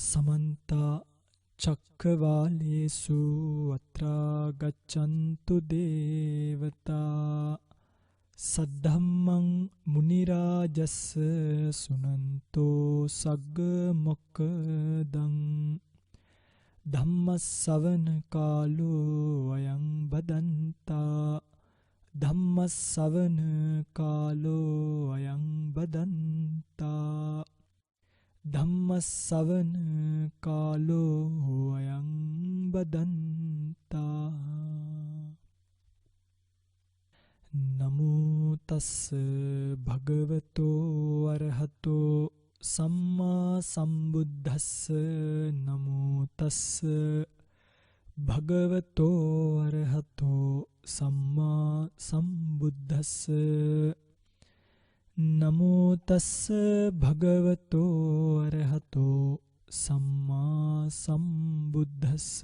समन्त चक्रवालेषु अत्र गच्छन्तु देवता सद्धम्मं मुनिराजस्य सुनन्तो सग्गमोक्खदं धम्मस्सवन कालो अयं बदन्ता धम्मस्सवन कालो अयं बदन्ता धम्मस्सवन कालो अयं बदन्ता नमो तस्स भगवतो अरहतो सम्मा सम्बुद्धस्स नमो तस्स भगवतो अरहतो सम्मा सम्बुद्धस्स नमो तस्स भगवतो अरहतो सम्मा सम्बुद्धस्स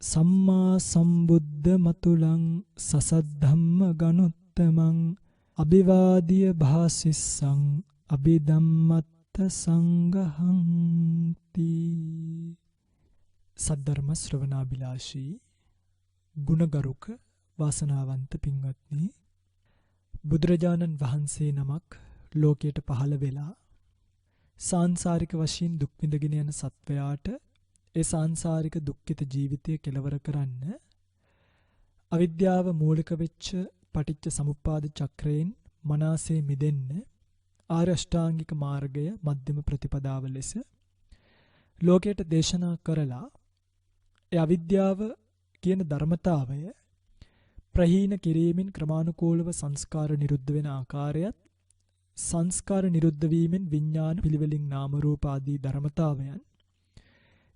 सम्मा सम्बुद्ध मतुलं ससद्धम्म गणुत्तमं अभिवाद्य भासिस्सं अभिधम्मत्त संगहंति सद्धर्म श्रवणाभिलाषी गुणगरुक වාසනාවන්ත පින්වත්නි බුදුරජාණන් වහන්සේ නමක් ලෝකයට පහළ වෙලා සාංශාරික වශයෙන් දුක් විඳගෙන යන සත්වයාට ඒ සාංශාරික දුක්ඛිත ජීවිතය කෙලවර කරන්න අවිද්‍යාව මූලික වෙච්ච පටිච්ච සමුප්පාද චක්‍රයෙන් මනසේ මිදෙන්න ආර්ය අෂ්ටාංගික මාර්ගය මධ්‍යම ප්‍රතිපදාව ලෙස ලෝකයට දේශනා කරලා ඒ අවිද්‍යාව කියන ධර්මතාවය ප්‍රහීන කිරීමෙන් ක්‍රමානුකූලව සංස්කාර නිරුද්ධ වෙන ආකාරයත් සංස්කාර නිරුද්ධ වීමෙන් විඥාන පිළිවෙලින් නාම රූප ආදී ධර්මතාවයන්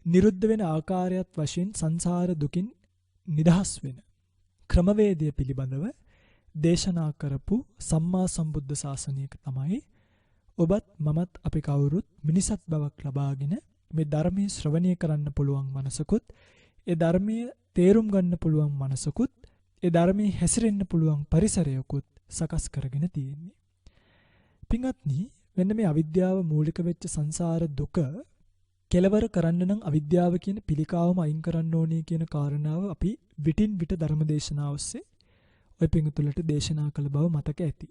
නිරුද්ධ වෙන ආකාරයත් වශයෙන් සංසාර දුකින් නිදහස් වෙන ක්‍රමවේදය පිළිබඳව දේශනා කරපු සම්මා සම්බුද්ධ ශාසනයක තමයි ඔබත් මමත් අපි කවුරුත් මිනිසත් බවක් ලබාගෙන මේ ධර්මයේ ශ්‍රවණය කරන්න පුළුවන් මනසකුත් ඒ ධර්මයේ තේරුම් ගන්න පුළුවන් මනසකුත් ඒ ධර්මයේ හැසිරෙන්න පුළුවන් පරිසරයකුත් සකස් කරගෙන තියෙන්නේ. පින්වත්නි, මෙන්න මේ අවිද්‍යාව මූලික වෙච්ච සංසාර දුක කෙලවර කරන්න නම් අවිද්‍යාව කියන පිළිකාවම අයින් කරන්න ඕනේ කියන කාරණාව අපි විටින් විට ධර්මදේශනා ඔස්සේ ඔය පින්තුලට දේශනා කළ බව මතක ඇති.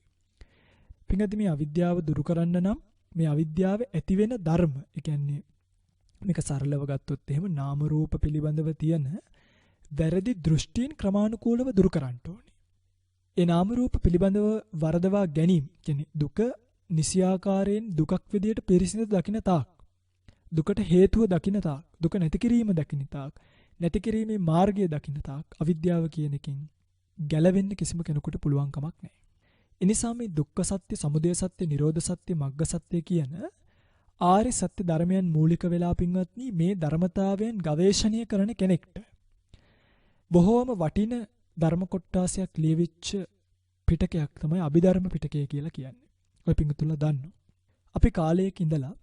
පින්වත්නි, මේ අවිද්‍යාව දුරු කරන්න නම් මේ අවිද්‍යාව ඇති වෙන ධර්ම, ඒ කියන්නේ මේක සරලව ගත්තොත් එහෙම නාම රූප පිළිබඳව තියෙන වැරදි දෘෂ්ටීන් ක්‍රමානුකූලව දුරු කරන්න ඕනේ. ඒ නාම රූප පිළිබඳව වරදවා ගැනීම කියන්නේ දුක නිසියාකාරයෙන් දුකක් විදියට පිරිසිදු දකින්න තාක්, දුකට හේතුව දකින්න තාක්, දුක නැති කිරීම දකින්න තාක්, නැති කිරීමේ මාර්ගය දකින්න තාක් අවිද්‍යාව කියන එකෙන් ගැලවෙන්න කිසිම කෙනෙකුට පුළුවන් කමක් නැහැ. ඒ නිසා මේ දුක්ඛ සත්‍ය, සමුදය සත්‍ය, නිරෝධ සත්‍ය, මග්ග සත්‍ය කියන ආර්ය සත්‍ය ධර්මයන් මූලික වෙලා පින්වත්නි මේ ධර්මතාවයන් ගවේෂණය කරන කෙනෙක්ට බොහෝම වටින ධර්ම කොටාසයක් ලියවිච්ච පිටකයක් තමයි අභිධර්ම පිටකය කියලා කියන්නේ. ඔය පිටුතුලා දන්නවා. අපි කාලයක ඉඳලා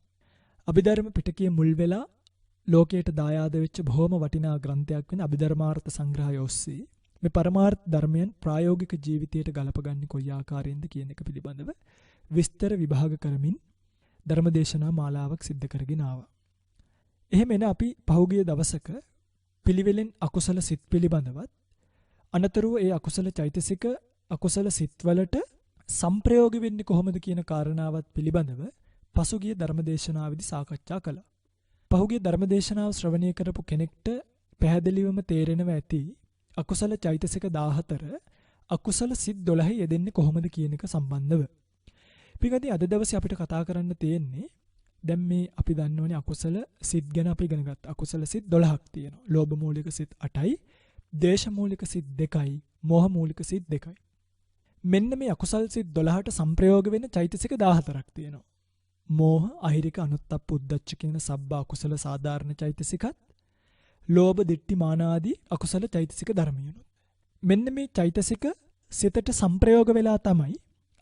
අභිධර්ම පිටකයේ මුල් වෙලා ලෝකයට දායාද වෙච්ච බොහෝම වටිනා ග්‍රන්ථයක් වෙන අභිධර්මාර්ථ සංග්‍රහය ඔස්සේ මේ පරමාර්ථ ධර්මයන් ප්‍රායෝගික ජීවිතයට ගලපගන්නේ කොයි ආකාරයෙන්ද කියන එක පිළිබඳව විස්තර විභාග කරමින් ධර්මදේශනා මාලාවක් සිද්ධ කරගෙන ආවා. එහෙම එන අපි පහුගිය දවසක පිළිවෙලෙන් අකුසල සිත් පිළිබඳවත් අනතුරුව ඒ අකුසල චෛතසික අකුසල සිත්වලට සංප්‍රයෝග වෙන්නේ කොහොමද කියන කාරණාවත් පිළිබඳව පසුගිය ධර්මදේශනාවේදී සාකච්ඡා කළා. පහුගිය ධර්මදේශනාව ශ්‍රවණය කරපු කෙනෙක්ට පැහැදිලිවම තේරෙනවා ඇති අකුසල චෛතසික 14 අකුසල සිත් 12 යෙදෙන්නේ කොහොමද කියන එක සම්බන්ධව. පිටකදී අද දවසේ අපිට කතා කරන්න තියෙන්නේ දැන් මේ අපි දන්නවනේ අකුසල සිත් ගැන අපි ඉගෙන ගත්තා. අකුසල සිත් 12ක් තියෙනවා. ලෝභ මූලික සිත් 8යි, ද්වේෂ මූලික සිත් 2යි, මෝහ මූලික සිත් 2යි. මෙන්න මේ අකුසල සිත් 12ට සංප්‍රයෝග වෙන චෛතසික 14ක් තියෙනවා. මෝහ, අහිරික, අනුත්තප්ප, උද්ධච්ච කියන සබ්බ අකුසල සාධාරණ චෛතසිකත්, ලෝභ, දිට්ඨි, මාන ආදී අකුසල චෛතසික ධර්මයන්ුත්. මෙන්න මේ චෛතසික සිතට සංප්‍රයෝග වෙලා තමයි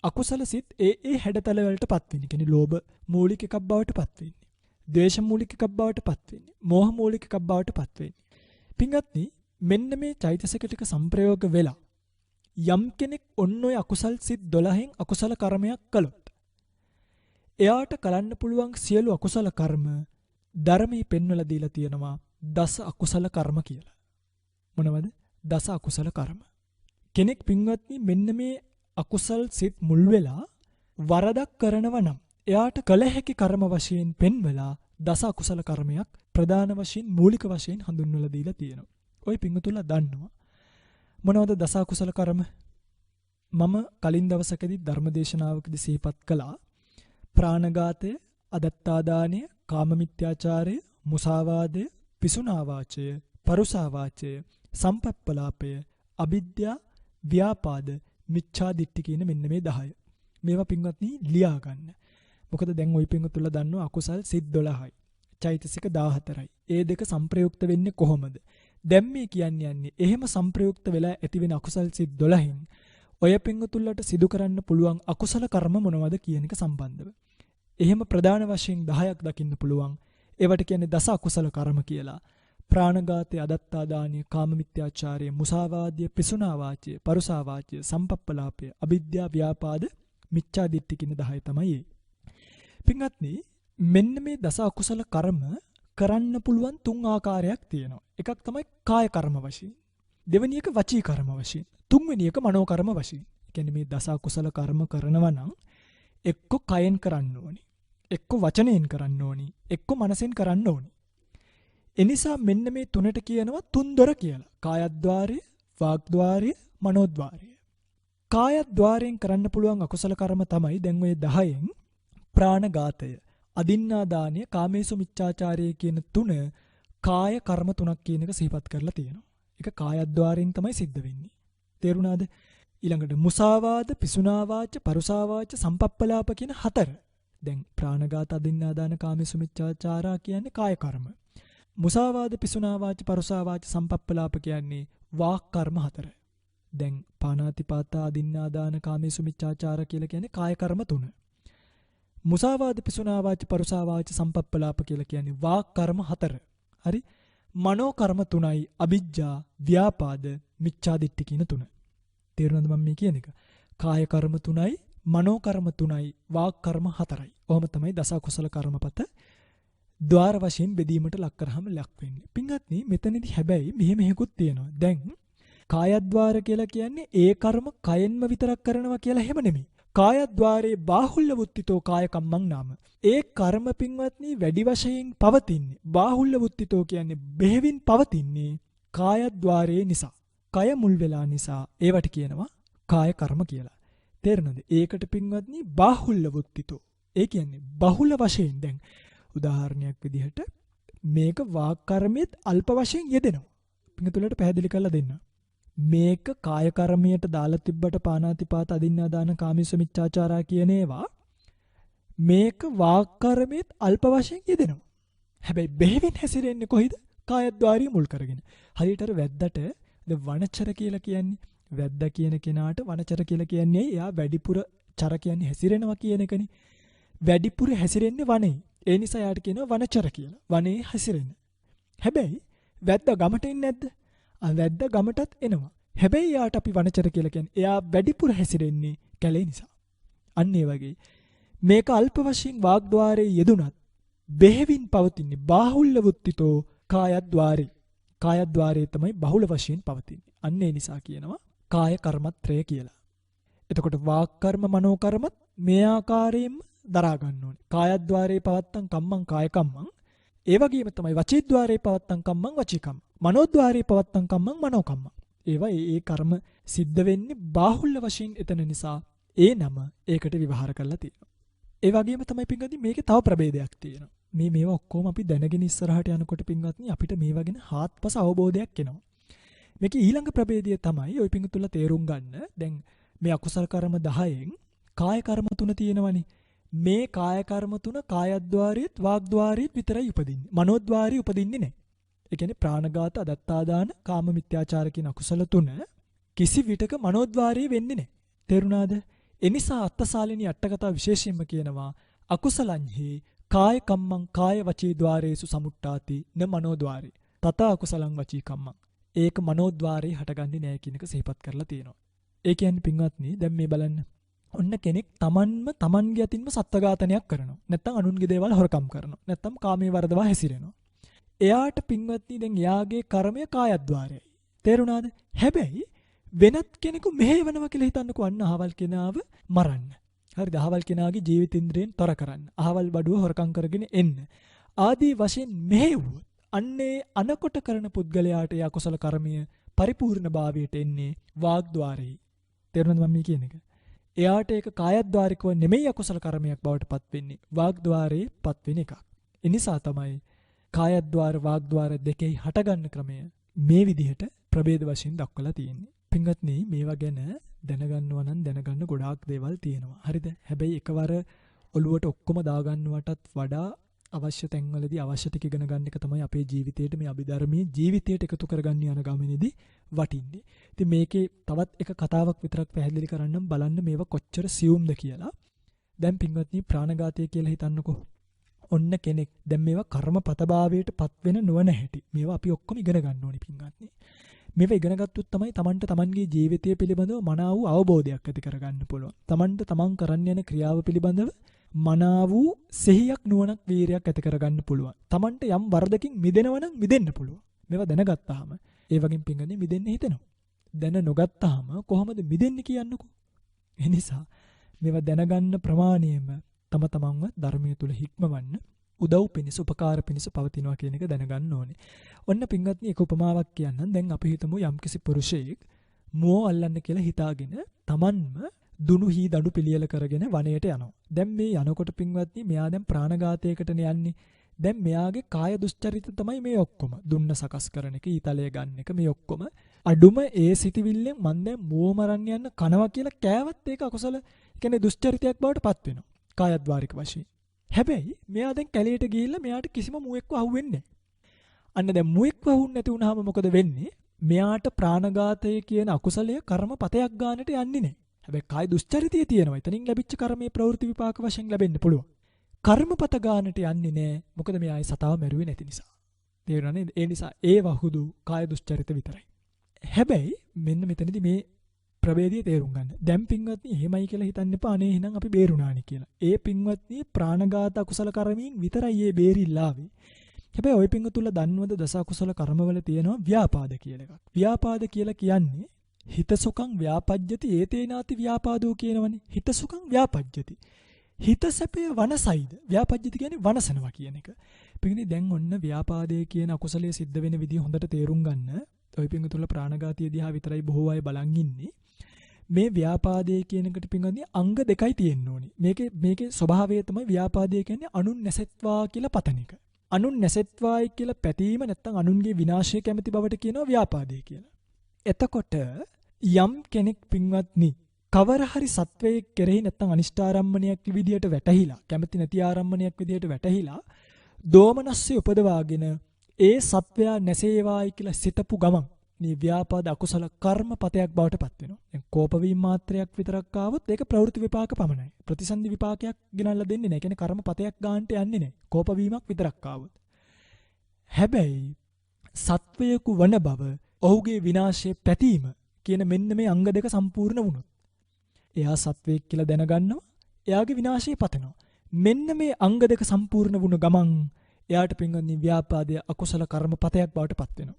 අකුසල සිත් ඒ හැඩතල වලටපත් වෙන්නේ. කියන්නේ ලෝභ මූලික එකක් බවටපත් වෙන්නේ. ද්වේෂ මූලික එකක් බවටපත් වෙන්නේ. මෝහ මූලික එකක් බවටපත් වෙන්නේ. පින්වත්නි, මෙන්න මේ චෛතසික ටික සංප්‍රයෝග වෙලා යම් කෙනෙක් ඔන්න ඔය අකුසල් සිත් 12න් අකුසල කර්මයක් කළොත් එයාට කරන්න පුළුවන් සියලු අකුසල කර්ම ධර්මයේ පෙන්වලා දීලා තියෙනවා දස අකුසල කර්ම කියලා. මොනවද? දස අකුසල කර්ම. කෙනෙක් පින්වත්නි මෙන්න මේ අකුසල් සිත් මුල් වෙලා වරදක් කරනව නම් එයාට කළ හැකි කර්ම වශයෙන් පෙන්වලා දස අකුසල කර්මයක් ප්‍රධාන වශයෙන් මූලික වශයෙන් හඳුන්වලා දීලා තියෙනවා. ඔය පින්වතුන්ලා දන්නවා මොනවද දස අකුසල කර්ම? මම කලින් දවසකදී ධර්මදේශනාවකදී සිහිපත් කළා ප්‍රාණඝාතය, අදත්තාදානය, කාමමිත්‍යාචාරය, මුසාවාදය, පිසුනාවාචය, පරුසාවාචය, සම්පප්පලාපය, අවිද්‍යා, ව්‍යාපාද, මිච්ඡාදිට්ඨි කියන මෙන්න මේ 10. මේවා පින්වත්නි ලියා ගන්න. මොකද දැන් ওই පින්වතුන්ලා දන්නවා අකුසල් සිත් 12යි. චෛතසික 14යි. ඒ දෙක සංප්‍රයුක්ත වෙන්නේ කොහොමද? දැන් මේ යන්නේ එහෙම සංප්‍රයුක්ත වෙලා ඇති වෙන අකුසල් සිත් 12න් ඔය පින්වතුන්ලට සිදු කරන්න පුළුවන් අකුසල කර්ම මොනවද කියන එක සම්බන්ධව. එහෙම ප්‍රධාන වශයෙන් 10ක් දකින්න පුළුවන්. ඒවට කියන්නේ දස අකුසල කර්ම කියලා. ප්‍රාණඝාතය, අදත්තාදානය, කාමමිත්‍යාචාරය, මුසාවාදය, පිසුනාවාචය, පරුසාවාචය, සම්පප්පලාපය, අවිද්‍යා, ව්‍යාපාද, මිච්ඡාදිට්ඨි කියන 10 තමයි. පින්වත්නි මෙන්න මේ දස අකුසල කර්ම කරන්න පුළුවන් 3 ආකාරයක් තියෙනවා. එකක් තමයි කාය කර්ම වශයෙන්. දෙවෙනි එක වචී කර්ම වශයෙන්. තුන්වෙනි එක මනෝ කර්ම වශයෙන්. කියන්නේ මේ දස අකුසල කර්ම කරනවා නම් එක්ක කයෙන් කරන්න ඕනි. එක්ක වචනයෙන් කරන්න ඕනි. එක්ක මනසෙන් කරන්න ඕනි. එනිසා මෙන්න මේ තුනට කියනවා තුන්දොර කියලා. කායද්්වාරය, වාග්ද්වාරය, මනෝද්වාරය. කායද්්වාරයෙන් කරන්න පුළුවන් අකුසල කර්ම තමයි දැන් ඔය 10න් ප්‍රාණඝාතය, අදින්නාදානය, කාමේසු මිච්ඡාචාරය කියන තුන කාය කර්ම තුනක් කියන එක සිහිපත් කරලා තියෙනවා. ඒක කායද්්වාරයෙන් තමයි සිද්ධ වෙන්නේ. තේරුණාද? ඊළඟට මුසාවාද, පිසුනාවාච, පරුසාවාච, සම්පප්පලාප කියන 4. දැන් ප්‍රාණඝාත, අදින්නාදාන, කාමේසු මිච්ඡාචාරා කියන්නේ කාය කර්ම. මුසාවාද, පිසුනාවාච, පරුසාවාච, සම්පප්පලාප කියන්නේ වාක් කර්ම 4. දැන් පාණාතිපාතා, අදින්නාදාන, කාමේසු මිච්ඡාචාර කියලා කියන්නේ කාය කර්ම 3. මුසාවාද, පිසුනාවාච, පරුසාවාච, සම්පප්පලාප කියලා කියන්නේ වාක් කර්ම 4. හරි? මනෝ කර්ම 3යි අවිජ්ජා, ව්‍යාපාද, මිච්ඡාදිට්ඨි කියන 3. තේරුණාද මම මේ කියන එක? කාය කර්ම 3යි, මනෝ කර්ම 3යි, වාක් කර්ම 4යි. ඔහොම තමයි දස අකුසල කර්මපත ద్వාර වශයෙන් බෙදීමට ලක් කරාම ලක් වෙන්නේ. පින්වත්නි මෙතනදී හැබැයි මෙහෙම හේකුත් තියෙනවා. දැන් කායද්්වාර කියලා කියන්නේ ඒ කර්ම කයෙන්ම විතරක් කරනවා කියලා හැම නෙමෙයි. කායද්්වාරේ බාහුල්‍ය වුත්තිතෝ කාය කම්මං නාම. ඒ කර්ම පින්වත්නි වැඩි වශයෙන් පවතින්නේ. බාහුල්‍ය වුත්තිතෝ කියන්නේ බෙහෙවින් පවතින්නේ කායද්්වාරේ නිසා. කය මුල් වෙලා නිසා ඒවට කියනවා කාය කර්ම කියලා. තේරෙනවද? ඒකට පින්වත්නි බාහුල්‍ය වුත්තිතෝ. ඒ කියන්නේ බහුල වශයෙන් දැන් උදාහරණයක් විදිහට මේක වාක් කර්මයේත් අල්ප වශයෙන් යෙදෙනවා. පින්තුලට පැහැදිලි කරලා දෙන්න. මේක කාය කර්මයට දාලා තිබ්බට පාණාතිපාත, අදින්නාදාන, කාමීස මිච්ඡාචාරා කියන ඒවා මේක වාක් කර්මයේත් අල්ප වශයෙන් යෙදෙනවා. හැබැයි බෙහෙවින් හැසිරෙන්නේ කොයිද? කායද්්වාරිය මුල් කරගෙන. හරියට අර වැද්දට වනචර කියලා කියන්නේ වැද්දා කියන කෙනාට වනචර කියලා කියන්නේ එයා වැඩිපුර චර කියන්නේ හැසිරෙනවා කියන එකනේ. වැඩිපුර හැසිරෙන්නේ වනේ. ඒ නිසා යාට කියනවා වනචර කියලා. වනේ හැසිරෙන. හැබැයි වැද්දා ගමට එන්නේ නැද්ද? වැද්දා ගමටත් එනවා. හැබැයි යාට අපි වනචර කියලා කියන්නේ එයා වැඩිපුර හැසිරෙන්නේ කැලේ නිසා. අන්න ඒ වගේ මේක අල්ප වශයෙන් වාග්ද්වාරයේ යෙදුනත් බෙහෙවින් පවතින්නේ බාහුල්‍ය වුත්තිතෝ කායද්්වාරේ. කායද්්වාරයේ තමයි බහුල වශයෙන් පවතින්නේ. අන්න ඒ නිසා කියනවා කාය කර්මත්‍රය කියලා. එතකොට වාක් කර්ම, මනෝ කර්මත් මේ ආකාරයෙන්ම දරා ගන්න ඕනේ. කායද්්වාරේ පවත්තං කම්මං කාය කම්මං. ඒ වගේම තමයි වචීද්්වාරේ පවත්තං කම්මං වචී කම්මං. මනෝද්්වාරේ පවත්තං කම්මං මනෝ කම්මං. ඒවා ඒ කර්ම සිද්ධ වෙන්නේ බාහුල්‍ය වශයෙන් එතන නිසා ඒ නම ඒකට විවහාර කරලා තියෙනවා. ඒ වගේම තමයි පින්වත්නි මේකේ තව ප්‍රභේදයක් තියෙනවා. මේවා ඔක්කොම අපි දැනගෙන ඉස්සරහට යනකොට පින්වත්නි අපිට මේවා ගැන හාත්පස අවබෝධයක් එනවා. මේකේ ඊළඟ ප්‍රභේදය තමයි ඔය පින්තුල තේරුම් ගන්න. දැන් මේ අකුසල කර්ම 10න් කාය කර්ම 3 තියෙනවනේ. මේ කාය කර්ම 3 කායද්්වාරයේත් වාග්ද්වාරයේත් විතරයි උපදින්නේ. මනෝද්්වාරයේ උපදින්නේ නැහැ. ඒ කියන්නේ ප්‍රාණඝාත, අදත්තාදාන, කාම මිත්‍යාචාර කියන අකුසල 3 කිසි විටක මනෝද්්වාරයේ වෙන්නේ නැහැ. තේරුණාද? එනිසා අත්තසාලිනී අට්ඨකථා විශේෂයෙන්ම කියනවා අකුසලංහි කාය කම්මං කාය වචී ద్వාරේසු සමුට්ඨාති න මනෝද්්වාරේ. තත අකුසලං වචී කම්මං. ඒක මනෝද්්වාරේ හටගන්නේ නැහැ කියන එක සිහිපත් කරලා තියෙනවා. ඒ කියන්නේ පින්වත්නි දැන් මේ බලන්න. ඔන්න කෙනෙක් තමන්ගේ අතින්ම සත්ත්ව ඝාතනයක් කරනවා. නැත්නම් අනුන්ගේ දේවල් හොරකම් කරනවා. නැත්නම් කාමයේ වර්ධවා හැසිරෙනවා. එයාට පින්වත්නි දැන් එයාගේ කර්මය කායද්්වාරයයි. තේරුණාද? හැබැයි වෙනත් කෙනෙකු මෙහෙවනවා කියලා හිතන්නකෝ අන්න අහවල් කෙනාව මරන්න. හරිද? අහවල් කෙනාගේ ජීවිතින්ද්‍රයෙන් තොර කරන්න. අහවල් බඩුව හොරකම් කරගෙන එන්න. ආදී වශයෙන් මෙහෙවුවොත් අන්නේ අනකොට කරන පුද්ගලයාට ඒ අකුසල කර්මය පරිපූර්ණ භාවයට එන්නේ වාග්ද්වාරෙහි. තේරුණාද මම කියන එක? එයාට ඒක කායද්්වාරිකව නෙමෙයි අකුසල කර්මයක් බවට පත් වෙන්නේ. වාග්ද්වාරේ පත් වෙන එකක්. ඒ නිසා තමයි කායද්්වාර වාග්ද්වාර දෙකෙහි හටගන්න ක්‍රමය මේ විදිහට ප්‍රභේද වශයෙන් දක්වලා තියෙන්නේ. පින්වත්නි මේවා ගැන දැනගන්නවා නම් දැනගන්න ගොඩාක් දේවල් තියෙනවා. හරිද? හැබැයි එකවර ඔළුවට ඔක්කොම දාගන්නවටත් වඩා අවශ්‍ය තැන්වලදී අවශ්‍ය ටික ඉගෙන ගන්න එක තමයි අපේ ජීවිතේට මේ අභිධර්මයේ ජීවිතයට එකතු කරගන්න යන ගමනේදී වටින්නේ. ඉතින් මේකේ තවත් එක කතාවක් විතරක් පැහැදිලි කරන්නම් බලන්න මේවා කොච්චර සියුම්ද කියලා. දැන් පින්වත්නි ප්‍රාණඝාතය කියලා හිතන්නකෝ. ඔන්න කෙනෙක් දැන් මේවා කර්මපතභාවයට පත් වෙන නොවන හැටි. මේවා අපි ඔක්කොම ඉගෙන ගන්න ඕනේ පින්වත්නි. මේවා ඉගෙන ගත්තොත් තමයි Tamanට Tamanගේ ජීවිතය පිළිබඳව මනාව වූ අවබෝධයක් ඇති කරගන්න පුළුවන්. Tamanට Taman කරන්න යන ක්‍රියාව පිළිබඳව මනාව වූ සිහියක් නුවණක් වීරයක් ඇති කරගන්න පුළුවන්. Tamanට යම් වරදකින් මිදෙනවා නම් මිදෙන්න පුළුවන්. මේවා දැනගත්තාම ඒ වගේම පින්ගන්නේ මිදෙන්න හිතෙනවා. දැන නොගත්තාම කොහොමද මිදෙන්නේ කියන්නකෝ. ඒ නිසා මේවා දැනගන්න ප්‍රමාණයම තම තමන්ව ධර්මයේ තුල හික්මවන්න උදව් පිණිස උපකාර පිණිස පවතිනවා කියන එක දැනගන්න ඕනේ. ඔන්න පින්වත්නි එක උපමාවක් කියන්නම්. දැන් අපි හිතමු යම්කිසි පුරුෂයෙක් මුව අල්ලන්න කියලා හිතාගෙන තමන්ම දුනු හී දඬු පිළියෙල කරගෙන වනයේට යනවා. දැන් මේ යනකොට පින්වත්නි මෙයා දැන් ප්‍රාණඝාතයකටනේ යන්නේ. දැන් මෙයාගේ කාය දුස්චරිත තමයි මේ ඔක්කොම. දුන්න සකස් කරන එක, ඊතලය ගන්න එක මේ ඔක්කොම. අඩුම ඒ සිටිවිල්ලෙන් මන් දැන් මුව මරන්න යන්න කනවා කියලා කෑවත් ඒක අකුසල කියන්නේ දුස්චරිතයක් බවට පත් වෙනවා. කායද්්වාරික වශයෙන්. හැබැයි මෙයා දැන් කැලේට ගිහිල්ලා මෙයාට කිසිම මුවෙක්ව අහුවෙන්නේ නැහැ. අන්න දැන් මුවෙක්ව අහුන්නේ නැති වුනහම මොකද වෙන්නේ? මෙයාට ප්‍රාණඝාතය කියන අකුසලය කර්මපතයක් ගන්නට යන්නේ නැහැ. හැබැයි කාය දුස්චරිතය තියෙනවා. එතනින් ලැබිච්ච කර්මයේ ප්‍රවෘත්ති විපාක වශයෙන් ලැබෙන්න පුළුවන්. කර්මපත ගන්නට යන්නේ නැහැ. මොකද මෙයා ඒ සතාව මැරුවේ නැති නිසා. තේරුණා නේද? ඒ නිසා ඒ වහුදු කාය දුස්චරිත විතරයි. හැබැයි මෙන්න මෙතනදී මේ ප්‍රභේදය තේරුම් ගන්න. දැන් පින්වත්නි එහෙමයි කියලා හිතන්න එපා. අනේ එහෙනම් අපි බේරුණානි කියලා. ඒ පින්වත්නි ප්‍රාණඝාත අකුසල කර්මයෙන් විතරයි ඒ බේරිලා ආවේ. හැබැයි ওই පින්වතුන්ලා දන්නවද දස අකුසල කර්මවල තියෙනවා ව්‍යාපාද කියලා එකක්. ව්‍යාපාද කියලා කියන්නේ හිතසුඛං ව්‍යාපජ්ජති ඒතේනාති ව්‍යාපාදෝ කියනවනේ. හිතසුඛං ව්‍යාපජ්ජති. හිත සැපේ වනසයිද? ව්‍යාපජ්ජති කියන්නේ වනසනවා කියන එක. පිටින් දැන් ඔන්න ව්‍යාපාදයේ කියන අකුසලයේ සිද්ධ වෙන විදිය හොඳට තේරුම් ගන්න. ඔය පින්වතුන්ලා ප්‍රාණඝාතය දිහා විතරයි බොහෝ අය බලන් ඉන්නේ. මේ ව්‍යාපාදයේ කියන එකට පින්වත්නි අංග දෙකයි තියෙන්න ඕනේ. මේකේ ස්වභාවය තමයි ව්‍යාපාදයේ කියන්නේ අනුන් නැසෙත්වා කියලා පතන එක. අනුන් නැසෙත්වායි කියලා පැතීම නැත්නම් අනුන්ගේ විනාශය කැමති බවට කියනවා ව්‍යාපාදය කියලා. එතකොට යම් කෙනෙක් පින්වත්නි කවර හරි සත්වයක් කෙරෙහි නැත්නම් අනිෂ්ඨාරම්මණයක් විදියට වැටහිලා කැමති නැති ආරම්මණයක් විදියට වැටහිලා දෝමනස්සේ උපදවාගෙන ඒ සත්වයා නැසේවායි කියලා සිතපු ගමන් මේ ව්‍යාපාද අකුසල කර්මපතයක් බවට පත් වෙනවා. දැන් කෝපවීම මාත්‍රයක් විතරක් ආවොත් ඒක ප්‍රවෘත්ති විපාක පමණයි. ප්‍රතිසන්දි විපාකයක් ගෙනල්ලා දෙන්නේ නැහැ. කියන්නේ කර්මපතයක් ගන්නට යන්නේ නැහැ. කෝපවීමක් විතරක් ආවොත්. හැබැයි සත්වයකු වන බව ඔහුගේ විනාශයේ පැතීම කියන මෙන්න මේ අංග දෙක සම්පූර්ණ වුණොත් එයා සත්වයක් කියලා දැනගන්නවා. එයාගේ විනාශය පතනවා. මෙන්න මේ අංග දෙක සම්පූර්ණ වුණ ගමන් එයාට පින්වත්නි ව්‍යාපාදයේ අකුසල කර්මපතයක් බවට පත් වෙනවා.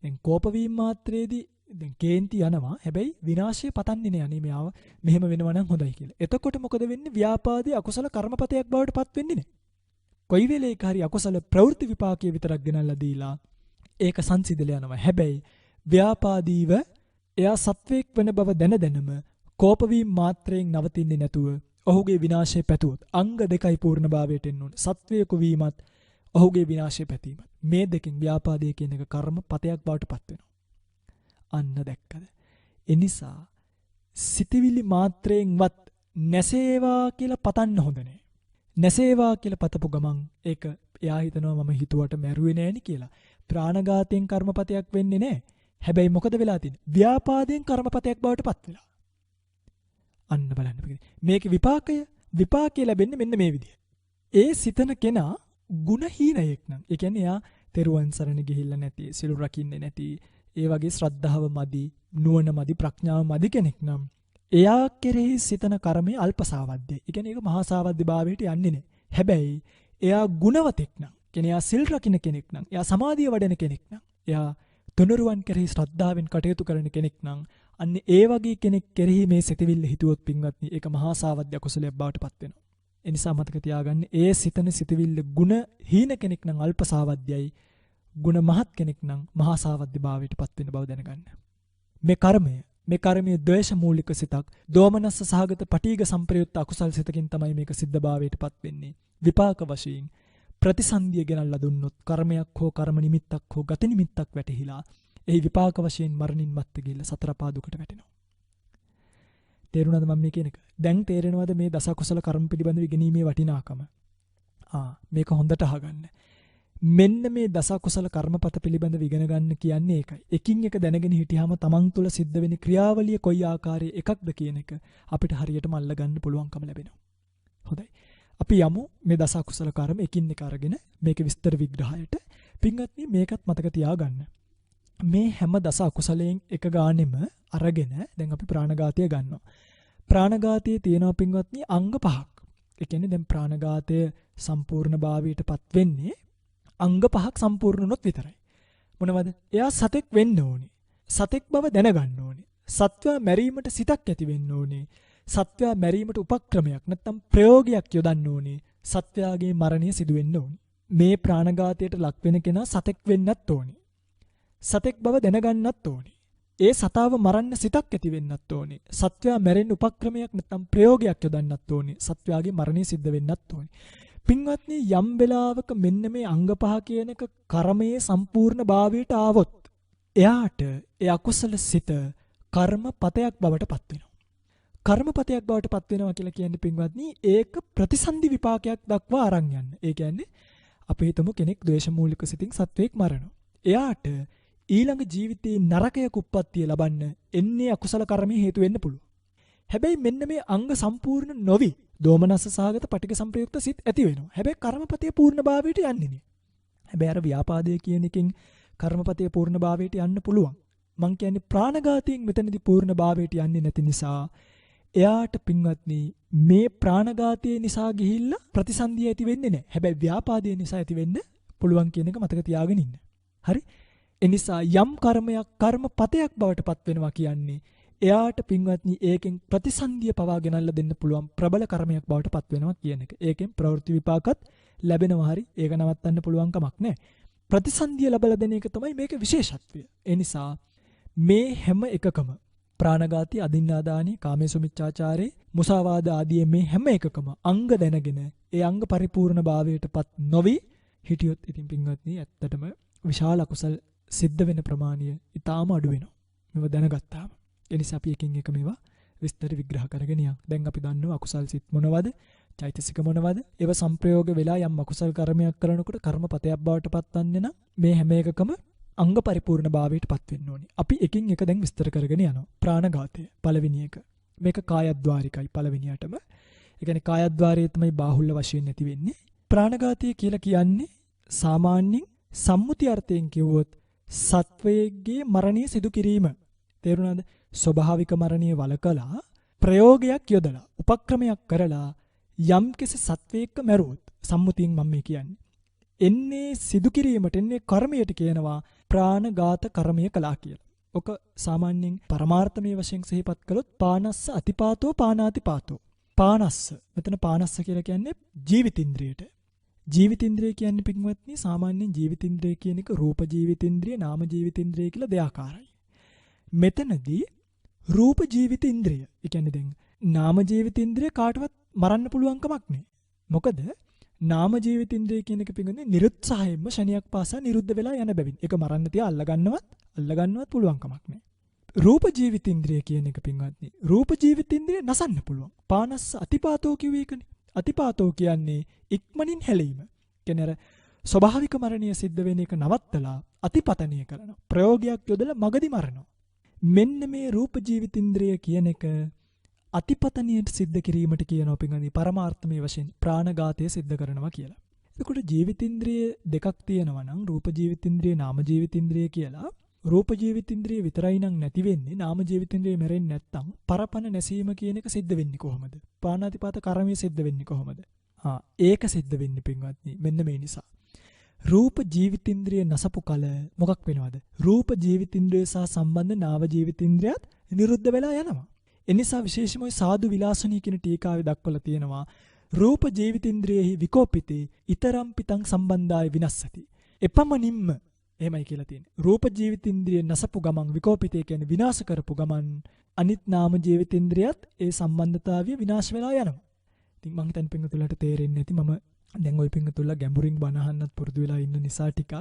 දැන් කෝපවීම මාත්‍රයේදී දැන් කේන්ති යනවා. හැබැයි විනාශය පතන්නේ නෑ. අනේ මෙයාව මෙහෙම වෙනවා නම් හොඳයි කියලා. එතකොට මොකද වෙන්නේ? ව්‍යාපාදයේ අකුසල කර්මපතයක් බවට පත් වෙන්නේ නෑ. කොයි වෙලේක හරි අකුසල ප්‍රවෘත්ති විපාකයේ විතරක් ගෙනල්ලා දීලා ඒක සංසිඳලා යනවා. හැබැයි ව්‍යාපාදීව එයා සත්වයක් වෙන බව දැනම කෝපවීම මාත්‍රයෙන් නවතින්නේ නැතුව ඔහුගේ විනාශය පැතුවොත් අංග දෙකයි පූර්ණභාවයට එන්න ඕනේ. සත්වයක වීමත් ඔහුගේ විනාශය පැතීමත්. මේ දෙකෙන් ව්‍යාපාදයේ කියන එක කර්මපතයක් බවට පත් වෙනවා. අන්න දැක්කද? එනිසා සිතවිලි මාත්‍රයෙන්වත් නැසේවා කියලා පතන්න හොඳ නැහැ. නැසේවා කියලා පතපු ගමන් ඒක එයා හිතනවා මම හිතුවට මැරුවේ නෑනේ කියලා. ප්‍රාණඝාතයෙන් කර්මපතයක් වෙන්නේ නැහැ. හැබැයි මොකද වෙලා තියෙන්නේ? ව්‍යාපාදයෙන් කර්මපතයක් බවට පත් වෙලා. අන්න බලන්න. මේකේ විපාකය ලැබෙන්නේ මෙන්න මේ විදිය. ඒ සිතන කෙනා ගුණහීනයෙක් නම්. ඒ කියන්නේ එයා තෙරුවන් සරණ ගිහිල්ලා නැති, සිල් රකින්නේ නැති, ඒ වගේ ශ්‍රද්ධාව මදි, නුවණ මදි, ප්‍රඥාව මදි කෙනෙක් නම් එයා කෙරෙහි සිතන කර්මය අල්පසාවද්දයි. ඒ කියන්නේ ඒක මහා සාවද්ද භාවයට යන්නේ නැහැ. හැබැයි එයා ගුණවතෙක් නම්, කියන්නේ එයා සිල් රකින්න කෙනෙක් නම්, එයා සමාධිය වඩන කෙනෙක් නම්, එයා තුනුරුවන් කෙරෙහි ශ්‍රද්ධාවෙන් කටයුතු කරන කෙනෙක් නම්, අන්න ඒ වගේ කෙනෙක් කෙරෙහි මේ සිතවිල්ල හිතුවොත් පින්වත්නි, ඒක මහා සාවද්ද අකුසලයක් බවට පත් වෙනවා. ඒ නිසා මතක තියාගන්න, ඒ සිතන සිතවිල්ල ගුණ හීන කෙනෙක් නම් අල්ප සාවද්දයයි, ගුණ මහත් කෙනෙක් නම් මහා සාවද්ද භාවයට පත් වෙන බව දැනගන්න. මේ කර්මය ද්වේෂ මූලික සිතක්, දෝමනස්ස සහගත පටිඝ සම්ප්‍රයුක්ත අකුසල් සිතකින් තමයි මේක සිද්ධ භාවයට පත් වෙන්නේ. විපාක වශයෙන් ප්‍රතිසන්දිය ගෙනල්ලා දුන්නොත් කර්මයක් හෝ කර්ම නිමිත්තක් හෝ ගති නිමිත්තක් වැටහිලා එහි විපාක වශයෙන් මරණින් මත්තේ ගිහිල්ලා සතර පාදුකට වැටෙනවා. තේරුණාද මම මේ කියන එක? දැන් තේරෙනවද මේ දස කුසල කර්ම පිළිබඳව ඉගෙනීමේ වටිනාකම? මේක හොඳට අහගන්න. මෙන්න මේ දස කුසල කර්මපත පිළිබඳව ඉගෙන ගන්න කියන්නේ ඒකයි. එකින් එක දැනගෙන හිටියාම තමන් තුළ සිද්ධ වෙන ක්‍රියාවලිය කොයි ආකාරයේ එකක්ද කියන එක අපිට හරියටම අල්ල ගන්න පුළුවන්කම ලැබෙනවා. හොඳයි. අපි යමු මේ දස කුසල කර්ම එකින් එක අරගෙන මේක විස්තර විග්‍රහයට. පින්වත්නි මේකත් මතක තියාගන්න. මේ හැම දස අකුසලයෙන් එක ගානෙම අරගෙන දැන් අපි ප්‍රාණඝාතය ගන්නවා. ප්‍රාණඝාතයේ තියෙනවා පින්වත්නි අංග පහක්. ඒ කියන්නේ දැන් ප්‍රාණඝාතය සම්පූර්ණ භාවයටපත් වෙන්නේ අංග පහක් සම්පූර්ණ වුණොත් විතරයි. මොනවද? එයා සතෙක් වෙන්න ඕනේ. සතෙක් බව දැනගන්න ඕනේ. සත්වයා මැරීමට සිතක් ඇති වෙන්න ඕනේ. සත්වයා මැරීමට උපක්‍රමයක් නැත්නම් ප්‍රයෝගයක් යොදන්න ඕනේ. සත්වයාගේ මරණය සිදු වෙන්න ඕනේ. මේ ප්‍රාණඝාතයට ලක් වෙන කෙනා සතෙක් වෙන්නත් ඕනේ. සතෙක් බව දැනගන්නත් ඕනේ. ඒ සතාව මරන්න සිතක් ඇති වෙන්නත් ඕනේ. සත්වයා මැරෙන්න උපක්‍රමයක් නැත්නම් ප්‍රයෝගයක් යොදන්නත් ඕනේ. සත්වයාගේ මරණය සිද්ධ වෙන්නත් ඕනේ. පින්වත්නි යම් වෙලාවක මෙන්න මේ අංග පහ කියනක කර්මයේ සම්පූර්ණ භාවයට ආවොත් එයාට ඒ අකුසල සිත කර්මපතයක් බවට පත් වෙනවා. කර්මපතයක් බවට පත් වෙනවා කියලා කියන්නේ පින්වත්නි ඒක ප්‍රතිසන්දි විපාකයක් දක්වා අරන් යන්න. ඒ කියන්නේ අපි හිතමු කෙනෙක් ද්වේෂ මූලික සිතින් සත්වයක් මරනවා. එයාට ඊළඟ ජීවිතේ නරකයක උප්පත්තිය ලබන්න එන්නේ අකුසල කර්මයේ හේතු වෙන්න පුළුවන්. හැබැයි මෙන්න මේ අංග සම්පූර්ණ නොවි දෝමනස්ස සහගත පටිඝ සම්ප්‍රයුක්ත සිත් ඇති වෙනවා. හැබැයි කර්මපතේ පූර්ණ භාවයට යන්නේ නෑ. හැබැයි අර ව්‍යාපාදයේ කියන එකෙන් කර්මපතේ පූර්ණ භාවයට යන්න පුළුවන්. මං කියන්නේ ප්‍රාණඝාතයෙන් මෙතනදී පූර්ණ භාවයට යන්නේ නැති නිසා එයාට පින්වත්නි මේ ප්‍රාණඝාතයේ නිසා ගිහිල්ලා ප්‍රතිසන්දිය ඇති වෙන්නේ නැහැ. හැබැයි ව්‍යාපාදයේ නිසා ඇති වෙන්න පුළුවන් කියන එක මතක තියාගෙන ඉන්න. හරි? ඒ නිසා යම් කර්මයක් කර්මපතයක් බවට පත් වෙනවා කියන්නේ එයාට පින්වත්නි ඒකෙන් ප්‍රතිසන්දිය පවා ගෙනල්ලා දෙන්න පුළුවන් ප්‍රබල කර්මයක් බවට පත් වෙනවා කියන එක. ඒකෙන් ප්‍රවෘත්ති විපාකත් ලැබෙනවා. හරි? ඒක නවත්තන්න පුළුවන් කමක් නැහැ. ප්‍රතිසන්දිය ලැබලා දෙන එක තමයි මේකේ විශේෂත්වය. ඒ නිසා මේ හැම එකකම ප්‍රාණඝාතී, අදින්නාදානී, කාමේසුමිච්ඡාචාරේ, මුසාවාද ආදී මේ හැම එකකම අංග දැනගෙන ඒ අංග පරිපූර්ණ භාවයටපත් නොවි හිටියොත් ඉතින් පින්වත්නි ඇත්තටම විශාල අකුසල් සිද්ධ වෙන ප්‍රමාණය ඊටාම අඩු වෙනවා. මේව දැනගත්තාම. ඒ නිසා අපි එකින් එක මේවා විස්තර විග්‍රහ කරගෙන යමු. දැන් අපි දන්නවා අකුසල් සිත් මොනවද? චෛතසික මොනවද? ඒව සංප්‍රයෝග වෙලා යම් අකුසල් කර්මයක් කරනකොට කර්මපතයක් බවට පත්වන්නේ නම් මේ හැම එකකම අංග පරිපූර්ණ භාවයට පත් වෙන්න ඕනේ. අපි එකින් එක දැන් විස්තර කරගෙන යනවා. ප්‍රාණඝාතය පළවෙනි එක. මේක කායද්්වාරිකයි පළවෙනියටම. ඒ කියන්නේ කායද්්වාරයේ තමයි බාහුල්‍ය වශයෙන් නැති වෙන්නේ. ප්‍රාණඝාතය කියලා කියන්නේ සාමාන්‍යයෙන් සම්මුති අර්ථයෙන් කිව්වොත් සත්වයේගේ මරණය සිදු කිරීම. තේරුණාද? ස්වභාවික මරණය වළකලා ප්‍රයෝගයක් යොදලා උපක්‍රමයක් කරලා යම්කිසි සත්වයක මැරුවොත් සම්මුතියෙන් මම මේ කියන්නේ. එන්නේ සිදු කිරීමට එන්නේ කර්මයට කියනවා ප්‍රාණඝාත කර්මය කළා කියලා. ඔක සාමාන්‍යයෙන් පරමාර්ථමය වශයෙන් සිහිපත් කළොත් පානස්ස අතිපාතෝ පානාතිපාතෝ. පානස්ස. මෙතන පානස්ස කියලා කියන්නේ ජීවිතින්ද්‍රියට. ජීවිතින්ද්‍රිය කියන්නේ පින්වත්නි සාමාන්‍යයෙන් ජීවිතින්ද්‍රිය කියන එක රූප ජීවිතින්ද්‍රිය, නාම ජීවිතින්ද්‍රිය කියලා දෙආකාරයි. මෙතනදී රූප ජීවිතින්ද්‍රිය. ඒ කියන්නේ දැන් නාම ජීවිතින්ද්‍රිය කාටවත් මරන්න පුළුවන් කමක් නැහැ. මොකද නාම ජීවිතින්ද්‍රිය කියන එක පින්වත්නි නිරුත්සාහයෙන්ම ශනියක් පාසා නිරුද්ධ වෙලා යන බැවින්. ඒක මරන්න තියා අල්ලගන්නවත් පුළුවන් කමක් නැහැ. රූප ජීවිතින්ද්‍රිය කියන එක පින්වත්නි රූප ජීවිතින්ද්‍රිය නසන්න පුළුවන්. පානස්ස අතිපාතෝ කියුවේ ඒකනේ. අතිපාතෝ කියන්නේ ඉක්මනින් හැලීම. කියන්නේ අර ස්වභාවික මරණය සිද්ධ වෙන එක නවත්තලා අතිපතනය කරන ප්‍රයෝගයක් යොදලා මගදී මරනවා. මෙන්න මේ රූප ජීවිතින්ද්‍රිය කියන එක අතිපතනයට සිද්ධ කිරීමට කියනවා පින්වත්නි පරමාර්ථමය වශයෙන් ප්‍රාණඝාතය සිද්ධ කරනවා කියලා. එතකොට ජීවිතින්ද්‍රිය දෙකක් තියෙනවා නම් රූප ජීවිතින්ද්‍රිය, නාම ජීවිතින්ද්‍රිය කියලා. රූප ජීවිතින්ද්‍රිය විතරයි නම් නැති වෙන්නේ නාම ජීවිතින්ද්‍රිය මැරෙන්නේ නැත්තම් පරපණ නැසීම කියන එක සිද්ධ වෙන්නේ කොහොමද? පාණාතිපාත කර්මය සිද්ධ වෙන්නේ කොහොමද? ඒක සිද්ධ වෙන්නේ පින්වත්නි මෙන්න මේ නිසා. රූප ජීවිතින්ද්‍රිය නසපු කල මොකක් වෙනවද? රූප ජීවිතින්ද්‍රිය සහ සම්බන්ධ නාම ජීවිතින්ද්‍රියත් නිරුද්ධ වෙලා යනවා. ඒ නිසා විශේෂම සාදු විලාසනී කියන ටීකාවේ දක්වලා තියෙනවා රූප ජීවිතින්ද්‍රියෙහි විකෝපිතේ ඊතරම් පිටං සම්බන්ධාය විනස්සති. එපමණින්ම එහෙමයි කියලා තියෙන්නේ. රූප ජීවිතින්ද්‍රිය නසපු ගමන් විකෝපිතේ කියන්නේ විනාශ කරපු ගමන් අනිත් නාම ජීවිතින්ද්‍රියත් ඒ සම්බන්ධතාවය විනාශ වෙලා යනවා. ඉතින් මං හිතන්නේ පින්වතුන්ලට තේරෙන්නේ නැති මම දැන් ওই පින්වතුන්ලා ගැඹුරින් බණ අහන්නත් පුරුදු වෙලා ඉන්න නිසා ටිකක්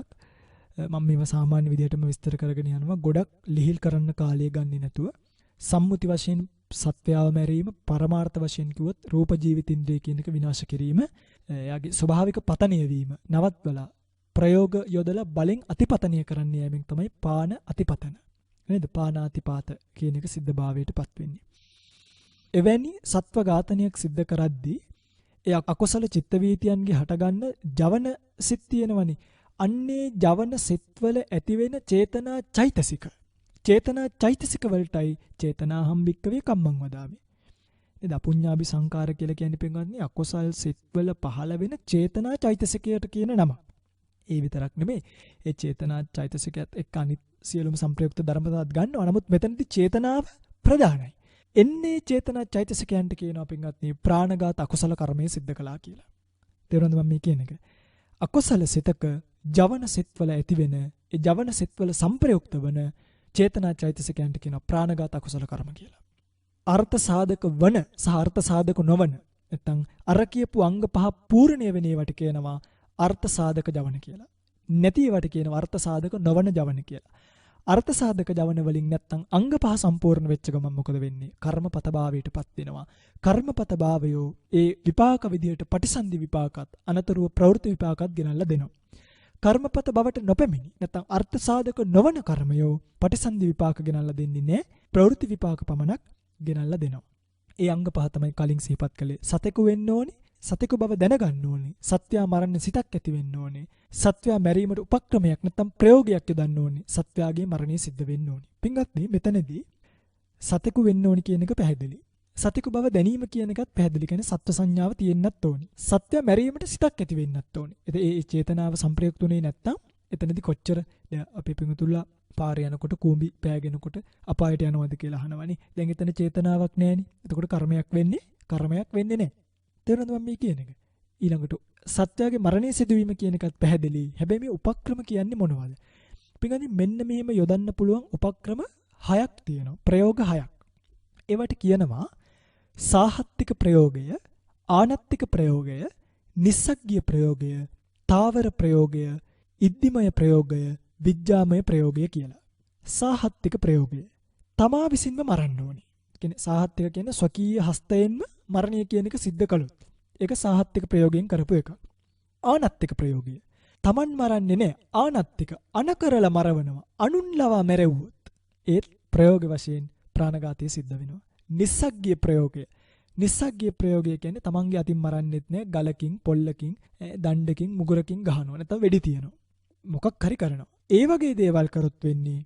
මම මේවා සාමාන්‍ය විදිහටම විස්තර කරගෙන යනවා. ගොඩක් ලිහිල් කරන්න කාලය ගන්නේ නැතුව සම්මුති වශයෙන් සත්‍යාව මැරීම පරමාර්ථ වශයෙන් කිව්වොත් රූප ජීවිතින්ද්‍රිය කියන එක විනාශ කිරීම එයාගේ ස්වභාවික පතනය වීම නවත්වලා ප්‍රයෝග යොදලා බලෙන් අතිපතනය කරන්න යෑමෙන් තමයි පාන අතිපතන. නේද? පානාතිපාත කියන එක සිද්ධභාවයටපත් වෙන්නේ. එවැනි සත්ව ඝාතනයක් සිද්ධ කරද්දී ඒ අකුසල චිත්ත වීතියන්ගේ හටගන්න ජවන සිත් තියෙනවනේ. අන්නේ ජවන සිත්වල ඇතිවෙන චේතනා චෛතසික. චේතනා චෛතසික වලටයි චේතනාහම් භික්කවේ කම්මං වදාමි. නේද? අපුඤ්ඤාභි සංකාර කියලා කියන්නේ පින්වත්නි අකුසල් සිත්වල පහළ වෙන චේතනා චෛතසිකයට කියන නම. ඒ විතරක් නෙමෙයි. ඒ චේතනා චෛතසිකයත් එක්ක අනිත් සියලුම සංප්‍රයුක්ත ධර්මතාවත් ගන්නවා. නමුත් මෙතනදී චේතනාව ප්‍රධානයි. එන්නේ චේතනා චෛතසිකයන්ට කියනවා පින්වත්නි ප්‍රාණඝාත අකුසල කර්මය සිද්ධ කළා කියලා. තේරුණාද මම මේ කියන එක? අකුසල සිතක ජවන සිත්වල ඇතිවෙන ඒ ජවන සිත්වල සංප්‍රයුක්ත වන චේතනා චෛතසිකයන්ට කියනවා ප්‍රාණඝාත අකුසල කර්ම කියලා. අර්ථ සාධක වන සහ අර්ථ සාධක නොවන නැත්නම් අර කියපු අංග පහ පූර්ණ්‍ය වෙන ඒවට කියනවා අර්ථ සාධක ජවන කියලා. නැති ඒවට කියනවා අර්ථ සාධක නොවන ජවන කියලා. අර්ථ සාධක ජවන වලින් නැත්නම් අංග පහ සම්පූර්ණ වෙච්ච ගමන් මොකද වෙන්නේ? කර්මපත භාවයටපත් වෙනවා. කර්මපත භාවයෝ ඒ විපාක විදියට පටිසන්ධි විපාකත් අනතුරුව ප්‍රවෘත්ති විපාකත් ගෙනල්ලා දෙනවා. කර්මපත බවට නොපැමිණි නැත්නම් අර්ථ සාධක නොවන කර්මයෝ පටිසන්ධි විපාක ගෙනල්ලා දෙන්නේ නැහැ. ප්‍රවෘත්ති විපාක පමණක් ගෙනල්ලා දෙනවා. ඒ අංග පහ තමයි කලින් සිහිපත් කළේ. සතෙකු වෙන්න ඕනේ. සතෙකු බව දැනගන්න ඕනේ. සත්වයා මරන්න සිතක් ඇති වෙන්න ඕනේ. සත්වයා මැරීමට උපක්‍රමයක් නැත්නම් ප්‍රයෝගයක් යොදන්න ඕනේ. සත්වයාගේ මරණය සිද්ධ වෙන්න ඕනේ. පින්වත්නි මෙතනදී සතෙකු වෙන්න ඕනේ කියන එක පැහැදිලි. සතෙකු බව දැනීම කියන එකත් පැහැදිලි. කියන්නේ සත්ව සංඥාව තියෙන්නත් ඕනේ. සත්වයා මැරීමට සිතක් ඇති වෙන්නත් ඕනේ. ඒ චේතනාව සංප්‍රයුක්තුනේ නැත්නම් එතනදී කොච්චර අපේ පින්තුල්ලා පාරේ යනකොට කූඹි පෑගෙනකොට අපායට යනවද කියලා අහනවනේ. දැන් එතන චේතනාවක් නැහෙනේ. එතකොට කර්මයක් වෙන්නේ නැහැ. තේරුණාද මම මේ කියන එක? ඊළඟට සත්‍යයේ මරණය සිදුවීම කියන එකත් පැහැදිලි. හැබැයි මේ උපක්‍රම කියන්නේ මොනවද? පින්වත්නි මෙන්න මෙහෙම යොදන්න පුළුවන් උපක්‍රම 6ක් තියෙනවා. ප්‍රයෝග 6ක්. ඒවට කියනවා සාහත්තික ප්‍රයෝගය, ආනත්තික ප්‍රයෝගය, නිස්සග්ගිය ප්‍රයෝගය, තාවර ප්‍රයෝගය, ඉද්ධිමය ප්‍රයෝගය, විජ්ජාමය ප්‍රයෝගය කියලා. සාහත්තික ප්‍රයෝගය තමා විසින්ම මරන්න ඕනේ. කියන්නේ සාහත්තික කියන්නේ ස්වකීය හස්තයෙන්ම මරණය කියන එක සිද්ධ කළොත් ඒක සාහත්තික ප්‍රයෝගයෙන් කරපු එකක්. ආනත්තික ප්‍රයෝගය තමන් මරන්නේ නැහැ. ආනත්තික අනකරලා මරවනවා. අනුන් ලවා මැරෙව්වොත් ඒත් ප්‍රයෝග වශයෙන් ප්‍රාණඝාතය සිද්ධ වෙනවා. නිස්සග්ගිය ප්‍රයෝගය. නිස්සග්ගිය ප්‍රයෝගය කියන්නේ තමන්ගේ අතින් මරන්නෙත් නැහැ. ගලකින්, පොල්ලකින්, දණ්ඩකින්, මුගුරකින් ගහනවා. නැත්නම් වෙඩි තියනවා. මොකක් හරි කරනවා. ඒ වගේ දේවල් කරොත් වෙන්නේ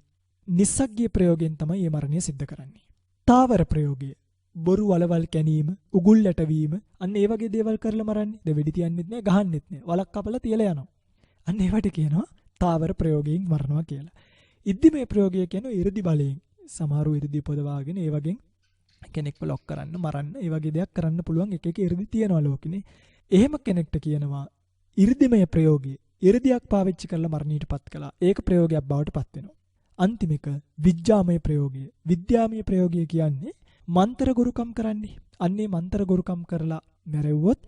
නිස්සග්ගිය ප්‍රයෝගයෙන් තමයි මේ මරණය සිද්ධ කරන්නේ. තාවර ප්‍රයෝගය බොරු වලවල් කැනීම, උගුල් ඇටවීම, අන්න ඒ වගේ දේවල් කරලා මරන්නේ. ද වෙඩි තියන්නෙත් නැහැ, ගහන්නෙත් නැහැ. වලක් කපලා තියලා යනවා. අන්න ඒවට කියනවා තාවර ප්‍රයෝගයෙන් මරනවා කියලා. ඉද්ධිමය ප්‍රයෝගය කියන්නේ 이르දි බලයෙන්. සමහරු 이르දි පොදවාගෙන ඒ වගේ කෙනෙක්ව ලොක් කරන්න, මරන්න, ඒ වගේ දෙයක් කරන්න පුළුවන් එක එක 이르දි තියනවා ලෝකෙනේ. එහෙම කෙනෙක්ට කියනවා 이르දිමය ප්‍රයෝගය. 이르දියක් පාවිච්චි කරලා මරණයටපත් කළා. ඒක ප්‍රයෝගයක් බවට පත් වෙනවා. අන්තිම එක විජ්ජාමය ප්‍රයෝගය. විද්‍යාමය ප්‍රයෝගය කියන්නේ මන්ත්‍ර ගුරුකම් කරන්නේ. අන්නේ මන්ත්‍ර ගුරුකම් කරලා මැරෙව්වොත්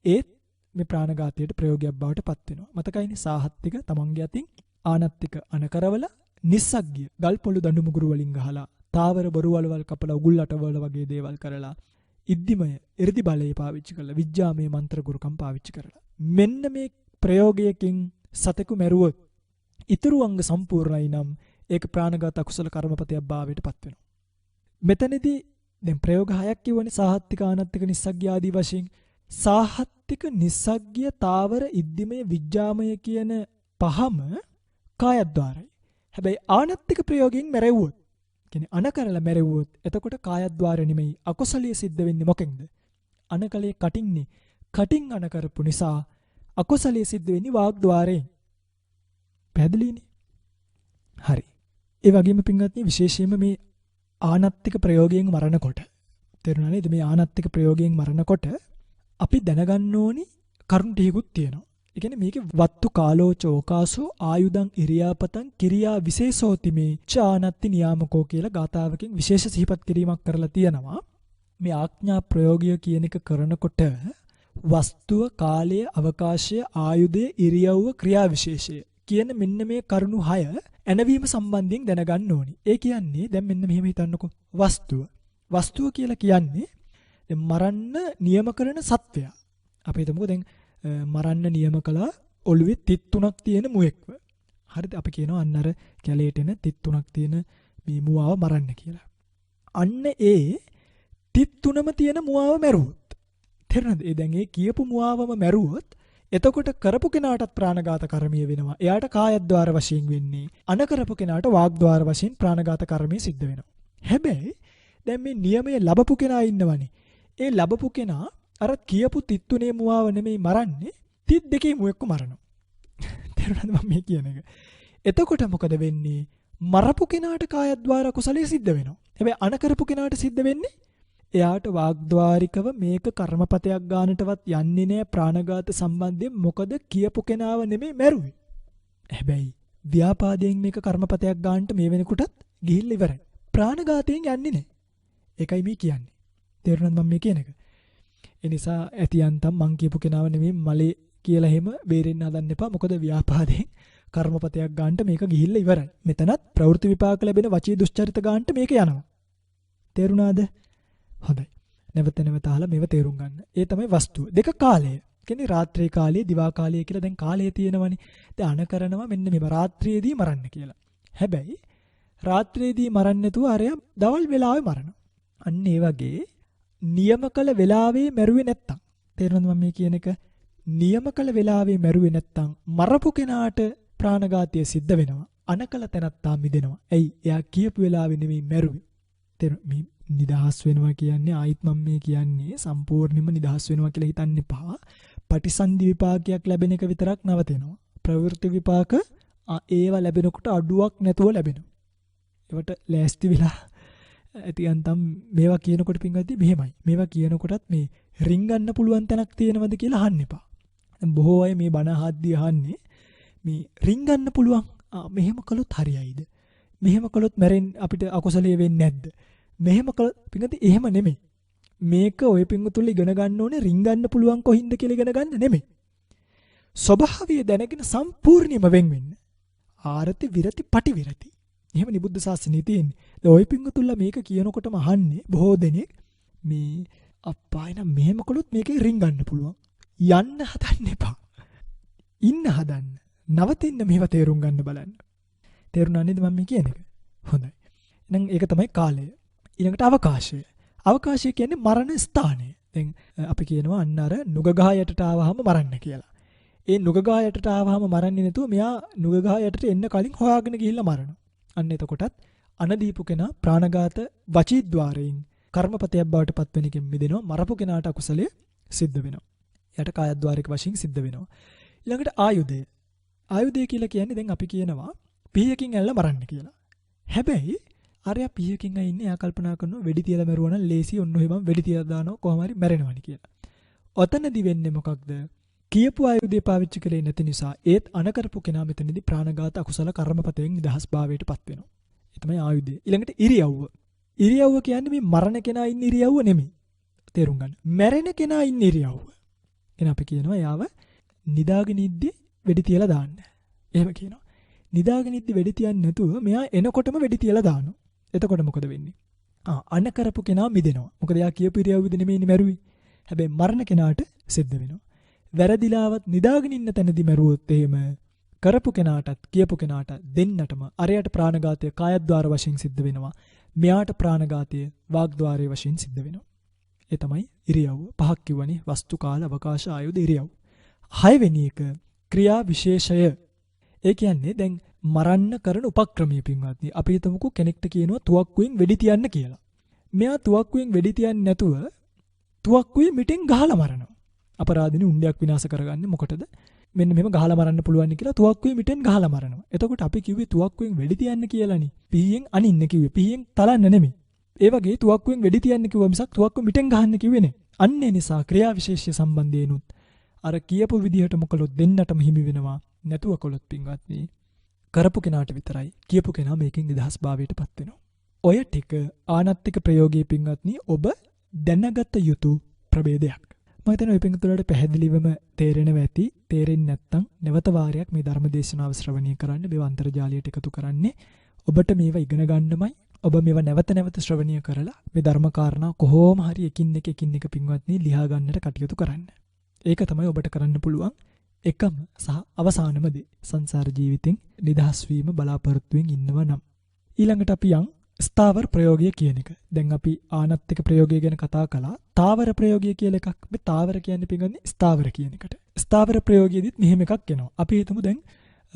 ඒත් මේ ප්‍රාණඝාතයට ප්‍රයෝගයක් බවට පත් වෙනවා. මතකයිනේ සාහත්තික තමන්ගේ අතින්, ආනත්තික අනකරවල, නිස්සග්ගිය ගල් පොළු දඬු මුගුරු වලින් ගහලා, තාවර බොරු වලවල් කපලා උගුල් අටවල වගේ දේවල් කරලා, ඉද්ධිමය 이르දි බලය පාවිච්චි කරලා, විජ්ජාමය මන්ත්‍ර ගුරුකම් පාවිච්චි කරලා මෙන්න මේ ප්‍රයෝගයකින් සතෙකු මැරුවොත් ඉතුරු අංග සම්පූර්ණයි නම් ඒක ප්‍රාණඝාත අකුසල කර්මපතයක් භාවයට පත් වෙනවා. මෙතනදී දැන් ප්‍රයෝග 6ක් කියවනේ සාහත්තික, ආනත්තික, නිස්සග්ගිය ආදී වශයෙන්. සාහත්තික, නිස්සග්ගිය, තාවර, ඉද්ධිමය, විජ්ජාමය කියන පහම කායද්්වාරයි. හැබැයි ආනත්තික ප්‍රයෝගයෙන් මැරෙව්වොත් කියන්නේ අන කරලා මැරෙව්වොත් එතකොට කායද්්වාර නෙමෙයි අකුසලිය සිද්ධ වෙන්නේ මොකෙන්ද? අනකලේ කටින්නේ. කටින් අන කරපු නිසා අකුසලිය සිද්ධ වෙන්නේ වාග්ද්වාරයෙන්. පැහැදිලිනේ? හරි. ඒ වගේම පින්වත්නි විශේෂයෙන්ම මේ ආනත්තික ප්‍රයෝගයෙන් මරනකොට තේරුණා නේද? මේ ආනත්තික ප්‍රයෝගයෙන් මරනකොට අපි දැනගන්න ඕනි කරුණු ටිකකුත් තියෙනවා. ඒ කියන්නේ මේකේ වත්තු කාලෝ චෝකාසෝ ආයුධං ඉරියාපතං කිරියා විශේෂෝති මේ චානත්ති නියාමකෝ කියලා ගාථාවකින් විශේෂ සිහිපත් කිරීමක් කරලා තියෙනවා. මේ ආඥා ප්‍රයෝගය කියන එක කරනකොට වස්තුව කාලය අවකාශය ආයුධය ඉරියව්ව ක්‍රියා විශේෂය කියන මෙන්න මේ කරුණු 6 ඇනවීම සම්බන්ධයෙන් දැනගන්න ඕනි. ඒ කියන්නේ දැන් මෙන්න මෙහෙම හිතන්නකෝ. වස්තුව කියලා කියන්නේ දැන් මරන්න නියම කරන සත්වයා. අපි හිතමුකෝ දැන් මරන්න නියම කළා ඔළුවේ තිත් 3ක් තියෙන මුවෙක්ව. හරිද? අපි කියනවා අන්න අර කැලේට එන තිත් 3ක් තියෙන මේ මුවාව මරන්න කියලා. අන්න ඒ තිත් 3ම තියෙන මුවාව මැරුවොත්. තේරෙනවද? ඒ දැන් ඒ කියපු මුවාවම මැරුවොත් එතකොට කරපු කෙනාටත් ප්‍රාණඝාත කර්මය වෙනවා. එයාට කායද්්වාර වශයෙන් වෙන්නේ. අන කරපු කෙනාට වාග්ද්වාර වශයෙන් ප්‍රාණඝාත කර්මය සිද්ධ වෙනවා. හැබැයි දැන් මේ නියමයේ ලැබපු කෙනා ඉන්නවනේ. ඒ ලැබපු කෙනා අර කියපු තිත් 3 මුවාව නෙමෙයි මරන්නේ. තිත් 2 මුවෙක්ව මරනවා. තේරුණාද මම මේ කියන එක? එතකොට මොකද වෙන්නේ? මරපු කෙනාට කායද්්වාර කුසලයේ සිද්ධ වෙනවා. හැබැයි අන කරපු කෙනාට සිද්ධ වෙන්නේ එයාට වාග්ද්වාරිකව මේක කර්මපතයක් ගන්නටවත් යන්නේ නැහැ ප්‍රාණඝාත සම්බන්ධයෙන්. මොකද කියපු කෙනාව නෙමෙයි මැරුවේ. හැබැයි ව්‍යාපාදයෙන් මේක කර්මපතයක් ගන්නට මේ වෙනකොටත් ගිහිල්ලා ඉවරයි. ප්‍රාණඝාතයෙන් යන්නේ නැහැ. ඒකයි මේ කියන්නේ. තේරුණාද මම මේ කියන එක? ඒ නිසා ඇතියන්තම් මං කියපු කෙනාව නෙමෙයි මලේ කියලා එහෙම බේරෙන්න හදන්න එපා. මොකද ව්‍යාපාදයෙන් කර්මපතයක් ගන්නට මේක ගිහිල්ලා ඉවරයි. මෙතනත් ප්‍රවෘත්ති විපාක ලැබෙන වචී දුස්චරිත ගන්නට මේක යනවා. තේරුණාද? හොඳයි. නැවත අහලා මේව තේරුම් ගන්න. ඒ තමයි වස්තුව. දෙක කාලය. කියන්නේ රාත්‍රී කාලය, දිවා කාලය කියලා දැන් කාලය තියෙනවනේ. දැන් අන කරනවා මෙන්න මෙව රාත්‍රියේදී මරන්න කියලා. හැබැයි රාත්‍රියේදී මරන්නේ නැතුව අරයා දවල් වෙලාවේ මරනවා. අන්න ඒ වගේ නියම කළ වෙලාවේ මැරුවේ නැත්තම් තේරෙනවද මම මේ කියන එක? නියම කළ වෙලාවේ මැරුවේ නැත්තම් මරපු කෙනාට ප්‍රාණඝාතය සිද්ධ වෙනවා. අනකල තැනත්තා මිදෙනවා. ඇයි? එයා කියපු වෙලාවේ නෙමෙයි මැරුවේ. තේරුණා? නිදහස් වෙනවා කියන්නේ ආයිත් මම මේ කියන්නේ සම්පූර්ණයෙන්ම නිදහස් වෙනවා කියලා හිතන්න එපා. පටිසන්ධි විපාකයක් ලැබෙන එක විතරක් නවතිනවා. ප්‍රවෘත්ති විපාක ඒවා ලැබෙනකොට අඩුවක් නැතුව ලැබෙනවා. ඒවට ලෑස්ති වෙලා ඇතියන්තම් මේවා කියනකොට පින්වත්නි මෙහෙමයි. මේවා කියනකොටත් මේ රින් ගන්න පුළුවන් තැනක් තියෙනවද කියලා අහන්න එපා. දැන් බොහෝ අය මේ බණ අහද්දී අහන්නේ මේ රින් ගන්න පුළුවන්. මෙහෙම කළොත් හරියයිද? මෙහෙම කළොත් මැරෙන්න අපිට අකුසලයේ වෙන්නේ නැද්ද? මෙහෙම කළ පින්වත්නි එහෙම නෙමෙයි. මේක ඔය පින්වතුන් ඉගෙන ගන්න ඕනේ රින් ගන්න පුළුවන් කොහින්ද කියලා ඉගෙන ගන්න නෙමෙයි. ස්වභාවය දැනගෙන සම්පූර්ණයෙන්ම වෙන් වෙන්න. ආරති විරති පටි විරති. එහෙම නිබුද්ධ ශාසනයේ තියෙන්නේ. දැන් ඔය පින්වතුන්ලා මේක කියනකොටම අහන්නේ බොහෝ දෙනෙක් මේ අප්පා එනම් මෙහෙම කළොත් මේකේ රින් ගන්න පුළුවන්. යන්න හදන්න එපා. ඉන්න හදන්න. නවතින්න මේව තේරුම් ගන්න බලන්න. තේරුණා නේද මම මේ කියන එක? හොඳයි. එහෙනම් ඒක තමයි කාලය. ඊළඟට අවකාශය. අවකාශය කියන්නේ මරණ ස්ථානය. දැන් අපි කියනවා අන්න අර නුගගහ යටට ආවහම මරන්න කියලා. ඒ නුගගහ යටට ආවහම මරන්නේ නැතුව මෙයා නුගගහ යටට එන්න කලින් හොයාගෙන ගිහිල්ලා මරනවා. අන්න එතකොටත් අනදීපු කෙනා ප්‍රාණඝාත වචීද්්වාරයෙන් කර්මපතයක් බවට පත් වෙන එකෙන් මිදෙනවා. මරපු කෙනාට අකුසලය සිද්ධ වෙනවා. එයාට කායද්්වාරික වශයෙන් සිද්ධ වෙනවා. ඊළඟට ආයුධය. ආයුධය කියලා කියන්නේ දැන් අපි කියනවා පීයකින් ඇල්ල මරන්න කියලා. හැබැයි ආර්යා පීයකින් ඉන්නේ එයා කල්පනා කරනවා වෙඩි තියලා මරුවා නම් ලේසි ඔන්න ඔහෙම වෙඩි තියලා දානවා කොහොම හරි මැරෙනවනි කියලා. ඔතනදි වෙන්නේ මොකක්ද? කියපු ආයුධය පාවිච්චි කළේ නැති නිසා ඒත් අනකරපු කෙනා මෙතනදී ප්‍රාණඝාත අකුසල කර්මපතයෙන් නිදහස් භාවයට පත් වෙනවා. ඒ තමයි ආයුධය. ඊළඟට ඉරියව්ව. ඉරියව්ව කියන්නේ මේ මරණ කෙනා ඉන්න ඉරියව්ව නෙමෙයි. තේරුම් ගන්න. මැරෙන කෙනා ඉන්න ඉරියව්ව. එහෙනම් අපි කියනවා යාව නිදාගෙන ඉද්දි වෙඩි තියලා දාන්න. එහෙම කියනවා. නිදාගෙන ඉද්දි වෙඩි තියන්නේ නැතුව මෙයා එනකොටම වෙඩි තියලා දානවා. එතකොට මොකද වෙන්නේ? අනකරපු කෙනා මිදෙනවා. මොකද එයා කියපු ඉරියව්වෙද නෙමෙයිනේ මැරුවේ. හැබැයි මරණ කෙනාට සිද්ධ වෙනවා. වැරදිලාවත් නිදාගෙන ඉන්න තැනදී මැරුවොත් එහෙම කරපු කෙනාටත් කියපු කෙනාට දෙන්නටම අරයට ප්‍රාණඝාතය කායද්්වාර වශයෙන් සිද්ධ වෙනවා. මෙයාට ප්‍රාණඝාතය වාග්ද්වාරයේ වශයෙන් සිද්ධ වෙනවා. ඒ තමයි ඉරියව්ව. පහක් කිව්වනේ වස්තු කාල අවකාශ ආයුධ ඉරියව්. 6 වෙනි එක ක්‍රියා විශේෂය. ඒ කියන්නේ දැන් මරන්න කරන උපක්‍රමයේ පින්වත්නි අපි හිතමුකෝ කෙනෙක්ට කියනවා තුවක්කුවෙන් වෙඩි තියන්න කියලා. මෙයා තුවක්කුවෙන් වෙඩි තියන්නේ නැතුව තුවක්කුවේ මිටෙන් ගහලා මරනවා. අපරාධිනේ උණ්ඩයක් විනාශ කරගන්නේ මොකටද? මෙන්න මෙහෙම ගහලා මරන්න පුළුවන් කියලා තුවක්කුවේ මිටෙන් ගහලා මරනවා. එතකොට අපි කිව්වේ තුවක්කුවෙන් වෙඩි තියන්න කියලානේ. පීයෙන් අනින්න කිව්වේ. පීයෙන් තලන්න නෙමෙයි. ඒ වගේ තුවක්කුවෙන් වෙඩි තියන්න කිව්වා මිසක් තුවක්කුව මිටෙන් ගහන්න කිව්වේ නේ. අන්න ඒ නිසා ක්‍රියා විශේෂය සම්බන්ධයෙන්ුත් අර කියපු විදිහට මොකලොත් දෙන්නටම හිමි වෙනවා. නැතුව කොලොත් පින්වත්නි කරපු කෙනාට විතරයි කියපු කෙනා මේකෙන් නිදහස් භාවයටපත් වෙනවා. ඔය ටික ආනත්තික ප්‍රයෝගයේ පින්වත්නි ඔබ දැනගත යුතු ප්‍රභේදයක්. මම හිතනවා මේ පින්තුලට පැහැදිලිවම තේරෙනවා ඇති. තේරෙන්නේ නැත්නම් නැවත වාරයක් මේ ධර්ම දේශනාව ශ්‍රවණය කරන්න මේ අන්තර්ජාලයට එකතු කරන්නේ ඔබට මේවා ඉගෙන ගන්නමයි. ඔබ මේවා නැවත නැවත ශ්‍රවණය කරලා මේ ධර්ම කාරණා කොහොම හරි එකින් එක පින්වත්නි ලියා ගන්නට කටයුතු කරන්න. ඒක තමයි ඔබට කරන්න පුළුවන් එකම සහ අවසානම දේ. සංසාර ජීවිතෙන් නිදහස් වීම බලාපොරොත්තුෙන් ඉන්නවා නම් ඊළඟට අපි යන් ස්ථාවර ප්‍රයෝගය කියන එක. දැන් අපි ආනත්තික ප්‍රයෝගය ගැන කතා කළා. තාවර ප්‍රයෝගය කියලා එකක්. මේ තාවර කියන්නේ පිටින්නේ ස්ථාවර කියන එකට. ස්ථාවර ප්‍රයෝගයේදීත් මෙහෙම එකක් එනවා. අපි හිතමු දැන්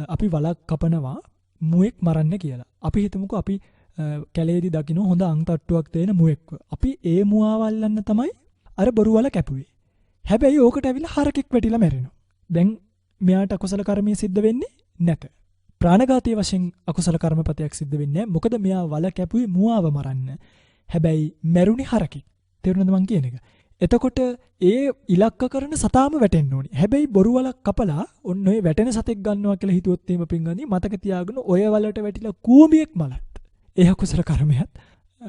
අපි වලක් කපනවා මුවෙක් මරන්න කියලා. අපි හිතමුකෝ අපි කැලේදී දකින්න හොඳ අංතට්ටුවක් තියෙන මුවෙක්ව. අපි ඒ මුවාව අල්ලන්න තමයි අර බොරු වල කැපුවේ. හැබැයි ඕකට ඇවිල්ලා හරකෙක් වැටිලා මැරෙනවා. දැන් මෙයාට අකුසල කර්මය සිද්ධ වෙන්නේ නැත. ප්‍රාණඝාතයේ වශයෙන් අකුසල කර්මපතයක් සිද්ධ වෙන්නේ නැහැ. මොකද මෙයා වල කැපුවේ මුවාව මරන්න. හැබැයි මැරුණි හරකෙක්. තේරුණාද මං කියන එක? එතකොට ඒ ඉලක්ක කරන සතාම වැටෙන්න ඕනේ. හැබැයි බොරු වලක් කපලා ඔන්න ඔය වැටෙන සතෙක් ගන්නවා කියලා හිතුවොත් එහෙම පින්ගන්නේ මතක තියාගෙන ඔය වලට වැටිලා කූඹියෙක් මලත්. ඒ අකුසල කර්මයක්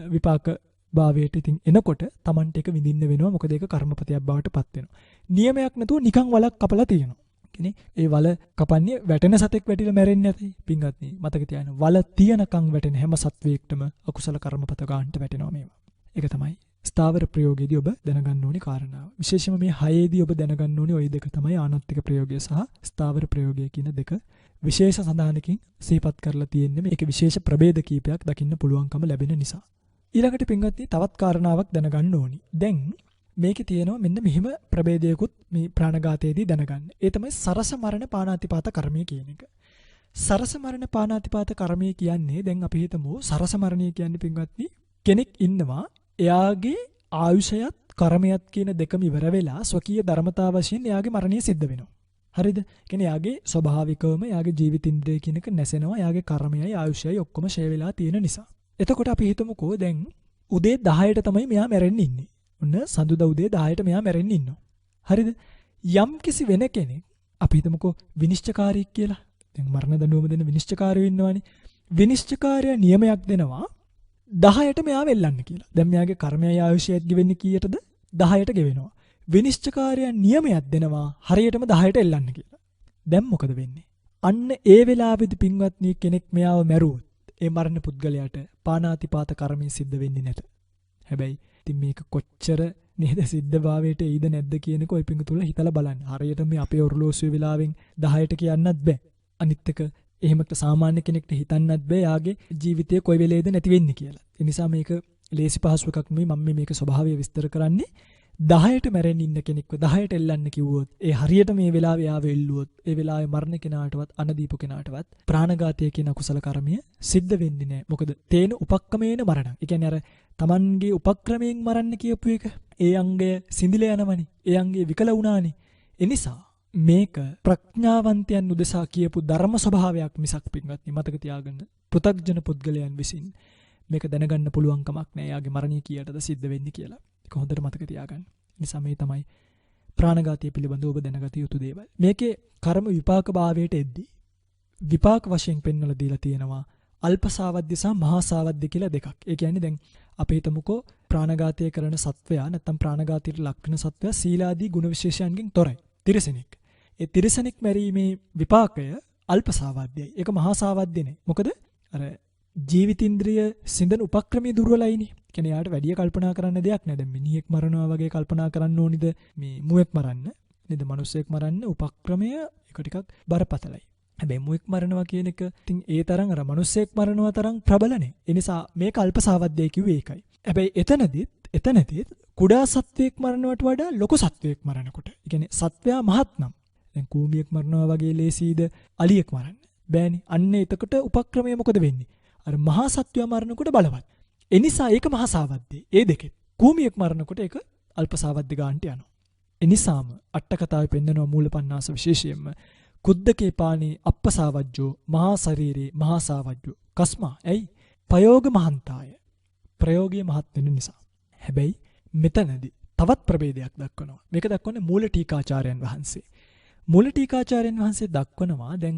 විපාක භාවයට ඉතින් එනකොට Tamanට එක විඳින්න වෙනවා. මොකද ඒක කර්මපතයක් බවට පත් වෙනවා. නියමයක් නැතුව නිකන් වලක් කපලා තියෙනවා. කියන්නේ ඒ වල කපන්නේ වැටෙන සතෙක් වැටිලා මැරෙන්නේ නැති. පින්වත්නි මතක තියාගන්න වල තියනකම් වැටෙන හැම සත්වයකටම අකුසල කර්මපත ගන්නට වැටෙනවා මේවා. ඒක තමයි ස්ථාවර ප්‍රයෝගයේදී ඔබ දැනගන්න ඕනේ කාරණාව. විශේෂයෙන්ම මේ 6ේදී ඔබ දැනගන්න ඕනේ ওই දෙක තමයි ආනත්තික ප්‍රයෝගය සහ ස්ථාවර ප්‍රයෝගය කියන දෙක. විශේෂ සඳහනකින් සිහිපත් කරලා තියෙන්නේ මේකේ විශේෂ ප්‍රභේද කීපයක් දකින්න පුළුවන්කම ලැබෙන නිසා. ඊළඟට පින්වත්නි තවත් කාරණාවක් දැනගන්න ඕනි. දැන් මේකේ තියෙනවා මෙන්න මෙහිම ප්‍රභේදයකුත් මේ ප්‍රාණඝාතයේදී දැනගන්න. ඒ තමයි සරස මරණ පාණාතිපාත කර්මය කියන එක. සරස මරණ පාණාතිපාත කර්මය කියන්නේ දැන් අපි හිතමු සරස මරණය කියන්නේ පින්වත්නි කෙනෙක් ඉන්නවා එයාගේ ආයුෂයත් කර්මයත් කියන දෙකම ඉවර වෙලා ස්වකීය ධර්මතාව වශයෙන් එයාගේ මරණය සිද්ධ වෙනවා. හරිද? කියන්නේ එයාගේ ස්වභාවිකවම එයාගේ ජීවිතින්ද්‍රය කියන එක නැසෙනවා. එයාගේ කර්මයයි ආයුෂයයි ඔක්කොම ෂේ වෙලා තියෙන නිසා. එතකොට අපි හිතමුකෝ දැන් උදේ 10ට තමයි මෙයා මැරෙන්න ඉන්නේ. ඔන්න සඳුදා උදේ 10ට මෙයා මැරෙන්න ඉන්නවා. හරිද? යම් කිසි වෙන කෙනෙක් අපි හිතමුකෝ විනිශ්චයකාරයෙක් කියලා. දැන් මරණ දඬුවම දෙන විනිශ්චයකාරයෝ ඉන්නවනේ. විනිශ්චයකාරයා නියමයක් දෙනවා 10ට මෙයා වෙල්ලන්න කියලා. දැන් මෙයාගේ කර්මයයි ආයුෂයත් ගෙවෙන්නේ කීයටද? 10ට ගෙවෙනවා. විනිශ්චයකාරයා නියමයක් දෙනවා හරියටම 10ට එල්ලන්න කියලා. දැන් මොකද වෙන්නේ? අන්න ඒ වෙලාවේදී පින්වත්නි කෙනෙක් මෙයාව මැරුවොත් ඒ මරණ පුද්ගලයාට පාණාතිපාත කර්මය සිද්ධ වෙන්නේ නැත. හැබැයි ඉතින් මේක කොච්චර නේද සිද්ධභාවයට එයිද නැද්ද කියනක ඔය පිංගුතුල හිතලා බලන්න. හරියට මේ අපේ ඔරලෝසුවේ වෙලාවෙන් 10ට කියන්නත් බෑ. අනිත් එක එහෙමකට සාමාන්‍ය කෙනෙක්ට හිතන්නත් බෑ යාගේ ජීවිතය කොයි වෙලේද නැති වෙන්නේ කියලා. ඒ නිසා මේක ලේසි පහසු එකක් නෙමෙයි. මම මේක ස්වභාවය විස්තර කරන්නේ 10ට මැරෙන්න ඉන්න කෙනෙක්ව 10ට එල්ලන්න කිව්වොත් ඒ හරියට මේ වෙලාවේ ආව එල්ලුවොත් ඒ වෙලාවේ මරණ කෙනාටවත් අනදීපු කෙනාටවත් ප්‍රාණඝාතය කියන අකුසල කර්මය සිද්ධ වෙන්නේ නැහැ. මොකද තේන උපක්‍රමේන මරණ. ඒ කියන්නේ අර Tamanගේ උපක්‍රමයෙන් මරන්න කියපු එක ඒ අංගය සිඳිල යනවනේ. ඒ අංගය විකල වුණානේ. ඒ නිසා මේක ප්‍රඥාවන්තයන් උදෙසා කියපු ධර්ම ස්වභාවයක් මිසක් පින්වත්නි මතක තියාගන්න. පෘථග්ජන පුද්ගලයන් විසින් මේක දැනගන්න පුළුවන් කමක් නැහැ. යාගේ මරණය කීයටද සිද්ධ වෙන්නේ කියලා. ඒක හොඳට මතක තියාගන්න. නිසා මේ තමයි ප්‍රාණඝාතය පිළිබඳව ඔබ දැනගත යුතු දේවල්. මේකේ කර්ම විපාක භාවයට එද්දී විපාක වශයෙන් පෙන්වලා දීලා තියෙනවා අල්ප සාවද්‍ය සහ මහා සාවද්‍ය කියලා දෙකක්. ඒ කියන්නේ දැන් අපි හිතමුකෝ ප්‍රාණඝාතය කරන සත්වයා නැත්නම් ප්‍රාණඝාතයට ලක් වෙන සත්වයා සීලාදී ගුණ විශේෂයන්ගෙන් තොරයි. තිරසනෙක්. ඒ තිරසනෙක් මැරීමේ විපාකය අල්ප සාවද්‍යයි. ඒක මහා සාවද්‍ය නෙයි. මොකද අර ජීවිතින්ද්‍රිය සිඳන උපක්‍රමයේ දුර්වලයිනේ. කියන්නේ යාට වැඩි කල්පනා කරන්න දෙයක් නැහැ. දැන් මිනිහෙක් මරනවා වගේ කල්පනා කරන්න ඕනිද මේ මුවෙක් මරන්න? නේද? මිනිස්සෙක් මරන්න උපක්‍රමය එක ටිකක් බරපතලයි. හැබැයි මුවෙක් මරනවා කියන එක ඉතින් ඒ තරම් අර මිනිස්සෙක් මරනවා තරම් ප්‍රබලනේ. ඒ නිසා මේක අල්ප සාවද්‍යයි කිව්වේ ඒකයි. හැබැයි එතනදිත් කුඩා සත්වයක් මරනවට වඩා ලොකු සත්වයක් මරනකොට. ඒ කියන්නේ සත්වයා මහත් නම් දැන් කූඹියෙක් මරනවා වගේ ලේසියිද අලියෙක් මරන්න? බෑනේ. අන්න එතකොට උපක්‍රමය මොකද වෙන්නේ? අර මහා සත්වයා මරනකොට බලවත්. ඒ නිසා ඒක මහා සාවද්දේ. ඒ දෙකෙත්. කූමියෙක් මරනකොට ඒක අල්ප සාවද්ද ගන්නට යනවා. ඒ නිසාම අට කතාවේ පෙන්නනවා මූලපන්නාස විශේෂයෙන්ම කුද්දකේ පාණේ අප්පසාවජ්ජෝ මහා ශරීරේ මහා සාවජ්ජෝ කස්මා. ඇයි? ප්‍රයෝග මහන්තාය. ප්‍රයෝගයේ මහත් වෙන නිසා. හැබැයි මෙතනදී තවත් ප්‍රභේදයක් දක්වනවා. මේක දක්වන්නේ මූල ටීකාචාර්යයන් වහන්සේ. මූල ටීකාචාර්යයන් වහන්සේ දක්වනවා දැන්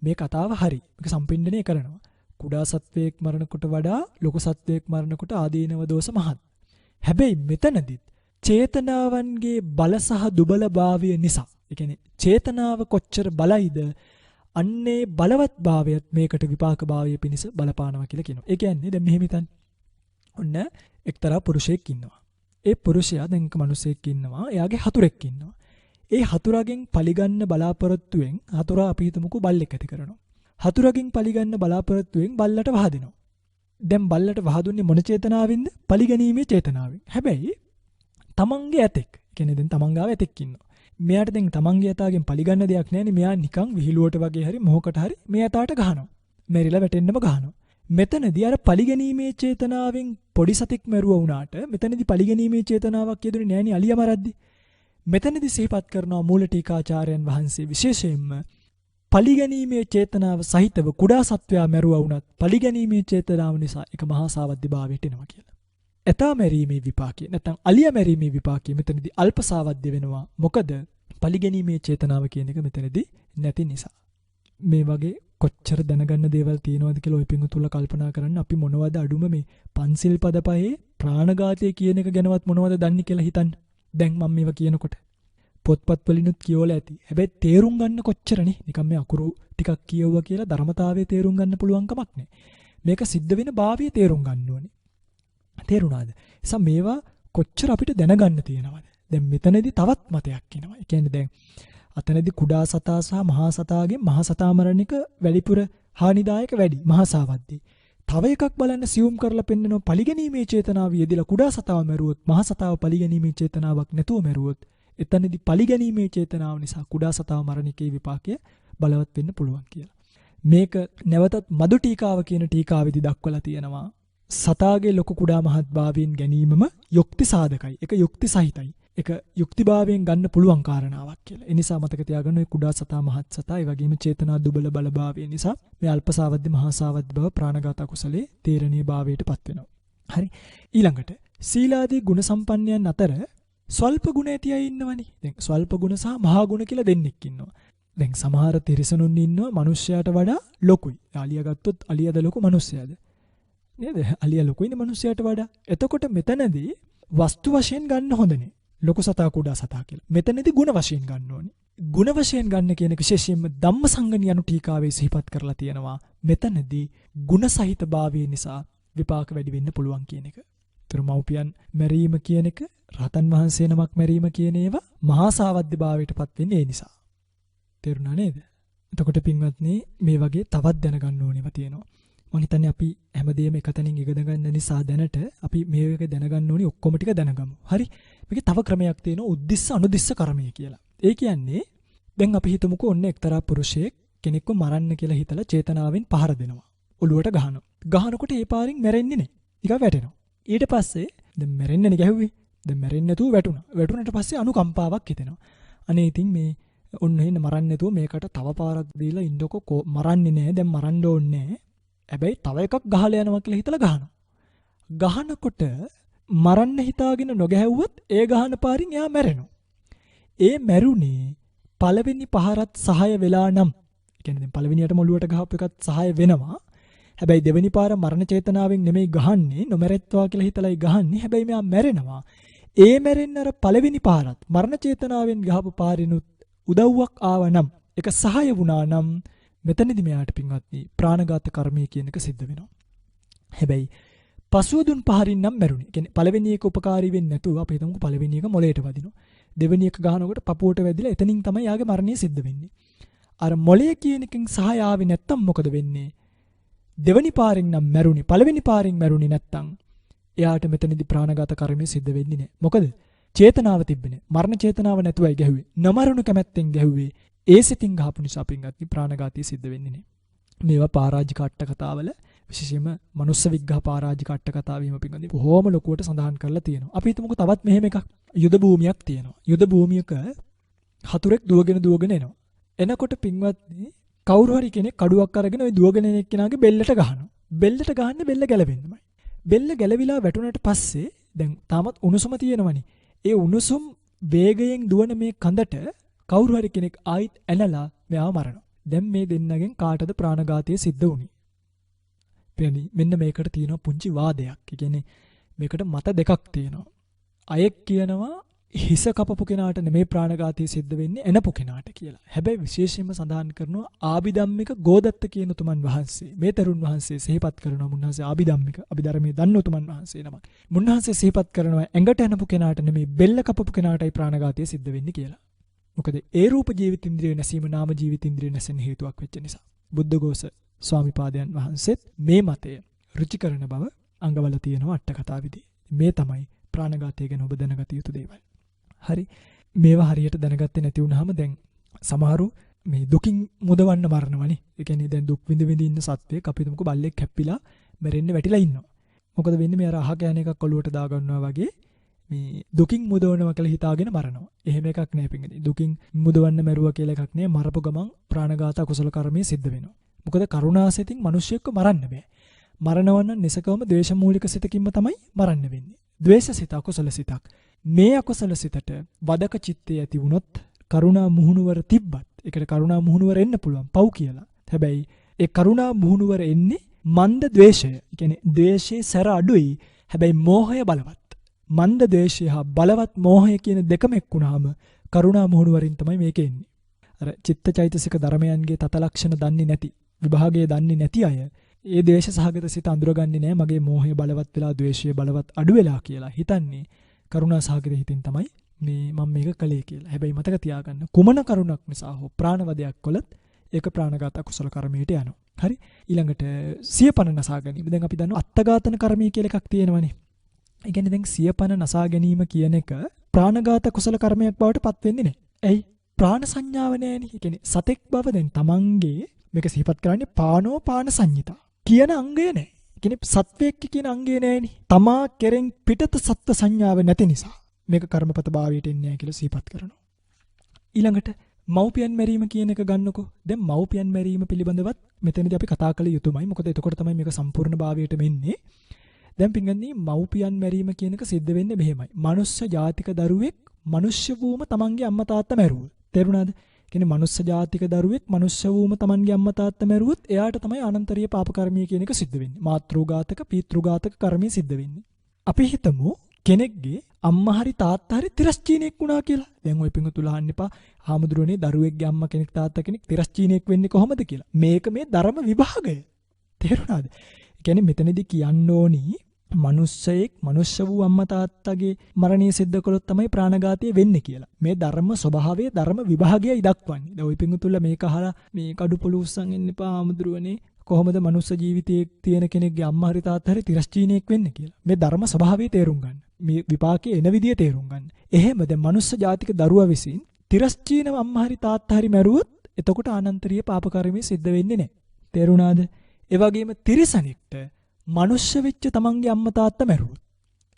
මේ කතාව හරි. මේක සම්පින්ඩණය කරනවා. කුඩා සත්වයක් මරනකොට වඩා ලොකු සත්වයක් මරනකොට ආදීනව දෝෂ මහත්. හැබැයි මෙතනදිත් චේතනාවන්ගේ බල සහ දුබලභාවය නිසා, ඒ කියන්නේ චේතනාව කොච්චර බලයිද අන්නේ බලවත් භාවයත් මේකට විපාක භාවය පිණිස බලපානවා කියලා කියනවා. ඒ කියන්නේ දැන් මෙහෙම හිතන්න. ඔන්න එක්තරා පුරුෂයෙක් ඉන්නවා. ඒ පුරුෂයා දැන් මිනිසෙක් ඉන්නවා. එයාගේ හතුරෙක් ඉන්නවා. ඒ හතුරගෙන් පලිගන්න බලාපොරොත්තුවෙන් හතුරා අපි හිතමුකෝ බල්ලෙක් ඇති කරනවා. හතුරගෙන් පලිගන්න බලාපොරොත්තුවෙන් බල්ලට වහදිනවා. දැන් බල්ලට වහදුන්නේ මොන චේතනාවෙන්ද? පලිගැනීමේ චේතනාවෙන්. හැබැයි තමන්ගේ ඇතෙක්, කියන්නේ දැන් තමන් ගාව ඇතෙක් ඉන්නවා. මෙයාට දැන් තමන්ගේ ඇතාගෙන් පලිගන්න දෙයක් නැහැනේ. මෙයා නිකන් විහිළුවට වගේ හරි මොහකට හරි මේ ඇතාට ගහනවා. මෙරිලා වැටෙන්නම ගහනවා. මෙතනදී අර පලිගැනීමේ චේතනාවෙන් පොඩි සතෙක් මැරුවා වුණාට මෙතනදී පලිගැනීමේ චේතනාවක් යෙදුනේ නැහැනේ අලියා මරද්දි. මෙතනදී සිහිපත් කරනවා මූල ටීකාචාර්යයන් වහන්සේ විශේෂයෙන්ම පලිගැනීමේ චේතනාව සහිතව කුඩා සත්වයා මැරුවා වුණත් පලිගැනීමේ චේතනාව නිසා ඒක මහා සාවද්‍ය භාවයට එනවා කියලා. ඇතා මැරීමේ විපාකය නැත්නම් අලියා මැරීමේ විපාකය මෙතනදී අල්ප සාවද්‍ය වෙනවා. මොකද පලිගැනීමේ චේතනාව කියන එක මෙතනදී නැති නිසා. මේ වගේ කොච්චර දැනගන්න දේවල් තියෙනවද කියලා ඔය පිංගුතුල කල්පනා කරන්න. අපි මොනවද අඩුම මේ පන්සිල් පද පහේ ප්‍රාණඝාතය කියන එක ගැනවත් මොනවද දන්නේ කියලා හිතන්න. දැන් මම මේවා කියනකොට පොත්පත් වලිනුත් කියවලා ඇති. හැබැයි තේරුම් ගන්න කොච්චරනේ. නිකන් මේ අකුරු ටිකක් කියවුවා කියලා ධර්මතාවයේ තේරුම් ගන්න පුළුවන් කමක් නැහැ. මේක සිද්ධ වෙන භාවයේ තේරුම් ගන්න ඕනේ. තේරුණාද? එසම මේවා කොච්චර අපිට දැනගන්න තියෙනවද? දැන් මෙතනදී තවත් මතයක් එනවා. ඒ කියන්නේ දැන් අතනදී කුඩා සතා සහ මහා සතාගෙන් මහා සතා මරණ එක වැඩිපුර හානිදායක වැඩි මහා සාවද්දී. තව එකක් බලන්න සියුම් කරලා පෙන්නනවා පලිගැනීමේ චේතනාව යෙදিলা කුඩා සතාව මැරුවොත් මහා සතාව පලිගැනීමේ චේතනාවක් නැතුව මැරුවොත් එතනදී පලිගැනීමේ චේතනාව නිසා කුඩා සතාව මරණිකේ විපාකය බලවත් වෙන්න පුළුවන් කියලා. මේක නැවතත් මදු ටීකාව කියන ටීකාවේදී දක්වලා තියෙනවා. සතාගේ ලොකු කුඩා මහත් භාවයෙන් ගැනීමම යුක්ති සාධකයි. ඒක යුක්ති සහිතයි. ඒක යුක්තිභාවයෙන් ගන්න පුළුවන් කාරණාවක් කියලා. ඒ නිසා මතක තියාගන්න ඔය කුඩා සතා මහත් සතා ඒ වගේම චේතනා දුබල බලභාවය නිසා මේ අල්ප සාවද්‍ය මහා සාවද්‍ය බව ප්‍රාණඝාත කුසලයේ තීරණීය භාවයට පත් වෙනවා. හරි. ඊළඟට සීලාදී ගුණ සම්පන්නයන් අතර ස්වල්ප ගුණ ඇති අය ඉන්නවනේ. දැන් ස්වල්ප ගුණ සහ මහා ගුණ කියලා දෙන්නෙක් ඉන්නවා. දැන් සමහර තිරිසනුන් ඉන්නවා මිනිස්යාට වඩා ලොකුයි. අලියා ගත්තොත් අලියාද ලොකු මිනිස්යාද? නේද? අලියා ලොකුයිනේ මිනිස්යාට වඩා. එතකොට මෙතනදී වස්තු වශයෙන් ගන්න හොඳ නේ. ලොකු සතා කුඩා සතා කියලා. මෙතනදී ಗುಣ වශයෙන් ගන්න ඕනේ. ಗುಣ වශයෙන් ගන්න කියන එක විශේෂයෙන්ම ධම්මසංගණි යනු ටීකාවේ සිහිපත් කරලා තියෙනවා. මෙතනදී ಗುಣ සහිත භාවය නිසා විපාක වැඩි වෙන්න පුළුවන් කියන එක. ඒතර මව්පියන් මැරීම කියන එක රහතන් වහන්සේ නමක් මැරීම කියන ඒවා මහා සාවද්‍ය භාවයටපත් වෙන්නේ ඒ නිසා. තේරුණා නේද? එතකොට පින්වත්නි මේ වගේ තවත් දැනගන්න ඕනෙම තියෙනවා. මම හිතන්නේ අපි හැමදේම එකතනින් ඉගෙන ගන්න නිසා දැනට අපි මේ එක දැනගන්න ඕනි ඔක්කොම ටික දැනගමු. හරි? මේකේ තව ක්‍රමයක් තියෙනවා උද්දිස්ස අනුදිස්ස කර්මය කියලා. ඒ කියන්නේ දැන් අපි හිතමුකෝ ඔන්න එක්තරා පුරුෂයෙක් කෙනෙක්ව මරන්න කියලා හිතලා චේතනාවෙන් පහර දෙනවා. ඔළුවට ගහනවා. ගහනකොට ඒ පාරින් මැරෙන්නේ නැහැ. ටිකක් වැටෙනවා. ඊට පස්සේ දැන් මැරෙන්නනේ ගැහුවේ. දැන් මැරෙන්නේ නැතුව වැටුණා. වැටුණාට පස්සේ අනුකම්පාවක් හිතෙනවා. අනේ ඉතින් මේ ඔන්න එහෙන්න මරන්නේ නැතුව මේකට තව පාරක් දීලා ඉන්නකො මරන්නේ නැහැ. දැන් මරන්න ඕනේ නැහැ. හැබැයි තව එකක් ගහලා යනවා කියලා හිතලා ගහනවා. ගහනකොට මරන්න හිතාගෙන නොගැහුවොත් ඒ ගහන පාරින් එයා මැරෙනවා. ඒ මැරුණේ පළවෙනි පහරත් සහාය වෙලා නම්. ඒ කියන්නේ දැන් පළවෙනියටම ඔළුවට ගහපු එකත් සහාය වෙනවා. හැබැයි දෙවෙනි පාර මරණ චේතනාවෙන් නෙමෙයි ගහන්නේ, නොමැරෙත්වා කියලා හිතලායි ගහන්නේ. හැබැයි මෙයා මැරෙනවා. ඒ මැරෙන්න අර පළවෙනි පාරත් මරණ චේතනාවෙන් ගහපු පාරිනුත් උදව්වක් ආවනම්, ඒක සහාය වුණා නම් මෙතනදි මෙයාට පින්වත්නි ප්‍රාණඝාත කර්මය කියන එක සිද්ධ වෙනවා. හැබැයි පසුව දුන් පහරින් නම් මැරුණේ. කියන්නේ පළවෙනි එක උපකාරී වෙන්නේ නැතුව අපි හිතමුකෝ පළවෙනි එක මොලේට වදිනවා. දෙවෙනි එක ගහනකොට පපුවට වැදිලා එතනින් තමයි යාගේ මරණය සිද්ධ වෙන්නේ. අර මොලේ කියන එකෙන් සහාය ආවේ නැත්තම් මොකද වෙන්නේ? දෙවෙනි පාරින් නම් මැරුණේ. පළවෙනි පාරින් මැරුණේ නැත්තම් එයාට මෙතනදි ප්‍රාණඝාත කර්මය සිද්ධ වෙන්නේ නැහැ. මොකද චේතනාව තිබෙන්නේ. මරණ චේතනාව නැතුවයි ගැහුවේ. නොමරුණු කැමැත්තෙන් ගැහුවේ. ඒ සිතින් ගහපු නිසා පින්වත්නි ප්‍රාණඝාතය සිද්ධ වෙන්නේ නැහැ. මේවා පරාජික අට කතාවල විශේෂයෙන්ම මනුස්ස විග්ඝහ පරාජික අට කතාව වීම පිළිබඳව බොහොම ලොකුවට සඳහන් කරලා තියෙනවා. අපි හිතමුකෝ තවත් මෙහෙම එකක් යුද භූමියක් තියෙනවා. යුද භූමියක හතුරෙක් දුවගෙන එනවා. එනකොට පින්වත්නි කවුරු හරි කෙනෙක් කඩුවක් අරගෙන ওই දුවගෙන එන එක්කෙනාගේ බෙල්ලට ගහනවා. බෙල්ලට ගහන්නේ බෙල්ල ගැලවෙන්නමයි. බෙල්ල ගැලවිලා වැටුණාට පස්සේ දැන් තාමත් උණුසුම තියෙනවනේ. ඒ උණුසුම් වේගයෙන් දුවන මේ කඳට කවුරු හරි කෙනෙක් ආයිත් ඇනලා මෙයාව මරනවා. දැන් මේ දෙන්නගෙන් කාටද ප්‍රාණඝාතය සිද්ධ වුනේ? මෙන්න මේකට තියෙනවා පුංචි වාදයක්. ඒ කියන්නේ මේකට මත දෙකක් තියෙනවා. අයෙක් කියනවා හිස කපපු කෙනාට නෙමේ ප්‍රාණඝාතය සිද්ධ වෙන්නේ එනපු කෙනාට කියලා. හැබැයි විශේෂයෙන්ම සඳහන් කරනවා ආභිධම්මික ගෝදත්ත කියන උතුමන් වහන්සේ. මේ තරුණ වහන්සේ සිහිපත් කරනවා මුන්වහන්සේ ආභිධම්මික අභිධර්මයේ දන්න උතුමන් වහන්සේ නමක්. මුන්වහන්සේ සිහිපත් කරනවා ඇඟට එනපු කෙනාට නෙමේ බෙල්ල කපපු කෙනාටයි ප්‍රාණඝාතය සිද්ධ වෙන්නේ කියලා. මොකද ඒ රූප ජීවිතින්ද්‍රිය නැසීම නාම ජීවිතින්ද්‍රිය නැසෙන හේතුවක් වෙච්ච නිසා. බුද්ධඝෝෂ ස්වාමිපාදයන් වහන්සේත් මේ මතය රුචි කරන බව අංගවල තියෙනවා අට කතාවේදී. මේ තමයි ප්‍රාණඝාතය ගැන ඔබ දැනගත යුතු දේවල්. හරි මේවා හරියට දැනගත්තේ නැති වුනහම දැන් සමහරු මේ දුකින් මුදවන්න මරනවනේ. ඒ කියන්නේ දැන් දුක් විඳ ඉන්න සත්වයක් අපි හිතමුකෝ බල්ලෙක් හැප්පිලා මැරෙන්න වැටිලා ඉන්නවා. මොකද වෙන්නේ මේ අර අහ කෑන එකක් ඔලුවට දා ගන්නවා වගේ මේ දුකින් මුදවනවා කියලා හිතාගෙන මරනවා. එහෙම එකක් නෑ පිටින්. දුකින් මුදවන්න මැරුවා කියලා එකක් නෑ. මරපු ගමන් ප්‍රාණඝාත කුසල කර්මයේ සිද්ධ වෙනවා. මොකද කරුණාසෙතින් මිනිස්සෙක්ව මරන්න බෑ. මරනවා නම් නිසකවම ද්වේෂ මූලික සිතකින්ම තමයි මරන්න වෙන්නේ. ද්වේෂ සිත අකුසල සිතක්. මේ අකුසල සිතට වදක චිත්තය ඇති වුණොත් කරුණා මුහුණුවර තිබ්බත් ඒකට කරුණා මුහුණුවර එන්න පුළුවන් පව් කියලා. හැබැයි ඒ කරුණා මුහුණුවර එන්නේ මන්ද ද්වේෂය. ඒ කියන්නේ ද්වේෂයේ සැර අඩුයි. හැබැයි මෝහය බලවත්. මන්ද ද්වේෂය හා බලවත් මෝහය කියන දෙකම එක්ුණාම කරුණා මුහුණුවරින් තමයි මේක එන්නේ. අර චිත්තචෛතසික ධර්මයන්ගේ තතලක්ෂණ දන්නේ නැති විභාගය දන්නේ නැති අය ඒ ද්වේෂ සහගත සිත අඳුරගන්නේ නැහැ. මගේ මෝහය බලවත් වෙලා ද්වේෂය බලවත් අඩු වෙලා කියලා හිතන්නේ කරුණා සහගත හිතින් තමයි මේ මම මේක කළේ කියලා. හැබැයි මතක තියාගන්න කුමන කරුණක් නිසා හෝ ප්‍රාණවදයක් කළත් ඒක ප්‍රාණඝාත අකුසල කර්මයට යනවා. හරි ඊළඟට සියපන නසා ගැනීම. දැන් අපි දන්නවා අත්තඝාතන කර්මය කියලා එකක් තියෙනවනේ. ඒ කියන්නේ දැන් සියපන නසා ගැනීම කියන එක ප්‍රාණඝාත කුසල කර්මයක් බවට පත් වෙන්නේ නැහැ. ඇයි? ප්‍රාණ සංඥාව නැහැනේ. ඒ කියන්නේ සතෙක් බව දැන් තමන්ගේ මේක සිහිපත් කරන්නේ පානෝ පාන සංහිතා කියන අංගය නැහැ. ඒ කියන්නේ සත්වයක් කියන අංගය නැහැනේ. තමා කෙරෙන් පිටත සත්ව සංඥාව නැති නිසා මේක කර්මපත භාවයට එන්නේ නැහැ කියලා සිහිපත් කරනවා. ඊළඟට මව්පියන් මැරීම කියන එක ගන්නකො. දැන් මව්පියන් මැරීම පිළිබඳවත් මෙතනදී අපි කතා කළ යුතුමයි. මොකද එතකොට තමයි මේක සම්පූර්ණ භාවයට වෙන්නේ. දැන් පින්ගන්නේ මව්පියන් මැරීම කියන එක සිද්ධ වෙන්නේ මෙහෙමයි. මනුෂ්‍ය ජාතික දරුවෙක් මනුෂ්‍ය වූම තමන්ගේ අම්මා තාත්තා මැරුවොත්. තේරුණාද? කියන්නේ මනුෂ්‍ය ජාතික දරුවෙක් මනුෂ්‍ය වූම තමන්ගේ අම්මා තාත්තා මැරුවොත් එයාට තමයි අනන්තරීය පාප කර්මය කියන එක සිද්ධ වෙන්නේ. මාතෘඝාතක පීතෘඝාතක කර්මය සිද්ධ වෙන්නේ. අපි හිතමු කෙනෙක්ගේ අම්මා හරි තාත්තා හරි තිරස්චීනෙක් වුණා කියලා. දැන් ওই පිඟුතුල අහන්න එපා. හාමුදුරනේ දරුවෙක්ගේ අම්මා කෙනෙක් තාත්තා කෙනෙක් තිරස්චීනෙක් වෙන්නේ කොහොමද කියලා. මේක මේ ධර්ම විභාගය. තේරුණාද? ඒ කියන්නේ මෙතනදී කියන්න ඕනි මනුස්සයෙක් මනුෂ්‍ය වූ අම්මා තාත්තගේ මරණය සිද්ධ කළොත් තමයි ප්‍රාණඝාතය වෙන්නේ කියලා. මේ ධර්ම ස්වභාවයේ ධර්ම විභාගයයි දක්වන්නේ. දැන් ওই පිඟුතුල මේක අහලා මේ කඩුපොළු උස්සන් එන්න එපා හාමුදුරනේ. කොහොමද මනුස්ස ජීවිතයේ තියෙන කෙනෙක්ගේ අම්මා හරි තාත්තා හරි තිරස්චීනෙක් වෙන්නේ කියලා. මේ ධර්ම ස්වභාවය තේරුම් ගන්න. මේ විපාකයේ එන විදිය තේරුම් ගන්න. එහෙම දැන් මනුස්ස ජාතික දරුවා විසින් තිරස්චීනව අම්මා හරි තාත්තා හරි මැරුවොත් එතකොට අනන්තරීය පාප කර්මය සිද්ධ වෙන්නේ නැහැ. තේරුණාද? ඒ වගේම තිරිසනෙක්ට මනුෂ්‍ය වෙච්ච තමන්ගේ අම්මා තාත්තා මැරුවොත්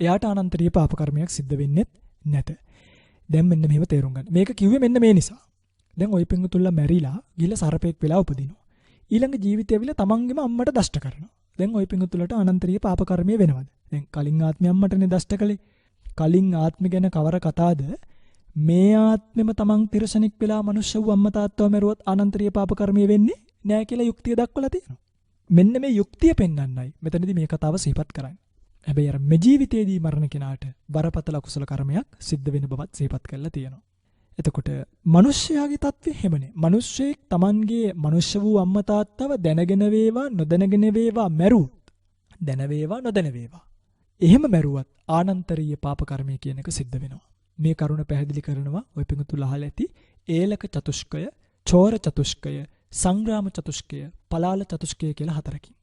එයාට අනන්තරීය පාප කර්මයක් සිද්ධ වෙන්නේ නැත. දැන් මෙන්න මෙහෙම තේරුම් ගන්න. මේක කිව්වේ මෙන්න මේ නිසා. දැන් ওই පිඟුතුල්ලා මැරිලා ගිහලා සරපෙක් වෙලා උපදිනවා. ඊළඟ ජීවිතය ඇවිල්ලා තමන්ගේම අම්මට දෂ්ට කරනවා. දැන් ওই පිඟුතුලට අනන්තරීය පාප කර්මය වෙනවද? දැන් කලින් ආත්මය අම්මටනේ දෂ්ට කළේ. කලින් ආත්මෙ ගැන කවර කතාවද? මේ ආත්මෙම තමන් තිරසනෙක් වෙලා මනුෂ්‍ය වූ අම්මා තාත්තව මැරුවොත් අනන්තරීය පාප කර්මය වෙන්නේ නැහැ කියලා යුක්තිය දක්වලා තියෙනවා. මෙන්න මේ යුක්තිය පෙන්වන්නයි මෙතනදී මේ කතාව සිහිපත් කරන්නේ. හැබැයි අර මේ ජීවිතයේදී මරණ කෙනාට බරපතල අකුසල කර්මයක් සිද්ධ වෙන බවත් සිහිපත් කරලා තියෙනවා. එතකොට මිනිස්යාගේ තත්ත්වය හැමනේ. මිනිස්සෙක් Tamanගේ මනුෂ්‍ය වූ අම්මා තාත්තව දැනගෙන වේවා නොදැනගෙන වේවා මැරුවොත් දැන වේවා නොදැන වේවා. එහෙම මැරුවත් ආනන්තරීය පාප කර්මය කියන එක සිද්ධ වෙනවා. මේ කරුණ පැහැදිලි කරනවා ඔය පිඟුතුල අහලා ඇති ඒලක චතුෂ්කය, චෝර චතුෂ්කය, සංග්‍රාම චතුෂ්කය, පලාල චතුෂ්කය කියලා හතරකින්.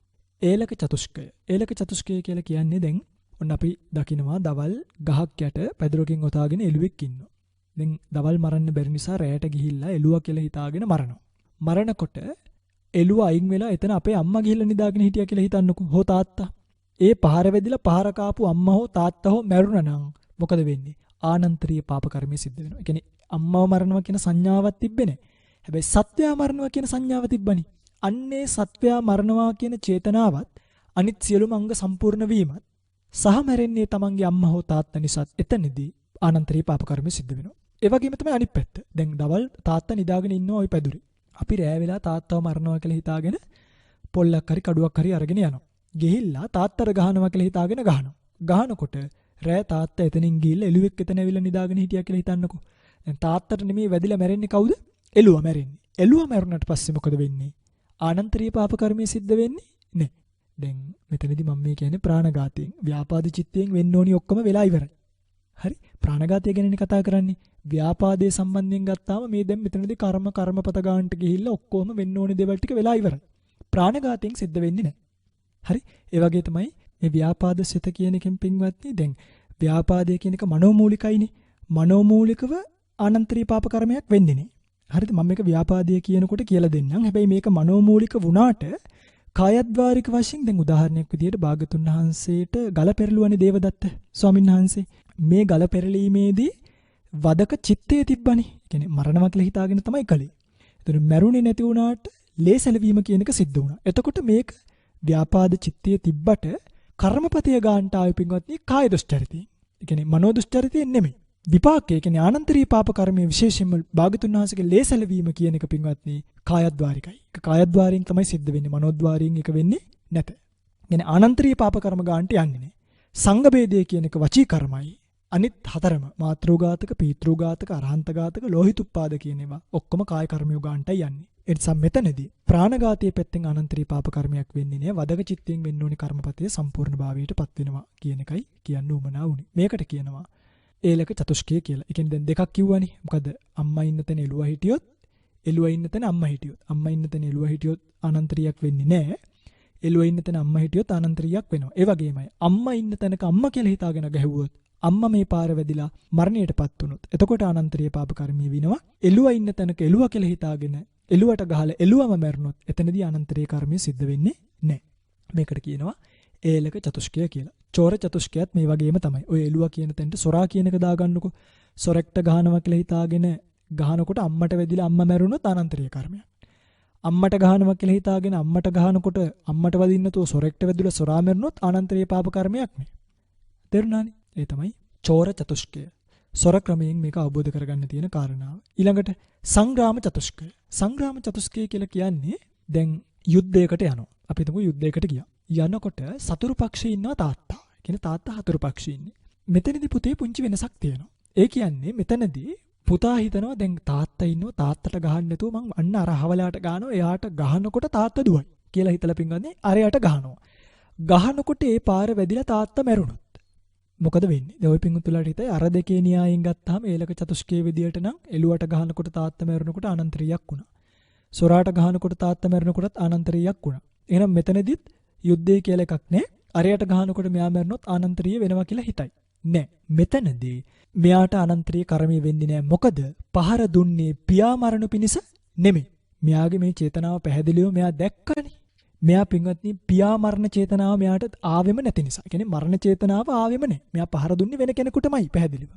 ඒලක චතුෂ්කය. ඒලක චතුෂ්කය කියලා කියන්නේ දැන් ඔන්න අපි දකිනවා දවල් ගහක් යට පැදුරකින් ඔතාගෙන එළුවෙක් ඉන්නවා. දැන් දවල් මරන්න බැරි නිසා රැයට ගිහිල්ලා එළුවා කියලා හිතාගෙන මරනවා. මරනකොට එළුව අයින් වෙලා එතන අපේ අම්මා ගිහිල්ලා නිදාගෙන හිටියා කියලා හිතන්නකෝ. හෝ තාත්තා. ඒ පහර වැදිලා පහර කාපු අම්මා හෝ තාත්තා හෝ මැරුණා නම් මොකද වෙන්නේ? ආනන්තරීය පාප කර්මය සිද්ධ වෙනවා. ඒ කියන්නේ අම්මව මරනවා කියන සංඥාවක් තිබ්බේ නැහැ. හැබැයි සත්වයා මරනවා කියන සංඥාව තිබ්බනේ. අන්නේ සත්වයා මරනවා කියන චේතනාවත් අනිත් සියලුම අංග සම්පූර්ණ වීමත් සහ මැරෙන්නේ තමන්ගේ අම්මා හෝ තාත්තා නිසාත් එතනදී ආනන්තරීය පාප කර්මය සිද්ධ වෙනවා. ඒ වගේම තමයි අනිත් පැත්ත. දැන් දවල් තාත්තා නිදාගෙන ඉන්නවා ওই පැදුරේ. අපි රෑ වෙලා තාත්තව මරනවා කියලා හිතාගෙන පොල්ලක් හරි කඩුවක් හරි අරගෙන යනවා. ගිහිල්ලා තාත්තට ගහනවා කියලා හිතාගෙන ගහනවා. ගහනකොට රෑ තාත්තා එතනින් ගිහිල්ලා එළුවෙක් එතන ඇවිල්ලා නිදාගෙන හිටියා කියලා හිතන්නකෝ. දැන් තාත්තට නෙමෙයි වැදිලා මැරෙන්නේ කවුද? එළුවා මැරෙන්නේ. එළුවා මැරුණාට පස්සේ මොකද වෙන්නේ? ආනන්තරීය පාප කර්මය සිද්ධ වෙන්නේ නැහැ. දැන් මෙතනදී මම මේ කියන්නේ ප්‍රාණඝාතයෙන්, ව්‍යාපාද චිත්තයෙන් වෙන්න ඕනි ඔක්කොම වෙලා ඉවරයි. හරි? ප්‍රාණඝාතය ගැනනේ කතා කරන්නේ. ව්‍යාපාදයේ සම්බන්ධයෙන් ගත්තාම මේ දැන් මෙතනදී කර්මපත ගන්නට ගිහිල්ලා ඔක්කොම වෙන්න ඕනි දේවල් ටික වෙලා ඉවරයි. ප්‍රාණඝාතයෙන් සිද්ධ වෙන්නේ නැහැ. හරි? ඒ වගේ තමයි මේ ව්‍යාපාද සිත කියන එකෙන් පින්වත්නි දැන් ව්‍යාපාදය කියන එක මනෝමූලිකයිනේ. මනෝමූලිකව ආනන්තරීය පාප කර්මයක් වෙන්නේ නැහැ. හරිද? මම මේක ව්‍යාපාදය කියනකොට කියලා දෙන්නම්. හැබැයි මේක මනෝමූලික වුණාට කායද්වාරික වශයෙන් දැන් උදාහරණයක් විදිහට භාගතුන් වහන්සේට ගල පෙරළුවනේ දේවදත්ත ස්වාමීන් වහන්සේ. මේ ගල පෙරලීමේදී වදක චිත්තය තිබ්බනේ. ඒ කියන්නේ මරණවා කියලා හිතාගෙන තමයි කළේ. ඒතර මැරුණේ නැති වුණාට ලේසැලවීම කියන එක සිද්ධ වුණා. එතකොට මේක ව්‍යාපාද චිත්තය තිබ්බට කර්මපතය ගන්නට ආවේ පින්වත්නි කාය දුස්චරිතයෙන්. ඒ කියන්නේ මනෝ දුස්චරිතයෙන් නෙමෙයි. විපාකයේ කියන්නේ ආනන්තරීය පාප කර්මයේ විශේෂයෙන්ම භාගතුන් වහන්සේගේ ලේසැලවීම කියන එක පින්වත්නි කායද්වාරිකයි. ඒක කායද්වාරයෙන් තමයි සිද්ධ වෙන්නේ. මනෝද්වාරයෙන් එක වෙන්නේ නැත. කියන්නේ ආනන්තරීය පාප කර්ම ගන්නට යන්නේ නැහැ. සංඝ ભેදය කියන එක වචී කර්මයි. අනිත් හතරම මාතෘඝාතක, පීතෘඝාතක, අරහන්තඝාතක, ලෝහිතුප්පාද කියන ඒවා ඔක්කොම කාය කර්මියෝ ගන්නටයි යන්නේ. ඒ නිසා මෙතනදී ප්‍රාණඝාතයේ පැත්තෙන් ආනන්තරීය පාප කර්මයක් වෙන්නේ නැහැ. වදක චිත්තයෙන් වෙන්න ඕනි කර්මපතේ සම්පූර්ණ භාවයටපත් වෙනවා කියන එකයි කියන්න උවමනා වුනේ. මේකට කියනවා ඒලක චතුෂ්කය කියලා. ඒ කියන්නේ දැන් දෙකක් කිව්වනේ. මොකද අම්මා ඉන්න තැන එළුවා හිටියොත්, එළුවා ඉන්න තැන අම්මා හිටියොත්. අම්මා ඉන්න තැන එළුවා හිටියොත් ආනන්තරියක් වෙන්නේ නැහැ. එළුවා ඉන්න තැන අම්මා හිටියොත් ආනන්තරියක් වෙනවා. ඒ වගේමයි අම්මා ඉන්න තැනක අම්මා කියලා හිතාගෙන ගැහුවොත් අම්මා මේ පාර වැදිලා මරණයටපත් වුණොත් එතකොට ආනන්තරීය පාප කර්මී විනවා. එළුවා ඉන්න තැනක එළුවා කියලා හිතාගෙන එළුවට ගහලා එළුවම මැරුණොත් එතනදී ආනන්තරීය කර්මී සිද්ධ වෙන්නේ නැහැ. මේකට කියනවා ඒලක චතුෂ්කය කියලා. චෝර චතුෂ්කයත් මේ වගේම තමයි. ඔය එළුවා කියන තැනට සොරා කියන එක දාගන්නකො. සොරෙක්ට ගහනවා කියලා හිතාගෙන ගහනකොට අම්මට වැදිලා අම්මා මැරුණොත් ආනන්තරීය කර්මයක්. අම්මට ගහනවා කියලා හිතාගෙන අම්මට ගහනකොට අම්මට වදින්න තෝ සොරෙක්ට වැදිලා සොරා මැරුණොත් ආනන්තරීය පාප කර්මයක් නේ. තේරුණානේ? ඒ තමයි චෝර චතුෂ්කය. සොර ක්‍රමයෙන් මේක අවබෝධ කරගන්න තියෙන කාරණාව. ඊළඟට සංග්‍රාම චතුෂ්කය. සංග්‍රාම චතුෂ්කය කියලා කියන්නේ දැන් යුද්ධයකට යනවා. අපි හිතමු යුද්ධයකට ගියා. යනකොට සතුරු පක්ෂයේ ඉන්නවා තාත්තා. කියන්නේ තාත්තා හතුරු පක්ෂයේ ඉන්නේ. මෙතනදී පුතේ පුංචි වෙනසක් තියෙනවා. ඒ කියන්නේ මෙතනදී පුතා හිතනවා දැන් තාත්තා ඉන්නවා තාත්තට ගහන්න නැතුව මං අන්න අර හවලාට ගහනවා. එයාට ගහනකොට තාත්තා දුවයි කියලා හිතලා පින්වන්නේ අරයට ගහනවා. ගහනකොට ඒ පාර වැදිලා තාත්තා මැරුණා. මොකද වෙන්නේ? දැන් ওই පිංගුතුලාට හිතයි අර දෙකේ න්‍යායෙන් ගත්තාම ඒලක චතුෂ්කයේ විදියට නම් එළුවට ගහනකොට තාත්තා මැරෙනකොට ආනන්තරියක් වුණා. සොරාට ගහනකොට තාත්තා මැරෙනකොටත් ආනන්තරියක් වුණා. එහෙනම් මෙතනදිත් යුද්ධය කියලා එකක් නැහැ. අරයට ගහනකොට මෙයා මැරුණොත් ආනන්තරිය වෙනවා කියලා හිතයි. නෑ. මෙතනදී මෙයාට ආනන්තරිය කර්මය වෙන්නේ නැහැ. මොකද පහර දුන්නේ පියා මරණු පිණිස නෙමෙයි. මෙයාගේ මේ චේතනාව පැහැදිලිව මෙයා දැක්කනේ. මෙයා පින්වත්නි පියා මරණ චේතනාව මෙයාට ආවෙම නැති නිසා. ඒ කියන්නේ මරණ චේතනාව ආවෙම නැහැ. මෙයා පහර දුන්නේ වෙන කෙනෙකුටමයි පැහැදිලිවම.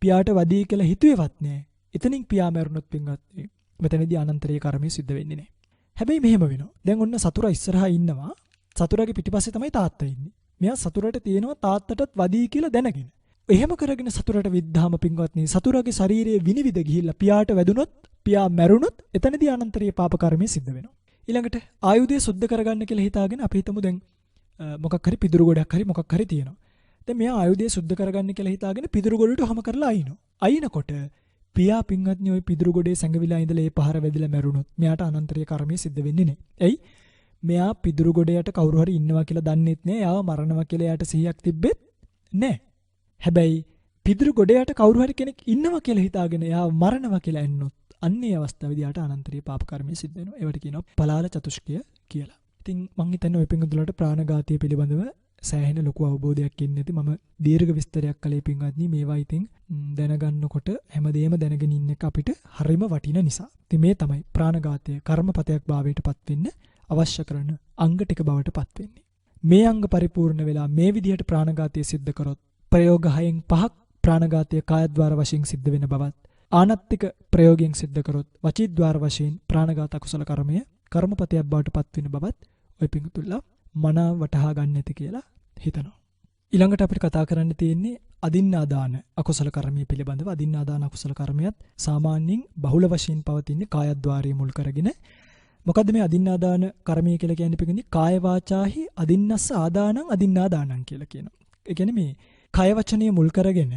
පියාට වදී කියලා හිතුවේවත් නැහැ. එතනින් පියා මැරුණොත් පින්වත්නි මෙතනදී අනන්තරීය කර්මය සිද්ධ වෙන්නේ නැහැ. හැබැයි මෙහෙම වෙනවා. දැන් ඔන්න සතුරා ඉස්සරහා ඉන්නවා. සතුරාගේ පිටිපස්සේ තමයි තාත්තා ඉන්නේ. මෙයා සතුරට තියෙනවා තාත්තටත් වදී කියලා දැනගෙන. එහෙම කරගෙන සතුරට විද්ධාම පින්වත්නි සතුරාගේ ශරීරයේ විනිවිද ගිහිල්ලා පියාට වැදුනොත් පියා මැරුණොත් එතනදී අනන්තරීය පාප කර්මය සිද්ධ වෙනවා. ඊළඟට ආයුධය සුද්ධ කරගන්න කියලා හිතාගෙන අපි හිතමු දැන් මොකක් හරි පිදුරු ගොඩක් හරි මොකක් හරි තියෙනවා. දැන් මෙයා ආයුධය සුද්ධ කරගන්න කියලා හිතාගෙන පිදුරු ගොඩට හැම කරලා අයින්නවා. අයින්කොට පියා පින්වත්නි ওই පිදුරු ගොඩේ සැඟවිලා ඉඳලා ඒ පහර වැදිලා මැරුණොත් මෙයාට අනන්තරීය කර්මය සිද්ධ වෙන්නේ නැහැ. එයි මෙයා පිදුරු ගොඩයට කවුරු හරි ඉන්නවා කියලා දන්නෙත් නැහැ. යාව මරනවා කියලා එයාට සිහියක් තිබ්බෙත් නැහැ. හැබැයි පිදුරු ගොඩයට කවුරු හරි කෙනෙක් ඉන්නවා කියලා හිතාගෙන යාව මරනවා කියලා එන්නොත් අන්නේ අවස්ථාවේදී යාට අනන්තරීය පාප කර්මය සිද්ධ වෙනවා. ඒවට කියනවා පලාල චතුෂ්කය කියලා. ඉතින් මං හිතන්නේ ඔය පිංගුදුලට ප්‍රාණඝාතය පිළිබඳව සෑහෙන ලොකු අවබෝධයක් එන්නේ නැති මම දීර්ඝ විස්තරයක් කළේ පින්වත්නි මේවා ඉතින් දැනගන්නකොට හැමදේම දැනගෙන ඉන්න එක අපිට හරිම වටින නිසා. ඉතින් මේ තමයි ප්‍රාණඝාතය කර්මපතයක් භාවයට පත් වෙන්න අවශ්‍ය කරන අංග ටික බවට පත් වෙන්නේ. මේ අංග පරිපූර්ණ වෙලා මේ විදිහට ප්‍රාණඝාතය සිද්ධ කරොත් ප්‍රයෝග 6න් 5ක් ප්‍රාණඝාතය කායද්වාර වශයෙන් සිද්ධ වෙන බවත් ආනත්තික ප්‍රයෝගයෙන් සිද්ධ කරොත් වචීද්වාර වශයෙන් ප්‍රාණඝාත අකුසල කර්මය කර්මපතයක් බවට පත් වෙන බවත් ඔය පිංගුතුල්ලා මනාව වටහා ගන්න ඇති කියලා හිතනවා. ඊළඟට අපිට කතා කරන්න තියෙන්නේ අදින්නාදාන අකුසල කර්මය පිළිබඳව. අදින්නාදාන අකුසල කර්මයක් සාමාන්‍යයෙන් බහුල වශයෙන් පවතින්නේ කායද්වාරයේ මුල් කරගෙන. මොකද්ද මේ අදින්නාදාන කර්මය කියලා කියන්නේ පිටින් කාය වාචාහි අදින්නස්ස ආදානං අදින්නාදානං කියලා කියනවා. ඒ කියන්නේ මේ කය වචනේ මුල් කරගෙන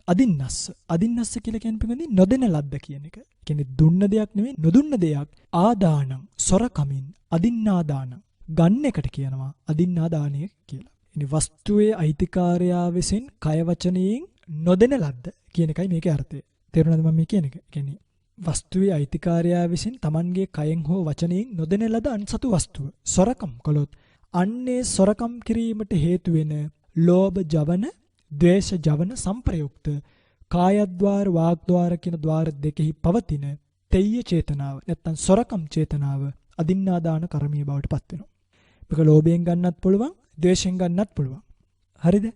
අදින්නස්ස කියලා කියන්නේ පිටින් නොදෙන ලද්ද කියන එක. ඒ කියන්නේ දුන්න දෙයක් නෙවෙයි නොදුන්න දෙයක් ආදානං සොරකමින් අදින්නාදානං ගන්න එකට කියනවා අදින්නාදානය කියලා. ඉනි වස්තුවේ අයිතිකාරයා විසින් කය වචනයෙන් නොදෙන ලද්ද කියන එකයි මේකේ අර්ථය. තේරුණාද මම මේ කියන එක? කියන්නේ වස්තුවේ අයිතිකාරයා විසින් Tamanගේ කයෙන් හෝ වචනයෙන් නොදෙන ලද අන්සතු වස්තුව සොරකම් කළොත් අන්නේ සොරකම් කිරීමට හේතු වෙන ලෝභ ජවන, ද්වේෂ ජවන සංප්‍රයුක්ත කායද්වාර වාග්ද්වාර කියන ద్వාර දෙකෙහි පවතින තෙය්‍ය චේතනාව නැත්නම් සොරකම් චේතනාව අදින්නාදාන කර්මීය බවට පත් වෙනවා. මේක ලෝභයෙන් ගන්නත් පුළුවන්, ද්වේෂයෙන් ගන්නත් පුළුවන්. හරිද?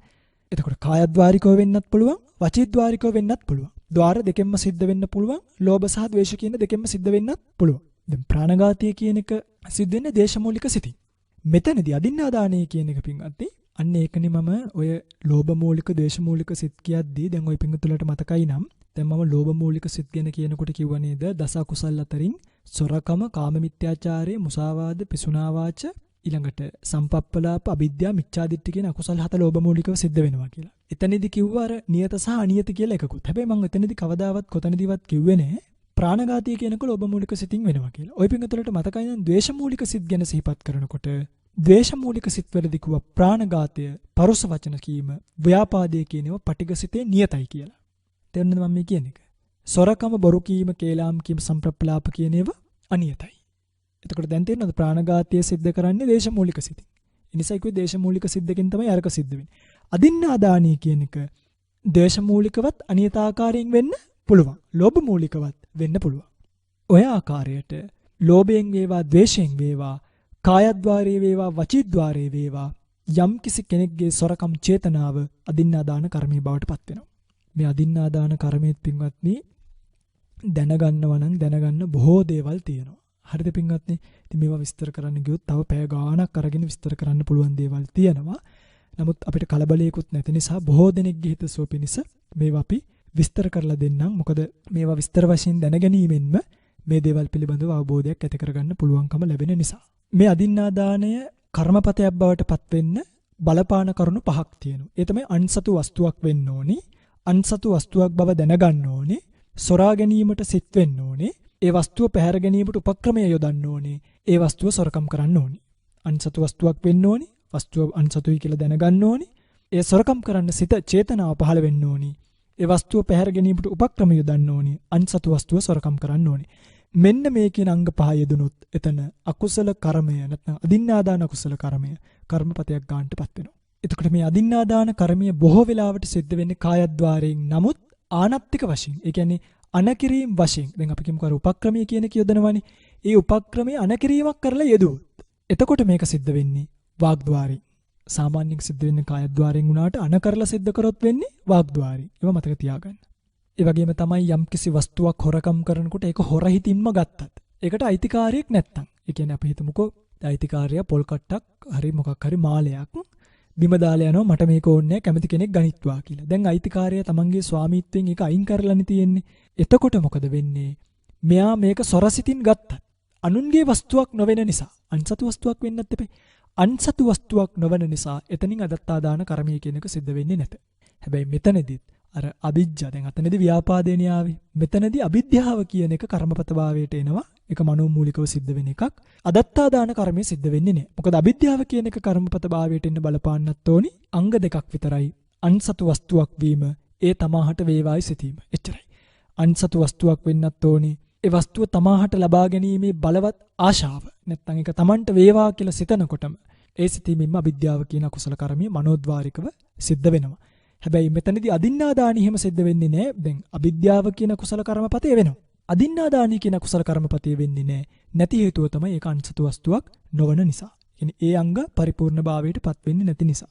එතකොට කායද්වාරිකව වෙන්නත් පුළුවන්, වචීද්වාරිකව වෙන්නත් පුළුවන්. ద్వාර දෙකෙන්ම සිද්ධ වෙන්න පුළුවන්. ලෝභ සහ ද්වේෂ කියන දෙකෙන්ම සිද්ධ වෙන්නත් පුළුවන්. දැන් ප්‍රාණඝාතය කියන එක සිද්ධ වෙන්නේ දේශමූලික සිතින්. මෙතනදී අදින්නාදානය කියන එක පින්වත්නි අන්න ඒකනේ මම ඔය ලෝභ මූලික, ද්වේෂ මූලික සිත් කියද්දී දැන් ඔය පින්තුලට මතකයි නම් දැන් මම ලෝභ මූලික සිත් ගැන කියනකොට කිව්වා නේද? දස අකුසල් අතරින් සොරකම, කාම මිත්‍යාචාරය, මුසාවාද, පිසුනා වාච, ඊළඟට සම්පප්පලාප, අවිද්‍යාව, මිච්ඡාදිට්ඨිය කියන අකුසල් 7 ලෝභ මූලිකව සිද්ධ වෙනවා කියලා. එතනදී කිව්වා අර නියත සහ අනියත කියලා එකකුත්. හැබැයි මම එතනදී කවදාවත් කොතනදීවත් කිව්වේ නැහැ ප්‍රාණඝාතය කියනක ලෝභ මූලික සිතින් වෙනවා කියලා. ඔය පින්තුලට මතකයි නම් ද්වේෂ මූලික සිත් ගැන සිහිපත් කරනකොට ද්වේෂ මූලික සිත්වලදී කිව්වා ප්‍රාණඝාතය, පරුස වචන කීම, ව්‍යාපාදයේ කියනවා පටිඝ සිතේ නියතයි කියලා. තේරුණාද මම මේ කියන එක? සොරකම, බොරු කීම, කේලාම් කීම, සම්ප්‍රප්පලාප කියන ඒවා අනියතයි. එතකොට දැන් තේරෙනවද ප්‍රාණඝාතය සිද්ධ කරන්නේ දේශ මූලික සිතින්. ඒ නිසා කිව්වේ දේශ මූලික සිද්දකින් තමයි අරක සිද්ධ වෙන්නේ. අදින්නාදානී කියන එක දේශ මූලිකවත් අනියතාකාරයෙන් වෙන්න පුළුවන්. ලෝභ මූලිකවත් වෙන්න පුළුවන්. ඔය ආකාරයට ලෝභයෙන් වේවා, ද්වේෂයෙන් වේවා, කායද්වාරයේ වේවා, වචීද්වාරයේ වේවා යම් කිසි කෙනෙක්ගේ සොරකම් චේතනාව අදින්නාදාන කර්මයේ බවට පත් වෙනවා. මේ අදින්නාදාන කර්මයේත් පින්වත්නි දැනගන්නවා නම් දැනගන්න බොහෝ දේවල් තියෙනවා. හරිද පින්වත්නි? ඉතින් මේවා විස්තර කරන්න ගියොත් තව පැය ගාණක් අරගෙන විස්තර කරන්න පුළුවන් දේවල් තියෙනවා. නමුත් අපිට කලබලයකුත් නැති නිසා බොහෝ දෙනෙක්ගේ හිතසුව පිණිස මේවා අපි විස්තර කරලා දෙන්නම්. මොකද මේවා විස්තර වශයෙන් දැනගැනීමෙන්ම මේ දේවල් පිළිබඳව අවබෝධයක් ඇති කරගන්න පුළුවන්කම ලැබෙන නිසා. මේ අදින්නාදානය කර්මපතයක් බවට පත් වෙන්න බලපාන කරුණු 5ක් තියෙනවා. ඒ තමයි අන්සතු වස්තුවක් වෙන්න ඕනි, අන්සතු වස්තුවක් බව දැනගන්න ඕනේ, සොරා ගැනීමට සිත් වෙන්න ඕනේ, ඒ වස්තුව පැහැර ගැනීමට උපක්‍රමය යොදන්න ඕනේ, ඒ වස්තුව සොරකම් කරන්න ඕනේ. අන්සතු වස්තුවක් වෙන්න ඕනේ, වස්තුව අන්සතුයි කියලා දැනගන්න ඕනේ, ඒ සොරකම් කරන්න සිත චේතනාව පහළ වෙන්න ඕනේ, ඒ වස්තුව පැහැර ගැනීමට උපක්‍රම යොදන්න ඕනේ, අන්සතු වස්තුව සොරකම් කරන්න ඕනේ. මෙන්න මේ කියන අංග 5 යෙදුනොත් එතන අකුසල කර්මය නැත්නම් අදින්නාදාන අකුසල කර්මය කර්මපතයක් ගන්නටපත් වෙනවා. එතකොට මේ අදින්නාදාන කර්මය බොහෝ වෙලාවට සිද්ධ වෙන්නේ කායද්්වාරයෙන්. නමුත් ආනත්තික වශයෙන්, ඒ කියන්නේ අනකිරීම වශයෙන්, දැන් අපි කියමුකෝ උපක්‍රමය කියන එක යොදනවානේ. ඒ උපක්‍රමයේ අනකිරීමක් කරලා යෙදුවොත් එතකොට මේක සිද්ධ වෙන්නේ වාග්ද්්වාරයෙන්. සාමාන්‍යයෙන් සිද්ධ වෙන්නේ කායද්්වාරයෙන් වුණාට අනකරලා සිද්ධ කරොත් වෙන්නේ වාග්ද්්වාරයෙන්. ඒව මතක තියාගන්න. ඒ වගේම තමයි යම්කිසි වස්තුවක් හොරකම් කරනකොට ඒක හොර හිතින්ම ගත්තත් ඒකට අයිතිකාරයෙක් නැත්තම්, ඒ කියන්නේ අපි හිතමුකෝ අයිතිකාරයා පොල් කට්ටක් හරි මොකක් හරි මාලයක් බිම දාලා යනවා, මට මේක ඕනේ නැහැ, කැමති කෙනෙක් ගනිත්වා කියලා. දැන් අයිතිකාරයා තමන්ගේ ස්වාමීත්වයෙන් ඒක අයින් කරලානේ තියෙන්නේ. එතකොට මොකද වෙන්නේ? මෙයා මේක සොරසිතින් ගත්තත් අනුන්ගේ වස්තුවක් නොවන නිසා, අන්සතු වස්තුවක් වෙන්නත් එපේ. අන්සතු වස්තුවක් නොවන නිසා එතනින් අදත්තාදාන කර්මය කියන එක සිද්ධ වෙන්නේ නැත. හැබැයි මෙතනදිත් අර අවිජ්ජා, දැන් අතනදී ව්‍යාපාදේනේ ආවේ. මෙතනදී අවිද්‍යාව කියන එක කර්මපත භාවයට එනවා. ඒක මනෝමූලිකව සිද්ධ වෙන එකක්. අදත්තාදාන කර්මය සිද්ධ වෙන්නේ නැහැ. මොකද අවිද්‍යාව කියන එක කර්මපත භාවයට එන්න බලපාන්නත් ඕනි. අංග දෙකක් විතරයි. අන්සතු වස්තුවක් වීම, ඒ තමාහට වේවායි සිතීම. එච්චරයි. අන්සතු වස්තුවක් වෙන්නත් ඕනි. ඒ වස්තුව තමාහට ලබා ගැනීමේ බලවත් ආශාව. නැත්නම් ඒක තමන්ට වේවා කියලා සිතනකොටම ඒ සිතීමෙන්ම අවිද්‍යාව කියන අකුසල කර්මය මනෝද්වාරිකව සිද්ධ වෙනවා. හැබැයි මෙතනදී අදින්නාදානි එහෙම සිද්ධ වෙන්නේ නැහැ. දැන් අවිද්‍යාව කියන කුසල කර්මපතේ වෙනවා. අදින්නාදානි කියන කුසල කර්මපතේ වෙන්නේ නැහැ. නැති හේතුව තමයි ඒක අන්සතු වස්තුවක් නොවන නිසා. කියන්නේ ඒ අංග පරිපූර්ණභාවයට පත් වෙන්නේ නැති නිසා.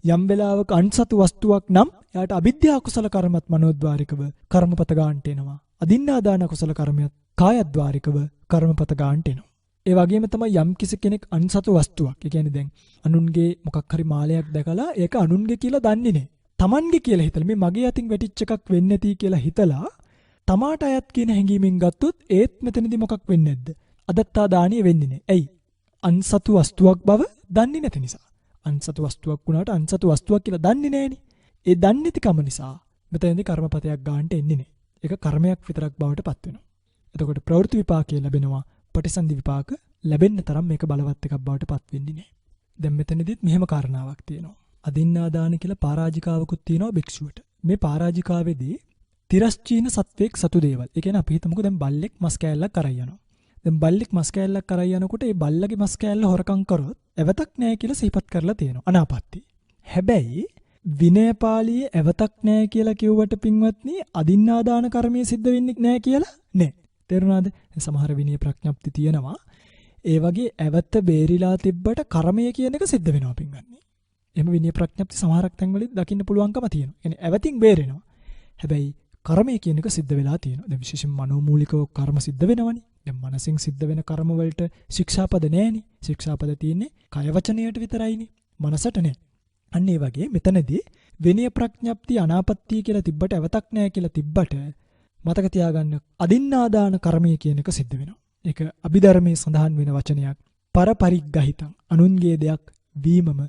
යම් වෙලාවක අන්සතු වස්තුවක් නම් එයාට අවිද්‍යා කුසල කර්මත් මනෝද්වාරිකව කර්මපත ගන්නට එනවා. අදින්නාදාන කුසල කර්මයක් කායද්වාරිකව කර්මපත ගන්නට එනවා. ඒ වගේම තමයි යම් කිසි කෙනෙක් අන්සතු වස්තුවක්. ඒ කියන්නේ දැන් අනුන්ගේ මොකක් හරි මාලයක් දැකලා ඒක අනුන්ගේ කියලා දන්නේ නැහැ. Tamanගේ කියලා හිතලා මේ මගේ අතින් වැටිච්ච එකක් වෙන්නේ නැති කියලා හිතලා තමාට අයත් කියන හැඟීමෙන් ගත්තොත් ඒත් මෙතනදී මොකක් වෙන්නේ නැද්ද? අදත්තා දානිය වෙන්නේ නැහැ. ඇයි? අන්සතු වස්තුවක් බව දන්නේ නැති නිසා. අන්සතු වස්තුවක් වුණාට අන්සතු වස්තුවක් කියලා දන්නේ නැහෙනි. ඒ දන්නේ නැතිකම නිසා මෙතනදී කර්මපතයක් ගන්නට එන්නේ නැහැ. ඒක කර්මයක් විතරක් බවට පත් වෙනවා. එතකොට ප්‍රවෘත්ති විපාකය ලැබෙනවා. පටිසන්ධි විපාක ලැබෙන්න තරම් මේක බලවත් එකක් බවට පත් වෙන්නේ නැහැ. දැන් මෙතනදිත් මෙහෙම කාරණාවක් තියෙනවා. අදින්නාදාන කියලා පරාජිකාවකුත් තියෙනවා භික්ෂුවට. මේ පරාජිකාවේදී තිරස්චීන සත්වෙක් සතු දේවල්. ඒ කියන්නේ අපි හිතමුකෝ දැන් බල්ලෙක් මස් කෑල්ලක් කරයි යනවා. දැන් බල්ලෙක් මස් කෑල්ලක් කරයි යනකොට ඒ බල්ලගේ මස් කෑල්ල හොරකම් කරොත් එවතක් නැහැ කියලා සිහිපත් කරලා තියෙනවා. අනාපත්‍ති. හැබැයි විනයපාළියේ එවතක් නැහැ කියලා කිව්වට පින්වත්නි අදින්නාදාන කර්මයේ සිද්ධ වෙන්නේ නැහැ කියලා නෑ. තේරුණාද? සමහර විනය ප්‍රඥප්ති තියෙනවා. ඒ වගේ එවත බේරිලා තිබ්බට කර්මය කියන එක සිද්ධ වෙනවා පින්වත්නි. එහෙම විනය ප්‍රඥප්ති සමහරක් තැන්වලදී දකින්න පුළුවන්කම තියෙනවා. يعني එවතින් බේරෙනවා. හැබැයි කර්මය කියන එක සිද්ධ වෙලා තියෙනවා. දැන් විශේෂයෙන් මනෝමූලිකව කර්ම සිද්ධ වෙනවනේ. දැන් මනසින් සිද්ධ වෙන කර්ම වලට ශික්ෂාපද නැහැනේ. ශික්ෂාපද තියෙන්නේ කය වචනයට විතරයිනේ. මනසට නෑ. අන්න ඒ වගේ මෙතනදී විනය ප්‍රඥප්ති අනාපත්‍ය කියලා තිබ්බට එවතක් නැහැ කියලා තිබ්බට මතක තියාගන්න අදින්නාදාන කර්මය කියන එක සිද්ධ වෙනවා. ඒක අභිධර්මයේ සඳහන් වෙන වචනයක්. පරපරිග්ගහිතං අනුන්ගේ දෙයක් වීමම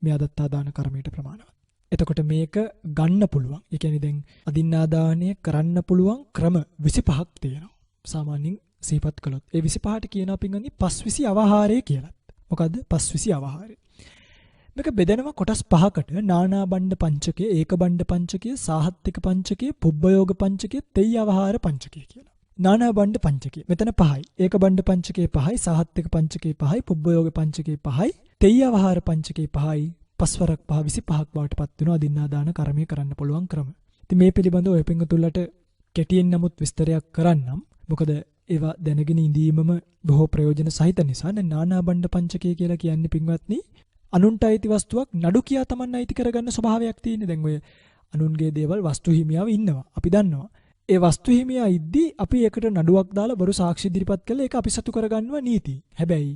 මේ අදත්තාදාන කර්මයට ප්‍රමාණවත්. එතකොට මේක ගන්න පුළුවන්. ඒ කියන්නේ දැන් අදින්නාදානය කරන්න පුළුවන් ක්‍රම 25ක් තියෙනවා. සාමාන්‍යයෙන් සිහිපත් කළොත් ඒ 25ට කියනවා පින්වත්නි පස්විසි අවහාරය කියලා. මොකද්ද පස්විසි අවහාරය? මේක බෙදෙනවා කොටස් 5කට. නානා බණ්ඩ පංචකය, ඒක බණ්ඩ පංචකය, සාහත්තික පංචකය, පුබ්බයෝග පංචකය, තෙය්‍යවහාර පංචකය කියලා. නානා බණ්ඩ පංචකය. මෙතන 5යි. ඒක බණ්ඩ පංචකය 5යි, සාහත්තික පංචකය 5යි, පුබ්බයෝග පංචකය 5යි, තෙය්‍යවහාර පංචකය 5යි. පස්වරක් 5 25ක් බවට පත් වෙනවා අදින්නාදාන කර්මය කරන්න පුළුවන් ක්‍රම. ඉතින් මේ පිළිබඳව ඔය පිංගුතුල්ලට කෙටියෙන් නමුත් විස්තරයක් කරන්නම්. මොකද ඒවා දැනගෙන ඉඳීමම බොහෝ ප්‍රයෝජන සහිත නිසා. නානා බණ්ඩ පංචකය කියලා කියන්නේ පින්වත්නි අනුන්ට අයිති වස්තුවක් නඩු කියා තමන් අයිති කරගන්න ස්වභාවයක් තියෙන්නේ. දැන් ඔය අනුන්ගේ දේවල් වස්තු හිමියාව ඉන්නවා. අපි දන්නවා. ඒ වස්තු හිමියා ඉද්දී අපි ඒකට නඩුවක් දාලා බරු සාක්ෂි ඉදිරිපත් කළා ඒක අපි සතු කරගන්නවා නීති. හැබැයි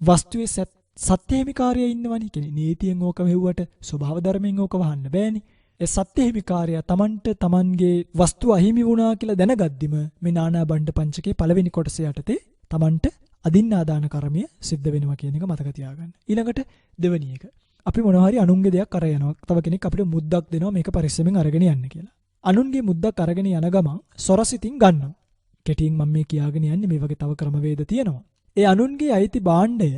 වස්තුවේ සත්‍ය හිමිකාරය ඉන්නවනේ. කියන්නේ නීතියෙන් ඕක මෙව්වට ස්වභාව ධර්මයෙන් ඕක වහන්න බෑනේ. ඒ සත්‍ය හිමිකාරය තමන්ට තමන්ගේ වස්තුව අහිමි වුණා කියලා දැනගද්දිම මේ නානා බණ්ඩ පංචකේ පළවෙනි කොටස යටතේ තමන්ට අදින්නාදාන කර්මය සිද්ධ වෙනවා කියන එක මතක තියාගන්න. ඊළඟට දෙවෙනි එක. අපි මොනවා හරි අනුන්ගේ දෙයක් අර යනවා. තව කෙනෙක් අපිට මුද්දක් දෙනවා මේක පරිස්සමෙන් අරගෙන යන්න කියලා. අනුන්ගේ මුද්දක් අරගෙන යන ගමන් සොරසිතින් ගන්නවා. කෙටියෙන් මම මේ කියාගෙන යන්නේ මේ වගේ තව ක්‍රමවේද තියෙනවා. ඒ අනුන්ගේ අයිති භාණ්ඩය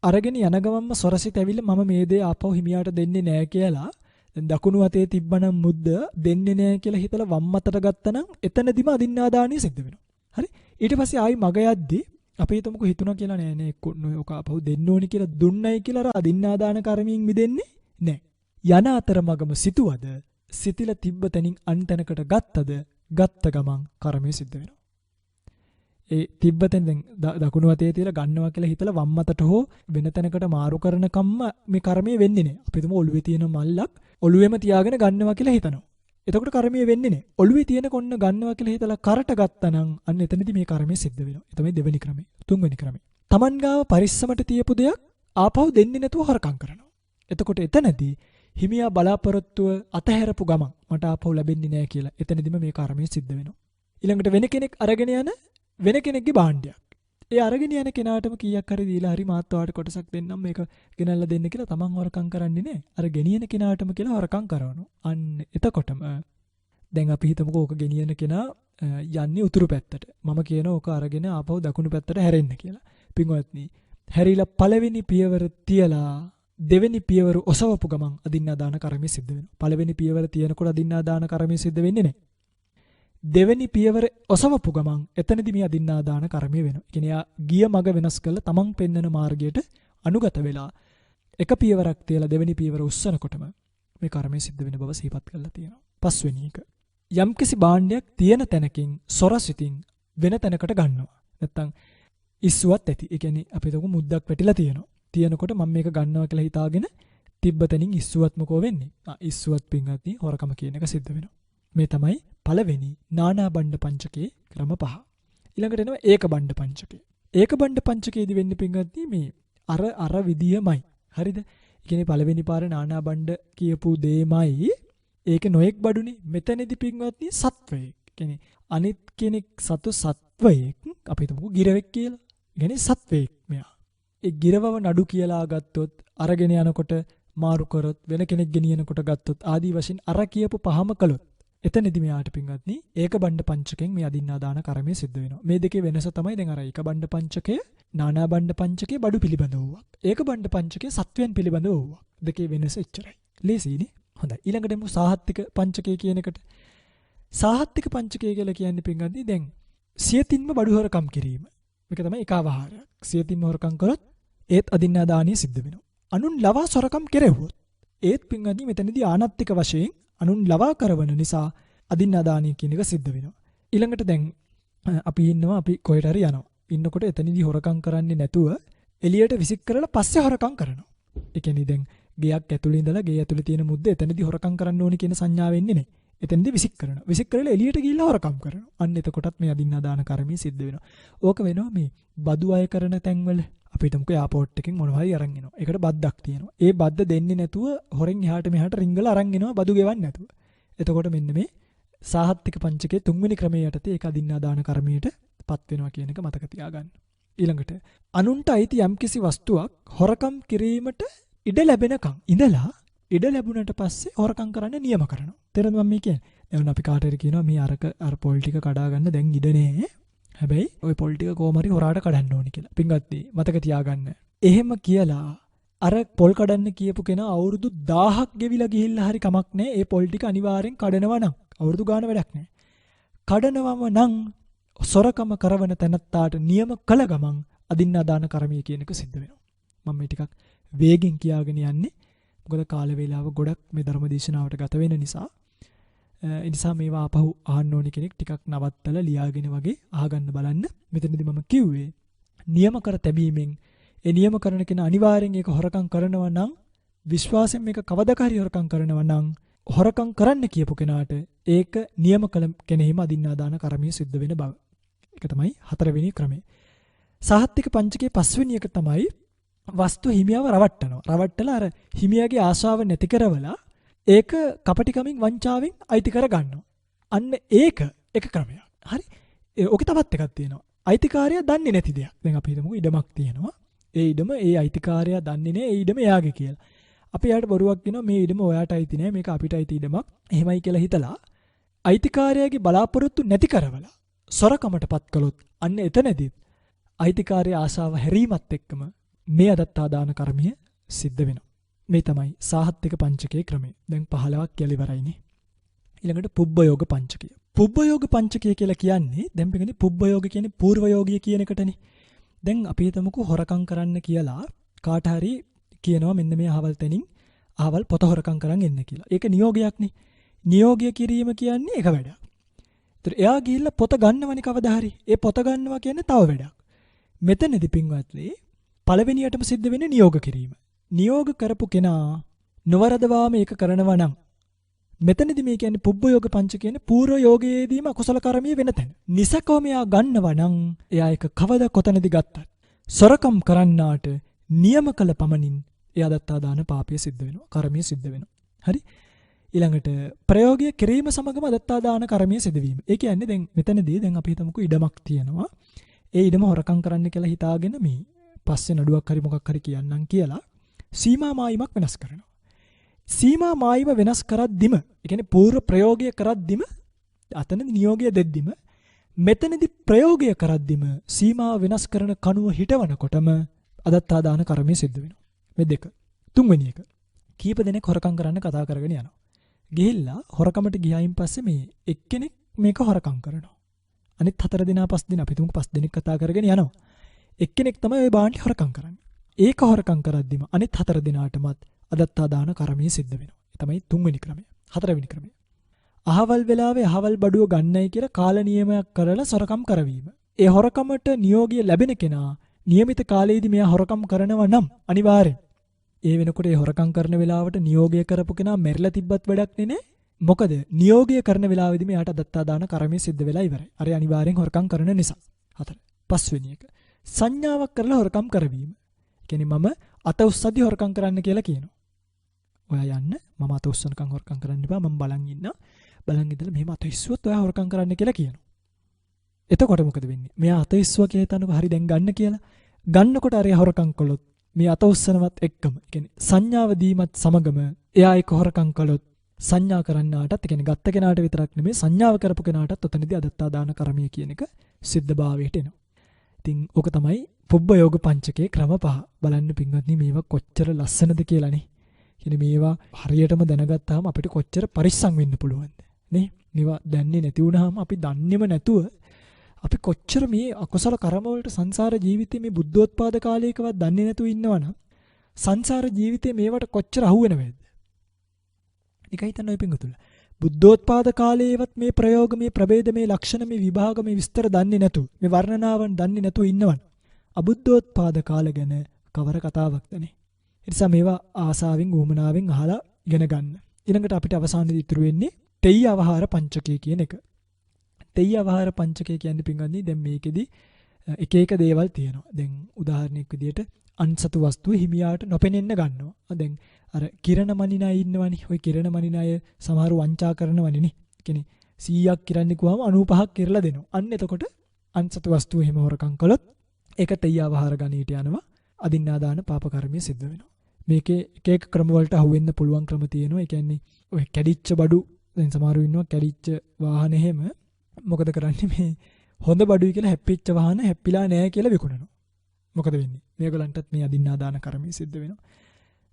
අරගෙන යන ගමන්ම සොරසිත ඇවිල්ලා මම මේ දේ ආපහු හිමියාට දෙන්නේ නැහැ කියලා දැන් දකුණු අතේ තිබ්බනම් මුද්ද දෙන්නේ නැහැ කියලා හිතලා වම් අතට ගත්තනම් එතනදිම අදින්නාදානිය සිද්ධ වෙනවා. හරි? ඊට පස්සේ ආයි මග යද්දී අපි හිතමුකෝ හිතුණා කියලා නෑ නේ ඔක ආපහු දෙන්න ඕනි කියලා දුන්නයි කියලා අර අදින්නාදාන කර්මයෙන් මිදෙන්නේ නෑ. යන අතර මගම සිටුවද සිතිලා තිබ්බ තැනින් අන්තනකට ගත්තද ගත්ත ගමන් කර්මය සිද්ධ වෙනවා. ඒ තිබ්බ තැන් දැන් දකුණු අතේ තියලා ගන්නවා කියලා හිතලා වම් අතට හෝ වෙන තැනකට මාරු කරන කම්ම මේ කර්මය වෙන්නේ නෑ. අපි හිතමු ඔළුවේ තියෙන මල්ලක් ඔළුවේම තියාගෙන ගන්නවා කියලා හිතනවා. එතකොට කර්මය වෙන්නේ නෑ. ඔළුවේ තියෙන කොන්න ගන්නවා කියලා හිතලා කරට ගත්තනම් අන්න එතනදී මේ කර්මය සිද්ධ වෙනවා. ඒ තමයි දෙවෙනි ක්‍රමය. තුන්වෙනි ක්‍රමය. Taman ගාව පරිස්සමට තියපු දෙයක් ආපහු දෙන්නේ නැතුව හොරකම් කරනවා. එතකොට එතනදී හිමියා බලාපොරොත්තුව අතහැරපු ගමන් මට ආපහු ලැබෙන්නේ නෑ කියලා එතනදිම මේ කර්මය සිද්ධ වෙනවා. ඊළඟට වෙන කෙනෙක් අරගෙන යන වෙන කෙනෙක්ගේ භාණ්ඩයක්. ඒ අරගෙන යන කෙනාටම කීයක් හරි දීලා හරි මාත් ඔයාලට කොටසක් දෙන්නම් මේක ගෙනල්ලා දෙන්න කියලා තමන් හොරකම් කරන්නේ නෑ. අර ගෙනියන කෙනාටම කියලා හොරකම් කරනවා. අන්න එතකොටම දැන් අපි හිතමුකෝ ඕක ගෙනියන කෙනා යන්නේ උතුරු පැත්තට. මම කියනවා ඕක අරගෙන ආපහු දකුණු පැත්තට හැරෙන්න කියලා. පින්වත්නි, හැරිලා පළවෙනි පියවර තියලා දෙවෙනි පියවර ඔසවපු ගමන් අදින්නාදාන කර්මය සිද්ධ වෙනවා. පළවෙනි පියවර තියනකොට අදින්නාදාන කර්මය සිද්ධ වෙන්නේ නෑ. දෙවෙනි පියවර ඔසවපු ගමන් එතනදී මේ අදින්නාදාන කර්මය වෙනවා. ඒ කියන්නේ ගිය මඟ වෙනස් කරලා තමන් පෙන්වන මාර්ගයට අනුගත වෙලා එක පියවරක් තියලා දෙවෙනි පියවර උස්සනකොටම මේ කර්මය සිද්ධ වෙන බව සිහිපත් කරලා තියෙනවා. පස්වෙනි එක. යම්කිසි භාණ්ඩයක් තියෙන තැනකින් සොරසිතින් වෙන තැනකට ගන්නවා. නැත්තම් ඉස්සුවත් ඇති. ඒ කියන්නේ අපි හිතමු මුද්දක් වැටිලා තියෙනවා. තියෙනකොට මම මේක ගන්නවා කියලා හිතාගෙන තිබ්බතනින් ඉස්සුවත් මොකෝ වෙන්නේ? ඉස්සුවත් පින්වත්නි හොරකම කියන එක සිද්ධ වෙනවා. මේ තමයි පළවෙනි නානා බණ්ඩ පංචකයේ ක්‍රම 5. ඊළඟට එනවා ඒක බණ්ඩ පංචකය. ඒක බණ්ඩ පංචකයේදී වෙන්නේ පින්වත්නි මේ අර විදියමයි. හරිද? ඒ කියන්නේ පළවෙනි පාර නානා බණ්ඩ කියපු දෙයමයි ඒක නොඑක් බඩුනේ. මෙතනදී පින්වත්නි සත්වයෙක්. ඒ කියන්නේ අනිත් කෙනෙක් සතු සත්වයෙක් අපි හිතමු ගිරවෙක් කියලා. ඒ කියන්නේ සත්වයෙක් මෙයා. ඒ ගිරවව නඩු කියලා ගත්තොත් අරගෙන යනකොට මාරු කරොත් වෙන කෙනෙක් ගෙනියනකොට ගත්තොත් ආදී වශයෙන් අර කියපු පහම කළොත් එතනදී මෙයාට පින්වත්නි ඒක බණ්ඩ පංචකයෙන් මේ අදින්නා දාන කර්මය සිද්ධ වෙනවා. මේ දෙකේ වෙනස තමයි දැන් අර ඒක බණ්ඩ පංචකය නානා බණ්ඩ පංචකයේ බඩු පිළිබඳ වූවක්. ඒක බණ්ඩ පංචකයේ සත්වයන් පිළිබඳ වූවක්. දෙකේ වෙනස එච්චරයි. ලේසියිනේ. හොඳයි. ඊළඟට එමු සාහත්තික පංචකය කියන එකට. සාහත්තික පංචකය කියලා කියන්නේ පින්වත්නි දැන් සියතින්ම බඩු හොරකම් කිරීම. මේක තමයි ඒකාවහාරයක්. සියතින්ම හොරකම් කරොත් ඒත් අදින්නා දානිය සිද්ධ වෙනවා. අනුන් ලවා සොරකම් කෙරෙව්වොත් ඒත් පින්වත්නි මෙතනදී ආනත්තික වශයෙන් අනුන් ලවා කරවන නිසා අදින්නා දානිය කියන එක සිද්ධ වෙනවා. ඊළඟට දැන් අපි ඉන්නවා අපි කොහෙට හරි යනවා. ඉන්නකොට එතනදී හොරකම් කරන්නේ නැතුව එළියට විසික් කරලා පස්සේ හොරකම් කරනවා. ඒ කියන්නේ දැන් ගෙයක් ඇතුළේ ඉඳලා ගේ ඇතුළේ තියෙන මුද්ද එතනදී හොරකම් කරන්න ඕනි කියන සංඥාව එන්නේ නැහැ. එතනදී විසික් කරනවා. විසික් කරලා එළියට ගිහිල්ලා හොරකම් කරනවා. අන්න එතකොටත් මේ අදින්නා දාන කර්මය සිද්ධ වෙනවා. ඕක වෙනවා මේ බදු අය කරන තැන්වල අපි හිතමුකෝ එයාපෝට් එකෙන් මොනවා හරි අරන් එනවා. ඒකට බද්දක් තියෙනවා. ඒ බද්ද දෙන්නේ නැතුව හොරෙන් එහාට මෙහාට රිංගලා අරන් එනවා බදු ගෙවන්නේ නැතුව. එතකොට මෙන්න මේ සාහත්තික පංචකයේ තුන්වෙනි ක්‍රමයේ යටතේ ඒක අදින්නා දාන කර්මයට පත් වෙනවා කියන එක මතක තියාගන්න. ඊළඟට අනුන්ට අයිති යම්කිසි වස්තුවක් හොරකම් කිරීමට ඉඩ ලැබෙනකම් ඉඳලා ඉඩ ලැබුණට පස්සේ හොරකම් කරන්න නියම කරනවා. තේරෙනවද මම මේ කියන්නේ? එවන අපි කාට හරි කියනවා මේ අර පොල් ටික කඩා ගන්න දැන් ඉඩ නෑ. හැබැයි ওই පොල් ටික කොහොම හරි හොරාට කඩන්න ඕනි කියලා. පින්වත්නි මතක තියාගන්න. එහෙම කියලා අර පොල් කඩන්න කියපු කෙනා අවුරුදු 1000ක් ගෙවිලා ගිහිල්ලා හරි කමක් නෑ. ඒ පොල් ටික අනිවාර්යෙන් කඩනවා නම් අවුරුදු ගාන වැඩක් නෑ. කඩනවම නම් සොරකම කරවන තැනත්තාට නියම කළ ගමන් අදින්නා දාන කර්මය කියන එක සිද්ධ වෙනවා. මම මේ ටිකක් වේගෙන් කියාගෙන යන්නේ. මොකද කාල වේලාව ගොඩක් මේ ධර්ම දේශනාවට ගත වෙන නිසා. ඒ නිසා මේවා අපහු අහන්න ඕනි කෙනෙක් ටිකක් නවත්තලා ලියාගෙන වගේ අහගන්න බලන්න. මෙතනදී මම කිව්වේ නියම කර තැබීමෙන් ඒ නියම කරන කෙනා අනිවාර්යෙන් ඒක හොරකම් කරනවා නම් විශ්වාසයෙන් මේක කවදාකරි හොරකම් කරනවා නම් හොරකම් කරන්න කියපු කෙනාට ඒක නියම කළ කෙනෙහිම අදින්නා දාන කර්මය සිද්ධ වෙන බව. ඒක තමයි හතරවෙනි ක්‍රමය. සාහත්තික පංචකයේ පස්වෙනි එක තමයි වස්තු හිමියව රවට්ටනවා. රවට්ටලා අර හිමියාගේ ආශාව නැති කරවලා ඒක කපටිකමින් වංචාවෙන් අයිති කර ගන්නවා. අන්න ඒක එක ක්‍රමයක්. හරි. ඔකේ තවත් එකක් තියෙනවා. අයිතිකාරයා දන්නේ නැති දෙයක්. දැන් අපි හිතමු ඉඩමක් තියෙනවා. ඒ ඉඩම ඒ අයිතිකාරයා දන්නේ නැහැ ඒ ඉඩම එයාගේ කියලා. අපි එයාට බොරුවක් කියනවා මේ ඉඩම ඔයාට අයිති නෑ මේක අපිට අයිති ඉඩමක්. එහෙමයි කියලා හිතලා අයිතිකාරයාගේ බලාපොරොත්තු නැති කරවලා සොරකමටපත් කළොත් අන්න එතනදී අයිතිකාරයා ආශාව හැරීමත් එක්කම මේ අදත්තා දාන කර්මය සිද්ධ වෙනවා. මේ තමයි සාහත්තික පංචකයේ ක්‍රමය. දැන් 15ක් කියලා ඉවරයිනේ. ඊළඟට පුබ්බයෝග පංචකය. පුබ්බයෝග පංචකය කියලා කියන්නේ දැන් පිටින් පුබ්බයෝග කියන්නේ పూర్වයෝගිය කියන එකටනේ. දැන් අපි හිතමුකෝ හොරකම් කරන්න කියලා කාට හරි කියනවා මෙන්න මේ අහවල් තැනින් අහවල් පොත හොරකම් කරන් එන්න කියලා. ඒක නියෝගයක්නේ. නියෝගය කිරීම කියන්නේ එක වැඩක්. ඒතර එයා ගිහිල්ලා පොත ගන්නවනේ කවදා හරි. ඒ පොත ගන්නවා කියන්නේ තව වැඩක්. මෙතනදී පින්වත්නි පළවෙනියටම සිද්ධ වෙන්නේ නියෝග කිරීම. නියෝග කරපු කෙනා නවරදවාම ඒක කරනවා නම් මෙතනදී මේ කියන්නේ පුබ්බයෝග පංච කියන්නේ పూర్ව යෝගයේදීම අකුසල කර්මයේ වෙන තැන. නිසකවම එයා ගන්නවා නම් එයා ඒක කවදා කොතනදී ගත්තත් සොරකම් කරන්නාට නියම කළ පමණින් එයා දත්තා දාන පාපය සිද්ධ වෙනවා. කර්මය සිද්ධ වෙනවා. හරි? ඊළඟට ප්‍රයෝගය කිරීම සමගම දත්තා දාන කර්මය සිදු වීම. ඒ කියන්නේ දැන් මෙතනදී දැන් අපි හිතමුකෝ ඉඩමක් තියෙනවා. ඒ ඉඩම හොරකම් කරන්න කියලා හිතාගෙන මේ පස්සේ නඩුවක් හරි මොකක් හරි කියන්නම් කියලා සීමා මායිමක් වෙනස් කරනවා. සීමා මායිම වෙනස් කරද්දිම, ඒ කියන්නේ පූර්ව ප්‍රයෝගය කරද්දිම, අතනදී නියෝගය දෙද්දිම, මෙතනදී ප්‍රයෝගය කරද්දිම සීමාව වෙනස් කරන කණුව හිටවනකොටම අදත්තා දාන කර්මය සිද්ධ වෙනවා. මේ දෙක. තුන්වෙනි එක. කීප දෙනෙක් හොරකම් කරන්න කතා කරගෙන යනවා. ගිහිල්ලා හොරකමට ගියායින් පස්සේ මේ එක්කෙනෙක් මේක හොරකම් කරනවා. අනිත් 4 දෙනා 5 දෙනා අපි තුමුක 5 දෙනෙක් කතා කරගෙන යනවා. එක්කෙනෙක් තමයි ওই බාණ්ඩේ හොරකම් කරන්නේ. ඒක හොරකම් කරද්දිම අනිත් 4 දිනාටමත් අදත්තා දාන කර්මය සිද්ධ වෙනවා. ඒ තමයි 3 වෙනි ක්‍රමය. 4 වෙනි ක්‍රමය. අහවල් වෙලාවේ අහවල් බඩුව ගන්නයි කියලා කාල නියමයක් කරලා සොරකම් කරවීම. ඒ හොරකමට නියෝගය ලැබෙන කෙනා નિયમિત කාලයේදී මෙයා හොරකම් කරනවා නම් අනිවාර්යෙන් ඒ වෙනකොට ඒ හොරකම් කරන වෙලාවට නියෝගය කරපු කෙනා මැරිලා තිබ්බත් වැඩක් නේ. මොකද නියෝගය කරන වෙලාවෙදී මෙයාට අදත්තා දාන කර්මය සිද්ධ වෙලා ඉවරයි. අර අනිවාර්යෙන් හොරකම් කරන නිසා. 4. 5 වෙනි එක. සංඥාවක් කරලා හොරකම් කරවීම. කියන්නේ මම අත උස්සද්දි හොරකම් කරන්න කියලා කියනවා. ඔයා යන්න මම අත උස්සනකම් හොරකම් කරන්න එපා මම බලන් ඉන්න. බලන් ඉඳලා මෙහෙම අත ඉස්සුවොත් ඔයා හොරකම් කරන්න කියලා කියනවා. එතකොට මොකද වෙන්නේ? මෙයා අත ඉස්සුවා කියලා හිතනකො හරි දැන් ගන්න කියලා. ගන්නකොට අර හොරකම් කළොත් මේ අත උස්සනවත් එක්කම කියන්නේ සංඥාව දීමත් සමගම එයා ඒක හොරකම් කළොත් සංඥා කරන්නාටත් කියන්නේ ගත්ත කෙනාට විතරක් නෙමෙයි සංඥාව කරපු කෙනාටත් ඔතනදී අදත්තා දාන කර්මය කියන එක සිද්ධභාවයට එනවා. ඉතින් ඕක තමයි පුබ්බ යෝග පංචකයේ ක්‍රම 5. බලන්න පින්වත්නි මේවා කොච්චර ලස්සනද කියලානේ. කියන්නේ මේවා හරියටම දැනගත්තාම අපිට කොච්චර පරිස්සම් වෙන්න පුළුවන්ද නේ? මේවා දන්නේ නැති වුනහම අපි දන්නේම නැතුව අපි කොච්චර මේ අකුසල කර්ම වලට සංසාර ජීවිතේ මේ බුද්ධෝත්පාද කාලයකවත් දන්නේ නැතුව ඉන්නවනම් සංසාර ජීවිතේ මේවට කොච්චර අහු වෙනවද? නිකන් හිතන්න ඔය පිංගුතුල. බුද්ධෝත්පාද කාලයේවත් මේ ප්‍රයෝග මේ ප්‍රභේද මේ ලක්ෂණ මේ විභාග මේ විස්තර දන්නේ නැතුව මේ වර්ණනාවන් දන්නේ නැතුව ඉන්නවනම් අබුද්ධෝත්පාද කාල ගැන කවර කතාවක්ද නේ? ඒ නිසා මේවා ආසාවෙන් ඌමනාවෙන් අහලා ඉගෙන ගන්න. ඊළඟට අපිට අවසානයේදී ඉතුරු වෙන්නේ තෙය්‍ය අවහාර පංචකය කියන එක. තෙය්‍ය අවහාර පංචකය කියන්නේ පින්වත්නි දැන් මේකෙදි එක එක දේවල් තියෙනවා. දැන් උදාහරණයක් විදියට අන්සතු වස්තු හිමියාට නොපෙනෙන්න ගන්නවා. දැන් අර කිරණ මනින අය ඉන්නවනේ. ওই කිරණ මනින අය සමහරව වංචා කරනවනේ නේ. කියන්නේ 100ක් කිරන්නේ කිව්වම 95ක් කිරලා දෙනවා. අන්න එතකොට අන්සතු වස්තු එහෙම හොරකම් කළොත් ඒක තෙය්‍ය අවහාර ගණීට යනවා. අදින්නා දාන පාප කර්මය සිද්ධ වෙනවා. මේකේ එක එක ක්‍රම වලට අහු වෙන්න පුළුවන් ක්‍රම තියෙනවා. ඒ කියන්නේ ඔය කැඩිච්ච බඩු දැන් සමහරව ඉන්නවා කැඩිච්ච වාහන එහෙම මොකද කරන්නේ මේ හොඳ බඩුයි කියලා හැප්පිච්ච වාහන හැප්පිලා නැහැ කියලා විකුණනවා. මොකද වෙන්නේ? මේගොල්ලන්ටත් මේ අදින්නා දාන කර්මය සිද්ධ වෙනවා.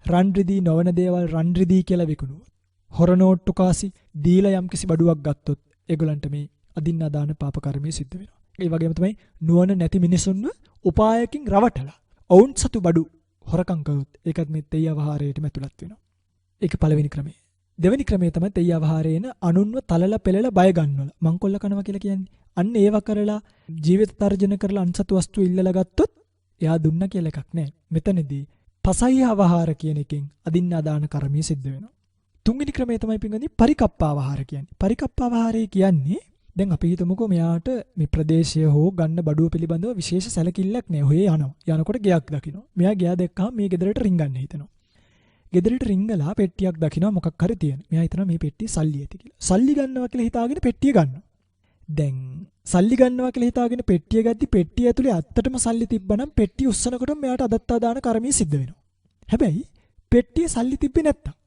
රන් රිදී නොවන දේවල් රන් රිදී කියලා විකුණුවොත් හොර නෝට්ටු කාසි දීලා යම්කිසි බඩුවක් ගත්තොත් ඒගොල්ලන්ට මේ අදින්නා දාන පාප කර්මය සිද්ධ වෙනවා. ඒ වගේම තමයි නුවණ නැති මිනිසුන්ව උපායකින් රවටලා ඔවුන් සතු බඩු හොරකම් කළොත් ඒකත් මේ තෙය්‍ය අවහාරයටම ඇතුළත් වෙනවා. ඒක පළවෙනි ක්‍රමය. දෙවෙනි ක්‍රමය තමයි තෙය්‍ය අවහාරේන අනුන්ව තලලා පෙලලා බය ගන්නවල. මංකොල්ල කනවා කියලා කියන්නේ. අන්න ඒව කරලා ජීවිත තර්ජන කරලා අන්සතු වස්තු ඉල්ලලා ගත්තොත් එයා දුන්න කියලා එකක් නැහැ. මෙතනදී පසය්‍ය අවහාර කියන එකෙන් අදින්නා දාන කර්මය සිද්ධ වෙනවා. තුන්වෙනි ක්‍රමය තමයි පින්වත්නි පරිකප්පාවහාර කියන්නේ. පරිකප්පාවහාරය කියන්නේ දැන් අපි හිතමුකෝ මෙයාට මේ ප්‍රදේශය හෝ ගන්න බඩුව පිළිබඳව විශේෂ සැලකිල්ලක් නැහැ. ඔහේ යනවා. යනකොට ගෙයක් දකිනවා. මෙයා ගෙය දැක්කම මේ ගෙදරට රින්ගන්න හිතනවා. ගෙදරට රින්ගලා පෙට්ටියක් දකිනවා මොකක් හරි තියෙන. මෙයා හිතනවා මේ පෙට්ටිය සල්ලි ඇති කියලා. සල්ලි ගන්නවා කියලා හිතාගෙන පෙට්ටිය ගන්නවා. දැන් සල්ලි ගන්නවා කියලා හිතාගෙන පෙට්ටිය ගද්දි පෙට්ටිය ඇතුලේ ඇත්තටම සල්ලි තිබ්බනම් පෙට්ටිය උස්සනකොට මෙයාට අදත්තා දාන කර්මය සිද්ධ වෙනවා. හැබැයි පෙට්ටිය සල්ලි තිබ්බේ නැත්තම්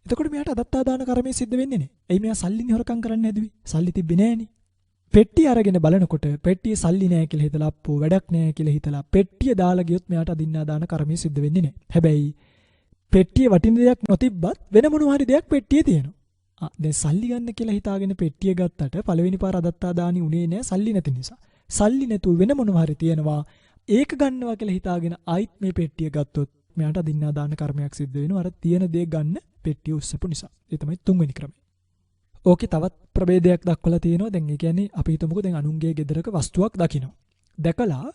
එතකොට මෙයාට අදත්තා දාන කර්මය සිද්ධ වෙන්නේ නැහැ. එයි මෙයා සල්ලිනේ හොරකම් කරන්න හැදුවේ. සල්ලි තිබ්බේ නැහනේ. පෙට්ටිය අරගෙන බලනකොට පෙට්ටියේ සල්ලි නැහැ කියලා හිතලා අප්පෝ වැඩක් නැහැ කියලා හිතලා පෙට්ටිය දාලා ගියොත් මෙයාට අදින්නා දාන කර්මය සිද්ධ වෙන්නේ නැහැ. හැබැයි පෙට්ටියේ වටින දෙයක් නොතිබ්බත් වෙන මොනවා හරි දෙයක් පෙට්ටියේ තියෙනවා. දැන් සල්ලි ගන්න කියලා හිතාගෙන පෙට්ටිය ගත්තට පළවෙනි පාර අදත්තා දානි උනේ නැහැ සල්ලි නැති නිසා. සල්ලි නැතුව වෙන මොනවා හරි තියෙනවා. ඒක ගන්නවා කියලා හිතාගෙන ආයිත් මේ පෙට්ටිය ගත්තොත් මෙයාට අදින්නා දාන කර්මයක් සිද්ධ වෙනවා. අර තියෙන දේ ගන්න පෙට්ටිය උස්සපු නිසා. ඒ තමයි තුන්වෙනි ක්‍රමය. ඕකේ තවත් ප්‍රභේදයක් දක්වලා තියෙනවා. දැන් ඒ කියන්නේ අපි හිතමුකෝ දැන් අනුන්ගේ ගෙදරක වස්තුවක් දකිනවා. දැකලා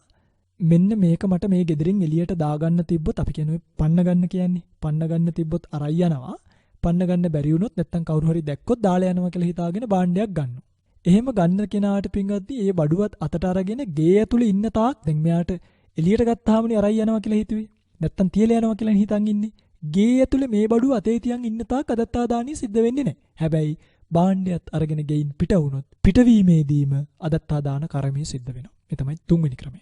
මෙන්න මේක මට මේ ගෙදරින් එළියට දාගන්න තිබ්බොත් අපි කියන්නේ පන්න ගන්න කියන්නේ. පන්න ගන්න තිබ්බොත් අරයි යනවා. පන්න ගන්න බැරි වුණොත් නැත්තම් කවුරු හරි දැක්කොත් දාලා යනවා කියලා හිතාගෙන භාණ්ඩයක් ගන්නවා. එහෙම ගන්න කෙනාට පින්ගද්දි ඒ බඩුවත් අතට අරගෙන ගේ ඇතුලේ ඉන්න තාක් දැන් මෙයාට එළියට ගත්තාමනේ අරයි යනවා කියලා හිතුවේ. නැත්තම් තියලා යනවා කියලා හිතන් ඉන්නේ. ගේ ඇතුලේ මේ බඩුව අතේ තියන් ඉන්න තාක් අදත්තා දානිය සිද්ධ වෙන්නේ නැහැ. හැබැයි භාණ්ඩයත් අරගෙන ගෙයින් පිට වුණොත් පිටවීමේදීම අදත්තා දාන කර්මය සිද්ධ වෙනවා. මේ තමයි තුන්වෙනි ක්‍රමය.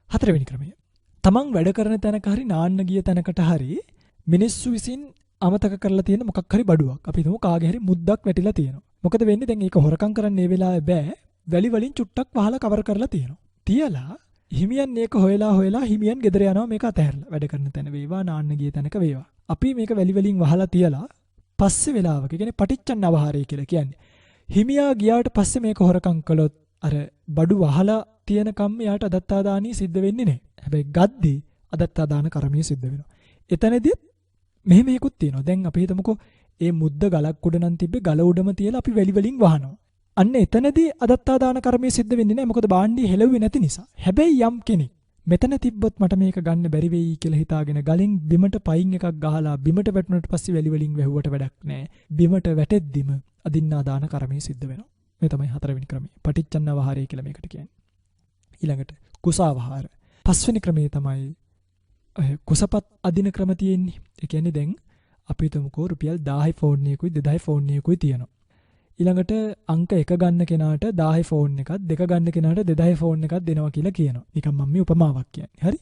හතරවෙනි ක්‍රමය. තමන් වැඩ කරන තැනක හරි නාන්න ගිය තැනකට හරි මිනිස්සු විසින් අමතක කරලා තියෙන මොකක් හරි බඩුවක්. අපි හිතමු කාගේ හරි මුද්දක් වැටිලා තියෙනවා. මොකද වෙන්නේ දැන් ඒක හොරකම් කරන්න මේ වෙලාවේ බෑ. වැලි වලින් චුට්ටක් වහලා කවර් කරලා තියෙනවා. තියලා හිමියන් මේක හොයලා හිමියන් ගෙදර යනවා මේක අතහැරලා. වැඩ කරන තැන වේවා නාන්න ගිය තැනක වේවා. අපි මේක වැලි වලින් වහලා තියලා පස්සේ වෙලාවක කියන්නේ පටිච්චන් අවහාරය කියලා කියන්නේ. හිමියා ගියාට පස්සේ මේක හොරකම් කළොත් අර බඩු වහලා තියෙන කම් යාට අදත්තා දානිය සිද්ධ වෙන්නේ නැහැ. හැබැයි ගද්දී අදත්තා දාන කර්මය සිද්ධ වෙනවා. එතනදිත් මෙහෙම එකකුත් තියෙනවා. දැන් අපි හිතමුකෝ ඒ මුද්ද ගලක් උඩ නම් තිබ්බේ ගල උඩම තියලා අපි වැලි වලින් වහනවා. අන්න එතනදී අදත්තා දාන කර්මය සිද්ධ වෙන්නේ නැහැ. මොකද භාණ්ඩය හෙලුවේ නැති නිසා. හැබැයි යම් කෙනෙක් මෙතන තිබ්බොත් මට මේක ගන්න බැරි වෙයි කියලා හිතාගෙන ගලින් බිමට පයින් එකක් ගහලා බිමට වැටුණට පස්සේ වැලි වලින් වැහුවට වැඩක් නැහැ. බිමට වැටෙද්දිම අදින්නා දාන කර්මය සිද්ධ වෙනවා. මේ තමයි හතරවෙනි ක්‍රමය. පටිච්චන්නවහාරය කියලා මේකට කියන්නේ. ඊළඟට කුසාවහාර. පස්වෙනි ක්‍රමය තමයි කුසපත් අදින ක්‍රම තියෙන්නේ. ඒ කියන්නේ දැන් අපි හිතමුකෝ රුපියල් 1000 ෆෝන් එකකුයි 2000 ෆෝන් එකකුයි තියෙනවා. ඊළඟට අංක 1 ගන්න කෙනාට 1000 ෆෝන් එකක් 2 ගන්න කෙනාට 2000 ෆෝන් එකක් දෙනවා කියලා කියනවා. නිකන් මම මේ උපමාවක් කියන්නේ. හරි?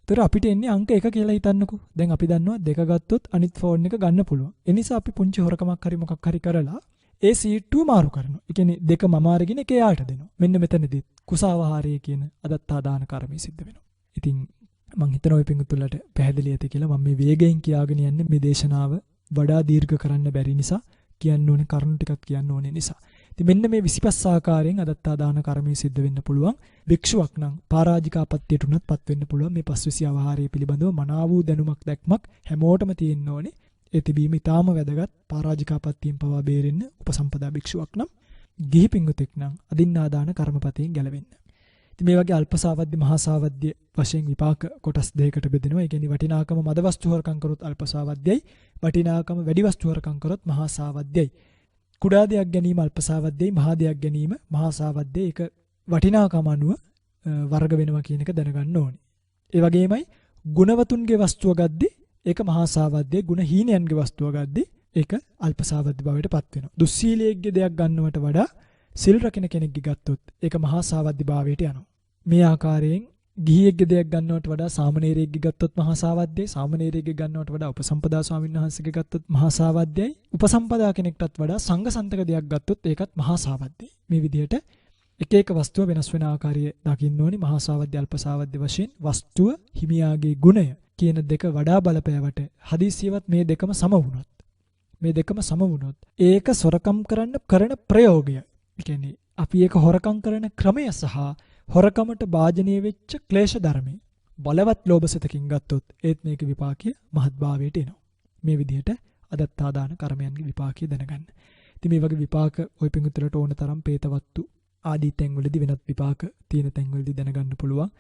ඒතර අපිට එන්නේ අංක 1 කියලා හිතන්නකෝ. දැන් අපි දන්නවා 2 ගත්තොත් අනිත් ෆෝන් එක ගන්න පුළුවන්. ඒ නිසා අපි පුංචි හොරකමක් හරි මොකක් හරි කරලා ඒ සීට්ටුව මාරු කරනවා. ඒ කියන්නේ 2 මම අරගෙන 1 යාට දෙනවා. මෙන්න මෙතනදී කුසාවහාරය කියන අදත්තා දාන කර්මය සිද්ධ වෙනවා. ඉතින් මං හිතනවා ඔය පිංගුතුලට පැහැදිලි ඇති කියලා. මම මේ වේගයෙන් කියාගෙන යන්නේ මේ දේශනාව වඩා දීර්ඝ කරන්න බැරි නිසා, කියන්න ඕනේ කරුණු ටිකක් කියන්න ඕනේ නිසා. ඉතින් මෙන්න මේ 25 ආකාරයෙන් අදත්තා දාන කර්මය සිද්ධ වෙන්න පුළුවන්. භික්ෂුවක් නම් පරාජිකාපත්තියට උනත්පත් වෙන්න පුළුවන්. මේ පස්විසි අවහාරය පිළිබඳව මනාව වූ දැනුමක් දැක්මක් හැමෝටම තියෙන්න ඕනේ. ඒ තිබීම ඉතාම වැදගත්. පරාජිකාපත්තියෙන් පවා බේරෙන්න උපසම්පදා භික්ෂුවක් නම්. ගිහි පිංගුතෙක් නම් අදින්නා දාන කර්මපතයෙන් ගැලවෙන්න. ඉතින් මේ වගේ අල්පසාවද්‍ය මහාසාවද්‍ය වශයෙන් විපාක කොටස් දෙකකට බෙදෙනවා. ඒ කියන්නේ වටිනාකම මද වස්තු හොරකම් කරොත් අල්පසාවද්‍යයි, වටිනාකම වැඩි වස්තු හොරකම් කරොත් මහාසාවද්‍යයි. කුඩා දෙයක් ගැනීම අල්පසාවද්‍යයි, මහා දෙයක් ගැනීම මහාසාවද්‍යයි. ඒක වටිනාකම අනුව වර්ග වෙනවා කියන එක දැනගන්න ඕනේ. ඒ වගේමයි ගුණවතුන්ගේ වස්තුව ගද්දී ඒක මහාසාවද්‍යයි, ගුණ හීනයන්ගේ වස්තුව ගද්දී ඒක අල්පසාවද්‍ය බවට පත් වෙනවා. දුස්සීලයේගේ දෙයක් ගන්නවට වඩා සිල් රකින්න කෙනෙක්ගේ ගත්තොත් ඒක මහා සාවද්‍ය භාවයට යනවා. මේ ආකාරයෙන් ගිහියෙක්ගේ දෙයක් ගන්නවට වඩා සාමණේරයෙක්ගේ ගත්තොත් මහා සාවද්‍යයි, සාමණේරයෙක්ගේ ගන්නවට වඩා උපසම්පදා ස්වාමීන් වහන්සේගේ ගත්තොත් මහා සාවද්‍යයි, උපසම්පදා කෙනෙක්ටත් වඩා සංඝ සන්තක දෙයක් ගත්තොත් ඒකත් මහා සාවද්‍යයි. මේ විදිහට එක එක වස්තුව වෙනස් වෙන ආකාරය දකින්න ඕනි. මහා සාවද්‍ය අල්ප සාවද්‍ය වශයෙන් වස්තුව හිමියාගේ ගුණය කියන දෙක වඩා බලපෑවට හදිසියවත් මේ දෙකම සම වුණොත් ඒක සොරකම් කරන්න කරන ප්‍රයෝගය. ඒ කියන්නේ අපි ඒක හොරකම් කරන ක්‍රමය සහ හොරකමට භාජනීය වෙච්ච ක්ලේශ ධර්මයි බලවත් ලෝභසතකින් ගත්තොත් ඒත් මේක විපාකය මහත්භාවයට එනවා. මේ විදිහට අදත්තා දාන කර්මයන්ගේ විපාකය දැනගන්න. ඉතින් මේ වගේ විපාක ওই පිඟුතුලට ඕන තරම් പ്രേතවත්තු ආදී තැන්වලදී වෙනත් විපාක තියෙන තැන්වලදී දැනගන්න පුළුවන්.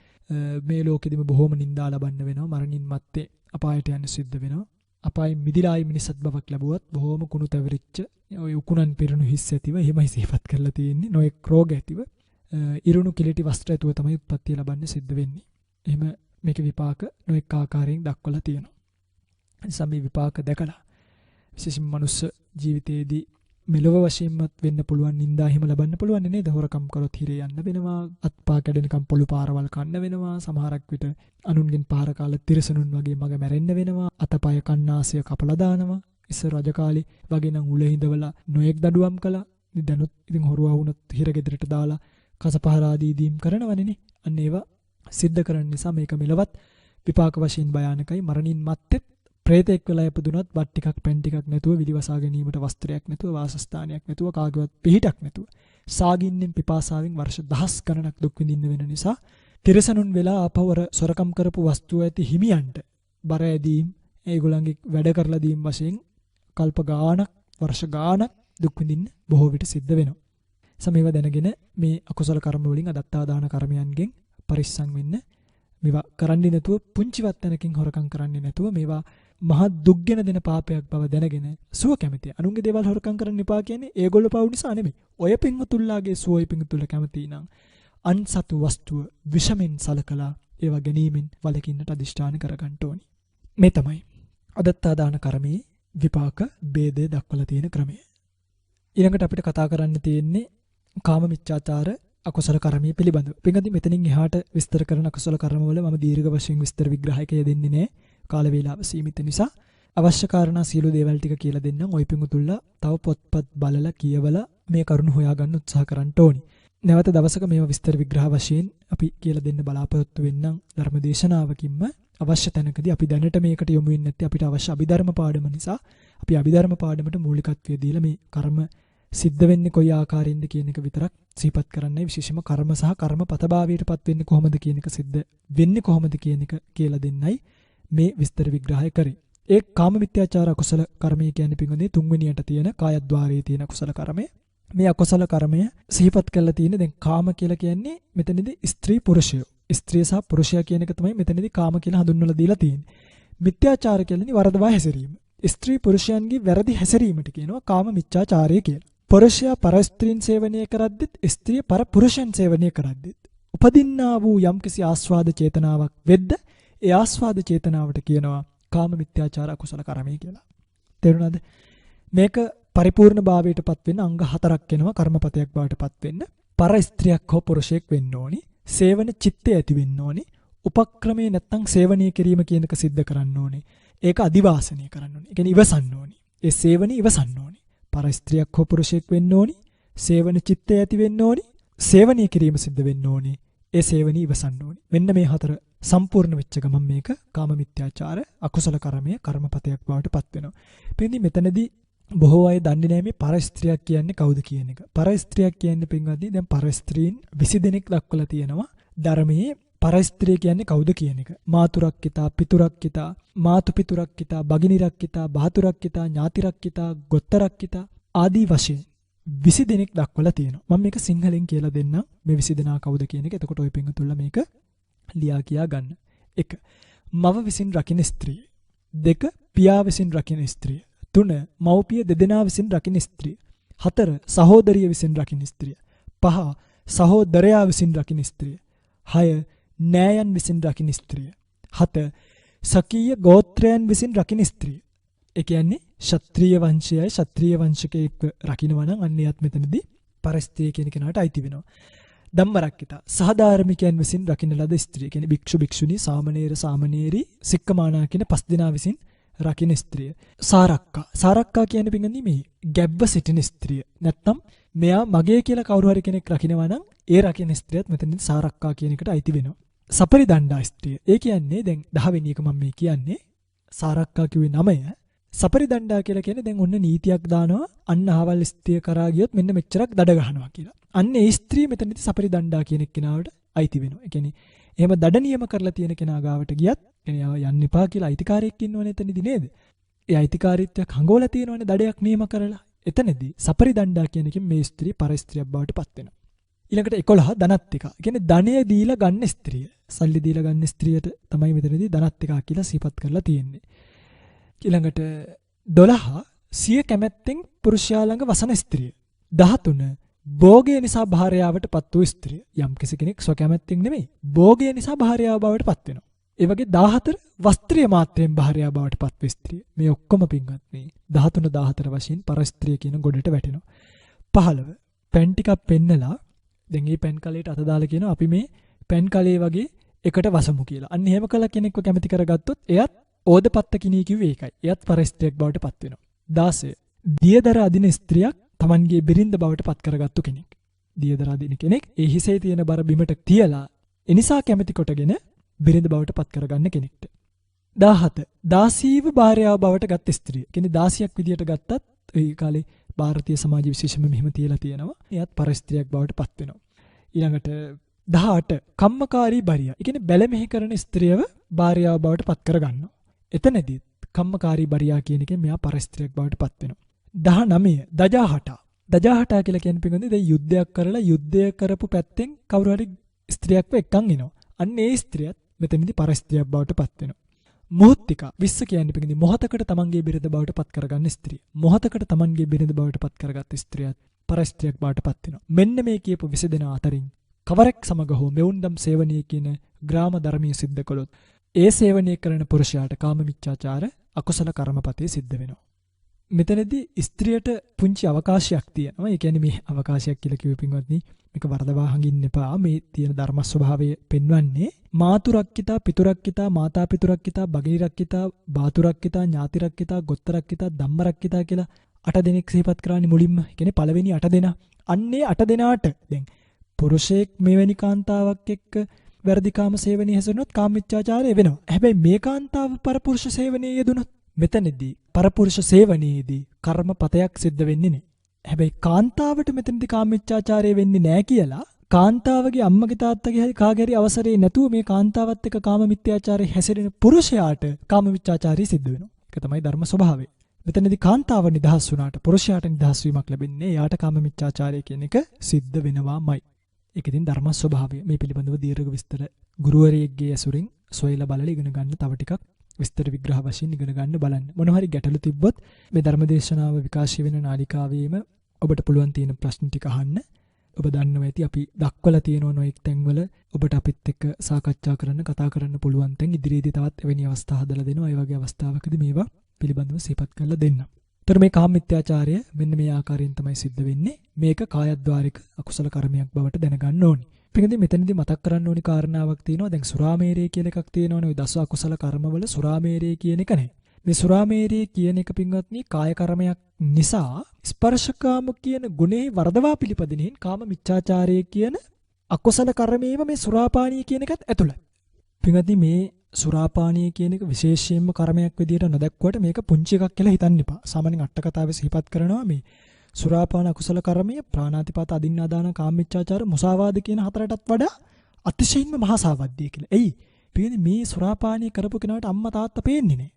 මේ ලෝකෙදිම බොහෝම නිന്ദා ලබන්න වෙනවා. මරණින් මත්තේ අපායට යන්න සිද්ධ වෙනවා. අපායෙන් මිදිලායි මිනිසත් බවක් ලැබුවත් බොහෝම කුණු තැවිරිච්ච ඔය උකුණන් පිරුණු හිස් ඇතිව එහෙමයි සිහිපත් කරලා තියෙන්නේ. නොඑක් රෝග ඇතිව ඉරුණු කිලිටි වස්ත්‍ර ඇතුව තමයි උත්පත්තිය ලබන්න සිද්ධ වෙන්නේ. එහෙම මේක විපාක නොඑක් ආකාරයෙන් දක්වලා තියෙනවා. නිසා මේ විපාක දැකලා විශේෂයෙන් මනුස්ස ජීවිතයේදී මෙලොව වශයෙන්මත් වෙන්න පුළුවන් නිന്ദා හිම ලබන්න පුළුවන් නේද? හොරකම් කරොත් හිරේ යන්න වෙනවා, අත්පා කැඩෙනකම් පොළු පාරවල් කන්න වෙනවා, සමහරක් විට අනුන්ගෙන් පාර කාලා තිරසනුන් වගේ මග මැරෙන්න වෙනවා, අතපය කන්නාසය කපලා දානවා. ඉස්සර රජ කාලේ වගේ නම් උල හිඳවලා නොයෙක් දඩුවම් කළා. දැනුත් ඉතින් හොරුවා වුණොත් හිර ගෙදරට දාලා කසපහර ආදී දීම් කරනවනේ. අන්න ඒවා සිද්ධ කරන නිසා මේක මෙලවත් විපාක වශයෙන් භයානකයි. මරණින් මත්තේ ප්‍රේතෙක් වෙලා ඉපදුනත් වත් ටිකක් පෙන් ටිකක් නැතුව විලිවසා ගැනීමට වස්ත්‍රයක් නැතුව වාසස්ථානයක් නැතුව කාගේවත් පිහිටක් නැතුව සාගින්නෙන් පිපාසාවෙන් වර්ෂ දහස් ගණනක් දුක් විඳින්න වෙන නිසා තිරසනුන් වෙලා ආපවර සොරකම් කරපු වස්තුව ඇති හිමියන්ට බර ඇදීම් ඒගොල්ලන්ගේ වැඩ කරලා දීම් වශයෙන් කල්ප ගාණක් වර්ෂ ගාණක් දුක් විඳින්න බොහෝ විට සිද්ධ වෙනවා. සමේව දැනගෙන මේ අකුසල කර්ම වලින් අදත්තා දාන කර්මයන්ගෙන් පරිස්සම් වෙන්න. මේවා කරන්නේ නැතුව පුංචිවත් තැනකින් හොරකම් කරන්නේ නැතුව මේවා මහා දුක්ගෙන දෙන පාපයක් බව දැනගෙන සුව කැමති. අනුන්ගේ දේවල් හොරකම් කරන්න එපා කියන්නේ ඒගොල්ලෝ පවු නිසා නෙමෙයි. ඔය පින්වතුන්ලාගේ සුවයි පින්වතුන්ලා කැමති නම් අන්සතු වස්තුව විෂමෙන් සලකලා ඒවා ගැනීමෙන් වළකින්නට අදිෂ්ඨාන කරගන්න ඕනි. මේ තමයි අදත්තා දාන කර්මයේ විපාක ભેදය දක්වලා තියෙන ක්‍රමය. ඊළඟට අපිට කතා කරන්න තියෙන්නේ කාම මිච්ඡාචාර අකුසල කර්මයේ පිළිබඳව. පින්වත්නි මෙතනින් එහාට විස්තර කරන අකුසල කර්මවල මම දීර්ඝ වශයෙන් විස්තර විග්‍රහයක යෙදෙන්නේ නැහැ. කාල වේලාව සීමිත නිසා අවශ්‍ය කාරණා සියලු දේවල් ටික කියලා දෙන්නම්. ඔය පිඟුතුල්ලා තව පොත්පත් බලලා කියවලා මේ කරුණු හොයාගන්න උත්සාහ කරන්න ඕනි. නැවත දවසක මේවා විස්තර විග්‍රහ වශයෙන් අපි කියලා දෙන්න බලාපොරොත්තු වෙන්නම් ධර්මදේශනාවකින්ම. අවශ්‍ය තැනකදී අපි දැනට මේකට යොමු වෙන්නේ නැත්නම් අපිට අවශ්‍ය අභිධර්ම පාඩම නිසා අපි අභිධර්ම පාඩමට මූලිකත්වය දීලා මේ කර්ම සිද්ධ වෙන්නේ කොයි ආකාරයෙන්ද කියන එක විතරක් සිහිපත් කරන්නයි විශේෂම කර්ම සහ කර්මපතභාවයටපත් වෙන්නේ කොහොමද කියන එක සිද්ධ වෙන්නේ කොහොමද කියන එක කියලා දෙන්නයි මේ විස්තර විග්‍රහය කරේ. ඒ කාම මිත්‍යාචාර අකුසල කර්මය කියන්නේ පින්වන්නේ තුන්වෙනියට තියෙන කායද්්වාරයේ තියෙන අකුසල කර්මය. මේ අකුසල කර්මය සිහිපත් කරලා තියෙන්නේ දැන් කාම කියලා කියන්නේ මෙතනදී ස්ත්‍රී පුරුෂය. ස්ත්‍රිය සහ පුරුෂයා කියන එක තමයි මෙතනදී කාම කියලා හඳුන්වලා දීලා තියෙන්නේ. මිත්‍යාචාර කියන්නේ වරදවා හැසිරීම. ස්ත්‍රී පුරුෂයන්ගේ වැරදි හැසිරීමට කියනවා කාම මිත්‍යාචාරය කියලා. පුරුෂයා පර ස්ත්‍රීන් සේවනය කරද්දිත් ස්ත්‍රිය පර පුරුෂයන් සේවනය කරද්දිත් උපදින්නා වූ යම්කිසි ආස්වාද චේතනාවක් වෙද්ද ඒ ආස්වාද චේතනාවට කියනවා කාම මිත්‍යාචාර අකුසල කර්මය කියලා. තේරුණාද? මේක පරිපූර්ණ භාවයටපත් වෙන්න අංග 4ක් වෙනවා කර්මපතයක් බවටපත් වෙන්න. පර ස්ත්‍රියක් හෝ පුරුෂයෙක් වෙන්න ඕනි. සේවන චිත්තය ඇති වෙන්න ඕනි. උපක්‍රමයේ නැත්තම් සේවනීය කිරීම කියන එක සිද්ධ කරන්න ඕනි. ඒක අදිවාසනය කරන්න ඕනි. ඒ කියන්නේ ඉවසන්න ඕනි. ඒ සේවනීය ඉවසන්න ඕනි. පර ස්ත්‍රියක් හෝ පුරුෂයෙක් වෙන්න ඕනි. සේවන චිත්තය ඇති වෙන්න ඕනි. සේවනීය කිරීම සිද්ධ වෙන්න ඕනි. ඒ සේවනීය ඉවසන්න ඕනි. මෙන්න මේ 4 සම්පූර්ණ වෙච්ච ගමන් මේක කාම මිත්‍යාචාර අකුසල කර්මයේ කර්මපතයක් බවට පත් වෙනවා. පින්වත්නි මෙතනදී බොහෝ අය දන්නේ නැහැ මේ පර ස්ත්‍රියක් කියන්නේ කවුද කියන එක. පර ස්ත්‍රියක් කියන්නේ පින්වත්නි දැන් පර ස්ත්‍රීන් 20 දෙනෙක් දක්වලා තියෙනවා ධර්මයේ පර ස්ත්‍රිය කියන්නේ කවුද කියන එක. මාතුරක්කිතා, පිතුරක්කිතා, මාතු පිතුරක්කිතා, භගිනිරක්කිතා, බාතුරක්කිතා, ඥාතිරක්කිතා, ගොත්තරක්කිතා ආදී වශයෙන් 20 දෙනෙක් දක්වලා තියෙනවා. මම මේක සිංහලෙන් කියලා දෙන්නම්. මේ 20 දෙනා කවුද කියන එක. එතකොට ඔය පින්වතුන්ලා මේක ලියා කියා ගන්න. 1. මව විසින් රකින්න ස්ත්‍රිය. 2. පියා විසින් රකින්න ස්ත්‍රිය. 3. මව්පිය දෙදෙනා විසින් රකින්න ස්ත්‍රිය. 4. සහෝදරිය විසින් රකින්න ස්ත්‍රිය. 5. සහෝදරයා විසින් රකින්න ස්ත්‍රිය. 6. නෑයන් විසින් රකින්න ස්ත්‍රිය. 7. සකීය ගෝත්‍රයන් විසින් රකින්න ස්ත්‍රිය. ඒ කියන්නේ ක්ෂත්‍රීය වංශයයි ක්ෂත්‍රීය වංශකයෙක්ව රකින්නවා නම් අන්න එයත් මෙතනදී පරස්ත්‍රිය කියන කෙනාට අයිති වෙනවා. ධම්මරක්කිතා සහධාර්මිකයන් විසින් රකින්න ලද ස්ත්‍රිය. කියන්නේ භික්ෂු භික්ෂුණී සාමණේර සාමණේරි සික්කමානා කියන 5 දෙනා විසින් රකින්න ස්ත්‍රිය. සාරක්කා කියන්නේ පින්වත්නි මේ ගැබ්ව සිටින ස්ත්‍රිය. නැත්තම් මෙයා මගේ කියලා කවුරු හරි කෙනෙක් රකින්නවා නම් ඒ රකින්න ස්ත්‍රියත් මෙතනදී සාරක්කා කියන එකට අයිති වෙනවා. සපරිදණ්ඩා ස්ත්‍රිය. ඒ කියන්නේ දැන් 10 වෙනි එක මම මේ කියන්නේ සාරක්කා කිව්වේ නමය. සපරිදණ්ඩා කියලා කියන්නේ දැන් ඔන්න නීතියක් දානවා අන්න අහවල් ස්ත්‍රිය කරා ගියොත් මෙන්න මෙච්චරක් දඩ ගහනවා කියලා. අන්න ඒ ස්ත්‍රිය මෙතනදී සපරිදණ්ඩා කියන කෙනාට අයිති වෙනවා. ඒ කියන්නේ එහෙම දඩ නියම කරලා තියෙන කෙනා ගාවට ගියත් එයා යන්න එපා කියලා අයිතිකාරයෙක් ඉන්නවනේ එතනදී නේද? ඒ අයිතිකාරීත්වයක් හංගවලා තියෙනවනේ දඩයක් නියම කරලා. එතනදී සපරිදණ්ඩා කියන එකෙන් මේ ස්ත්‍රිය පරස්ත්‍රියක් බවට පත් වෙනවා. ඊළඟට 11 ධනත්තිකා. ඒ කියන්නේ ධනය දීලා ගන්න ස්ත්‍රිය. සල්ලි දීලා ගන්න ස්ත්‍රියට තමයි මෙතනදී ධනත්තිකා කියලා සිහිපත් කරලා තියෙන්නේ. ඊළඟට 12 සිය කැමැත්තෙන් පුරුෂයා ළඟ වසන ස්ත්‍රිය. 13 භෝගය නිසා භාර්යාවට පත් වූ ස්ත්‍රිය. යම් කෙනෙක් ස්වකැමැත්තෙන් නෙමෙයි භෝගය නිසා භාර්යාව බවට පත් වෙනවා. ඒ වගේ 14 වස්ත්‍රීය මාත්‍රයෙන් භාර්යාව බවට පත් වූ ස්ත්‍රිය. මේ ඔක්කොම පින්වත්නි 13 14 වශයෙන් පරස්ත්‍රිය කියන ගොඩට වැටෙනවා. 15 පෙන් ටිකක් පෙන්නලා දැන් මේ පෙන් කලයට අත දාලා කියනවා අපි මේ පෙන් කලේ වගේ එකට වසමු කියලා. අන්න එහෙම කළා කෙනෙක්ව කැමති කරගත්තොත් එයත් ඕදපත්ත කිනී කිව්වේ ඒකයි. එයත් පරස්ත්‍රියක් බවට පත් වෙනවා. 16 දියදර අදින ස්ත්‍රියක් Tamanගේ බිරිඳ බවට පත් කරගත්තු කෙනෙක්. දියදර අදින කෙනෙක් ඒ හිසේ තියෙන බර බිමට තියලා එනිසා කැමති කොටගෙන බිරිඳ බවට පත් කරගන්න කෙනෙක්ට. 17 දාසීව භාර්යාව බවට ගත් ස්ත්‍රිය. කියන්නේ දාසියක් විදියට ගත්තත් ඒ කාලේ ಭಾರತೀಯ සමාජ විශේෂම මෙහෙම තියලා තියෙනවා. එයත් පරස්ත්‍රියක් බවට පත් වෙනවා. ඊළඟට 18 කම්මකාරී භාර්යා. ඒ කියන්නේ බැල මෙහි කරන ස්ත්‍රියව භාර්යාව බවට පත් කරගන්නවා. එතනදී කම්මකාරී භාර්යා කියන එකෙන් මෙයා පරස්ත්‍රියක් බවට පත් වෙනවා. 19 දජාහටා. දජාහටා කියලා කියන්නේ පිටින් දැන් යුද්ධයක් කරලා යුද්ධය කරපු පැත්තෙන් කවුරු හරි ස්ත්‍රියක්ව එක්කන් එනවා. අන්න ඒ ස්ත්‍රියත් මෙතනදී පරස්ත්‍රියක් බවට පත් වෙනවා. මොහොත්තිකා 20 කියන්නේ පිටින් මොහතකට තමන්ගේ බිරිඳ බවට පත් කරගන්න ස්ත්‍රිය. මොහතකට තමන්ගේ බිරිඳ බවට පත් කරගත් ස්ත්‍රියත් පරස්ත්‍රියක් බවට පත් වෙනවා. මෙන්න මේ කියපු 20 දෙනා අතරින් කවරෙක් සමග හෝ මෙවුන්දම් සේවනීය කියන ග්‍රාම ධර්මයේ සිද්ධ කළොත් ඒ සේවනය කරන පුරුෂයාට කාම මිච්ඡාචාර අකුසල කර්මපතේ සිද්ධ වෙනවා. මෙතනදී ස්ත්‍රියට පුංචි අවකාශයක් තියෙනවා. ඒ කියන්නේ මේ අවකාශයක් කියලා කිව්ව පින්වත්නි මේක වරදවා හංගින්න එපා. මේ තියෙන ධර්ම ස්වභාවය පෙන්වන්නේ මාතුරක්කිතා, පිතුරක්කිතා, මාතා පිතුරක්කිතා, භගිනිරක්කිතා, බාතුරක්කිතා, ඥාතිරක්කිතා, ගොත්තරක්කිතා, ධම්මරක්කිතා කියලා 8 දෙනෙක් සිහිපත් කරන්නේ මුලින්ම. ඒ කියන්නේ පළවෙනි 8 දෙනා. අන්නේ 8 දෙනාට දැන් පුරුෂයෙක් මෙවැනි කාන්තාවක් එක්ක වර්ධිකාම සේවනයේ හැසෙනොත් කාමීච්ඡාචාරය වෙනවා. හැබැයි මේ කාන්තාව පරපුරුෂ සේවනයේ යෙදුනොත් මෙතනදී පරපුරුෂ සේවනයේදී කර්මපතයක් සිද්ධ වෙන්නේ නැහැ. හැබැයි කාන්තාවට මෙතනදී කාමමිච්ඡාචාරය වෙන්නේ නැහැ කියලා කාන්තාවගේ අම්මගේ තාත්තගේ හරි කාගේ හරි අවසරේ නැතුව මේ කාන්තාවත් එක්ක කාමමිත්‍යාචාරය හැසිරෙන පුරුෂයාට කාමමිච්ඡාචාරය සිද්ධ වෙනවා. ඒක තමයි ධර්ම ස්වභාවය. මෙතනදී කාන්තාව නිදහස් වුණාට පුරුෂයාට නිදහස් වීමක් ලැබෙන්නේ යාට කාමමිච්ඡාචාරය කියන එක සිද්ධ වෙනවාමයි. ඒක ඉතින් ධර්ම ස්වභාවය. මේ පිළිබඳව දීර්ඝ විස්තර ගුරුවරයෙක්ගේ ඇසුරින් සොයලා බලලා ඉගෙන ගන්න තව ටිකක් විස්තර විග්‍රහ වශයෙන් ඉගෙන ගන්න බලන්න. මොන හරි ගැටලු තිබ්බොත් මේ ධර්මදේශනාව විකාශය වෙන නාලිකාවේම ඔබට පුළුවන් තියෙන ප්‍රශ්න ටික අහන්න. ඔබ දන්නවා ඇති අපි දක්වලා තියෙන නොඑක් තැන්වල ඔබට අපිත් එක්ක සාකච්ඡා කරන්න කතා කරන්න පුළුවන් තැන් ඉදිරියේදී තවත් එවැනි අවස්ථා හදලා දෙනවා. ඒ වගේ අවස්ථාවකදී මේවා පිළිබඳව සිහිපත් කරලා දෙන්න. ඒතර මේ කාමමිත්‍යාචාරය මෙන්න මේ ආකාරයෙන් තමයි සිද්ධ වෙන්නේ. මේක කායද්්වාරික අකුසල කර්මයක් බවට දැනගන්න ඕනි. පිටින්දී මෙතනදී මතක් කරන්න ඕනි කාරණාවක් තියෙනවා. දැන් සුරාමේරය කියලා එකක් තියෙනවනේ. ඔය දස අකුසල කර්මවල සුරාමේරය කියන එක නැහැ. මේ සුරාමේරය කියන එක පින්වත්නි කාය කර්මයක් නිසා ස්පර්ශකාම කියන ගුණේ වර්ධවා පිළිපදිනින් කාමමිච්ඡාචාරය කියන අකුසල කර්මයේම මේ සුරාපානීය කියන එකත් ඇතුළත්. පින්වත්නි මේ සුරාපානීය කියන එක විශේෂයෙන්ම කර්මයක් විදියට නොදැක්කුවට මේක පුංචි එකක් කියලා හිතන්න එපා. සාමාන්‍යයෙන් අට කතාවේ සිහිපත් කරනවා මේ සුරාපාන අකුසල කර්මය ප්‍රාණාතිපාත අදින්නාදාන කාමමිච්ඡාචාර මුසාවාද කියන හතරටත් වඩා අතිශයින්ම මහා සාවද්දිය කියලා. එයි මේ සුරාපානීය කරපු කෙනාට අම්මා තාත්තා පේන්නේ නැහැ.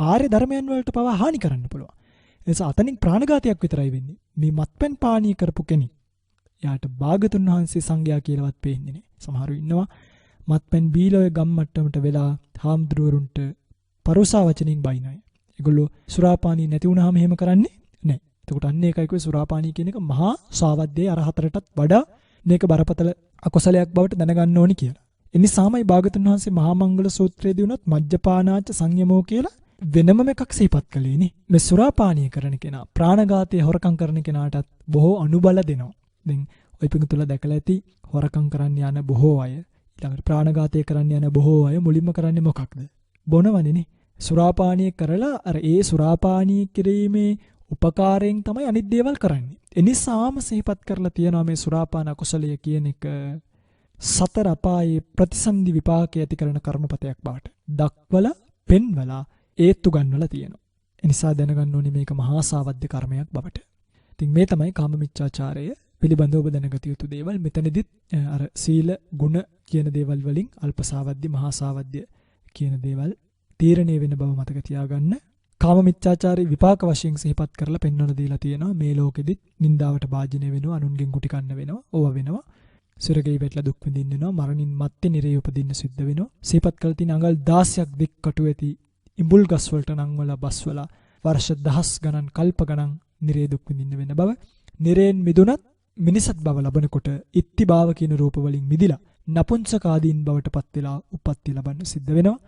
ආර්ය ධර්මයන් වලට පවා හානි කරන්න පුළුවන්. ඒ නිසා අතනින් ප්‍රාණඝාතයක් විතරයි වෙන්නේ. මේ මත්පැන් පානීය කරපු කෙනෙක් යාට භාගතුන් වහන්සේ සංඝයා කියලාවත් පේන්නේ නැහැ. සමහරව ඉන්නවා මත්පැන් බීලා ඔය ගම් මට්ටමට වෙලා හාමුදුරුවරුන්ට පරුසා වචනින් බයින අය. ඒගොල්ලෝ සුරාපානී නැති වුණාම එහෙම කරන්නේ නැහැ. එතකොට අන්න ඒකයි කිව්වේ සුරාපානී කියන එක මහා සාවද්දේ අර හතරටත් වඩා මේක බරපතල අකුසලයක් බවට දැනගන්න ඕනි කියලා. එනිසාමයි භාගතුන් වහන්සේ මහා මංගල සූත්‍රයේදී උනත් මජ්ජපානාච සංයමෝ කියලා වෙනම එකක් සිහිපත් කළේ නේ. මේ සුරාපානීය කරන කෙනා ප්‍රාණඝාතයේ හොරකම් කරන කෙනාටත් බොහෝ අනුබල දෙනවා. දැන් ඔය පිටුතුල දැකලා ඇති හොරකම් කරන්න යන බොහෝ අය ඊළඟට ප්‍රාණඝාතය කරන්න යන බොහෝ අය මුලින්ම කරන්නේ මොකක්ද? බොනවනේ නේ. සුරාපානීය කරලා අර ඒ සුරාපානීය කිරීමේ උපකාරයෙන් තමයි අනිත් දේවල් කරන්නේ. එනිසාම සිහිපත් කරලා තියෙනවා මේ සුරාපාන අකුසලය කියන එක සතර අපායේ ප්‍රතිසන්දි විපාකය ඇති කරන කර්මපතයක් බවට දක්වලා පෙන්වලා ඒත්තු ගන්නවලා තියෙනවා. ඒ නිසා දැනගන්න ඕනේ මේක මහා සාවද්ද කර්මයක් බවට. ඉතින් මේ තමයි කාමමිච්ඡාචාරය පිළිබඳව ඔබ දැනගත යුතු දේවල්. මෙතනදිත් අර සීල ගුණ කියන දේවල් වලින් අල්පසාවද්ද මහා සාවද්ද කියන දේවල් තීරණය වෙන බව මතක තියාගන්න. කාමමිච්ඡාචාරී විපාක වශයෙන් සිහිපත් කරලා පෙන්වන දීලා තියෙනවා. මේ ලෝකෙදිත් නින්දාවට භාජනය වෙනවා, අනුන්ගෙන් කුටි කන්න වෙනවා, ඕවා වෙනවා. සිරගෙයි වැටලා දුක් විඳින්න වෙනවා, මරණින් මත්තේ නිරේ උපදින්න සිද්ධ වෙනවා. සිහිපත් කරලා තියෙන අඟල් 16ක් දික් කටු ඇති ඉඹුල් ගස් වලට නංවලා බස්වලා වර්ෂ දහස් ගණන් කල්ප ගණන් නිරේ දුක් විඳින්න වෙන බව. නිරේන් මිදුණත් මිනිසත් බව ලබනකොට ඉත්ති භාව කියන රූප වලින් මිදිලා නපුංසකාදීන් බවට පත් වෙලා උප්පත්ති ලබන්න සිද්ධ වෙනවා.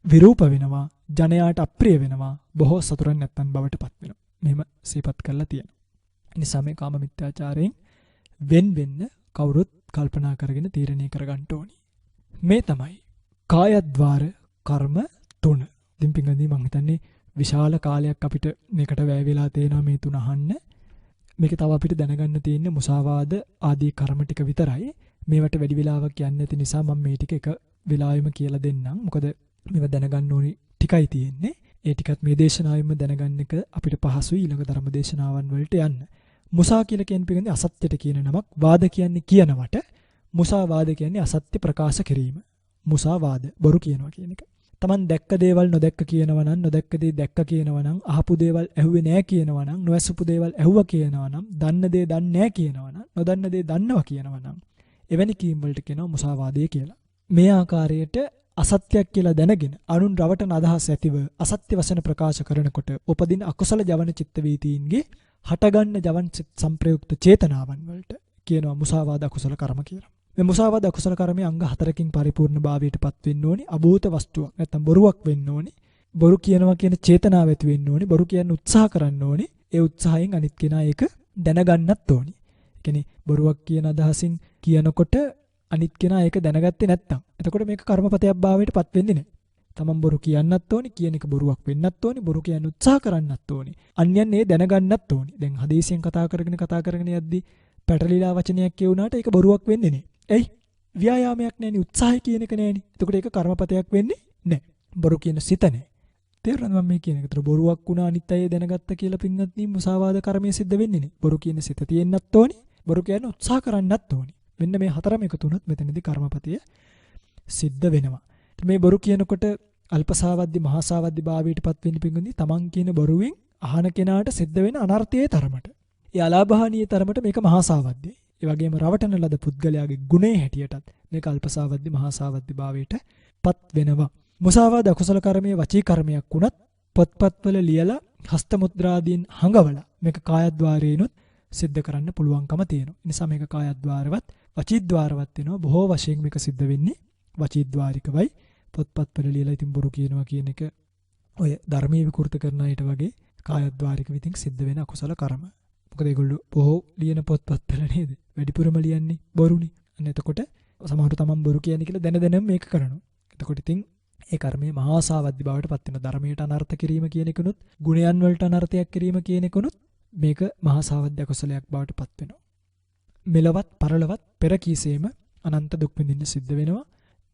විරූප වෙනවා, ජනයාට අප්‍රිය වෙනවා, බොහෝ සතුරන් නැත්තන් බවට පත් වෙනවා. මෙහෙම සිහිපත් කරලා තියෙනවා. නිසා මේ කාමමිත්‍යාචාරයෙන් වෙන් වෙන්න කවුරුත් කල්පනා කරගෙන තීරණය කරගන්න ඕනි. මේ තමයි කායද්්වාර කර්ම 3. ඉතින් පින්වත්නි මම හිතන්නේ විශාල කාලයක් අපිට මේකට වැය වෙලා තේනවා මේ තුන අහන්න. මේක තව අපිට දැනගන්න තියෙන්නේ මුසාවාද ආදී කර්ම ටික විතරයි. මේවට වැඩි වෙලාවක් යන්නේ නැති නිසා මම මේ ටික එක වෙලාවෙම කියලා දෙන්නම්. මොකද මේව දැනගන්න ඕනි ටිකයි තියෙන්නේ. ඒ ටිකත් මේ දේශනාවෙම දැනගන්න එක අපිට පහසුයි ඊළඟ ධර්ම දේශනාවන් වලට යන්න. මුසා කියලා කියන්නේ අසත්‍යයට කියන නමක්. වාද කියන්නේ කියනවට. මුසා වාද කියන්නේ අසත්‍ය ප්‍රකාශ කිරීම. මුසා වාද බොරු කියනවා කියන එක. Taman දැක්ක දේවල් නොදැක්ක කියනවා නම්, නොදැක්ක දේ දැක්ක කියනවා නම්, අහපු දේවල් ඇහුවේ නැහැ කියනවා නම්, නොඇසුපු දේවල් ඇහුවා කියනවා නම්, දන්න දේ දන්නේ නැහැ කියනවා නම්, නොදන්න දේ දන්නවා කියනවා නම්, එවැනි කීම් වලට කියනවා මුසාවාදය කියලා. මේ ආකාරයට අසත්‍යයක් කියලා දැනගෙන අනුන් රවටන අදහස් ඇතිව අසත්‍ය වචන ප්‍රකාශ කරනකොට උපදින අකුසල ජවන චිත්ත වීතීන්ගේ හටගන්න ජවන් සංප්‍රයුක්ත චේතනාවන් වලට කියනවා මුසාවාද අකුසල කර්ම කියලා. මේ මුසාවාද අකුසල කර්මයේ අංග 4කින් පරිපූර්ණ භාවයටපත් වෙන්න ඕනි. අභූත වස්තුවක් නැත්නම් බොරුවක් වෙන්න ඕනි. බොරු කියනවා කියන චේතනාව ඇති වෙන්න ඕනි. බොරු කියන්න උත්සාහ කරන්න ඕනි. ඒ උත්සාහයෙන් අනිත් කෙනා ඒක දැනගන්නත් ඕනි. ඒ කියන්නේ බොරුවක් කියන අදහසින් කියනකොට අනිත් කෙනා ඒක දැනගත්තේ නැත්තම් එතකොට මේක කර්මපතයක් භාවයටපත් වෙන්නේ නැහැ. තමන් බොරු කියන්නත් ඕනි, කියන එක බොරුවක් වෙන්නත් ඕනි, බොරු කියන්න උත්සාහ කරන්නත් ඕනි. අන්‍යයන් ඒ දැනගන්නත් ඕනි. දැන් හදේසියෙන් කතා කරගෙන යද්දී පැටලිලා වචනයක් කියුණාට ඒක බොරුවක් වෙන්නේ නැහැ. එයි ව්‍යායාමයක් නැහෙනි, උත්සාහය කියන එක නැහෙනි. එතකොට ඒක කර්මපතයක් වෙන්නේ නැහැ. බොරු කියන සිත නැහැ. තේරුණාද මම මේ කියන එක? ඒතර බොරුවක් වුණා අනිත් අය දැනගත්ත කියලා පින්වත්නි මුසාවාද කර්මය සිද්ධ වෙන්නේ නේ. බොරු කියන සිත තියෙන්නත් ඕනි. බොරු කියන උත්සාහ කරන්නත් ඕනි. මෙන්න මේ හතරම එකතු වුණොත් මෙතනදී කර්මපතිය සිද්ධ වෙනවා. මේ බොරු කියනකොට අල්පසාවද්දි මහාසාවද්දි භාවයටපත් වෙන්න පින්වත්නි තමන් කියන බොරුවෙන් අහන කෙනාට සිද්ධ වෙන අනර්ථයේ තරමට. ඒ අලාභහානියේ තරමට මේක මහාසාවද්දයි. ඒ වගේම රවටන ලද පුද්ගලයාගේ ගුණේ හැටියටත් මේක අල්පසාවද්දි මහාසාවද්දි භාවයටපත් වෙනවා. මුසාවාද අකුසල කර්මයේ වචී කර්මයක් වුණත් පොත්පත්වල ලියලා හස්ත මුද්‍රාදීන් හංගවලා මේක කායද්්වාරේනොත් සිද්ධ කරන්න පුළුවන්කම තියෙනවා. ඒ නිසා මේක කායද්්වාරවත් වචීද්්වාරවත් වෙනවා. බොහෝ වශයෙන් මේක සිද්ධ වෙන්නේ වචීද්්වාරිකවයි. පොත්පත්වල ලියලා ඉතින් බොරු කියනවා කියන එක ඔය ධර්මීය විකෘත කරන අයට වගේ කායද්්වාරික විදිහින් සිද්ධ වෙන අකුසල කර්ම. මොකද ඒගොල්ලෝ බොහෝ ලියන පොත්පත්වල නේද වැඩිපුරම ලියන්නේ බොරුනේ. අන්න එතකොට සමහරව තමන් බොරු කියන්නේ කියලා දැන දැනම මේක කරනවා. එතකොට ඉතින් ඒ කර්මයේ මහාසාවද්දි බවට පත් වෙන ධර්මයට අනර්ථ කිරීම කියන එකනොත් ගුණයන් වලට අනර්ථයක් කිරීම කියන එකනොත් මේක මහාසාවද්දි අකුසලයක් බවට පත් වෙනවා. මෙලවත් පරලවත් පෙර කීසේම අනන්ත දුක් විඳින්න සිද්ධ වෙනවා.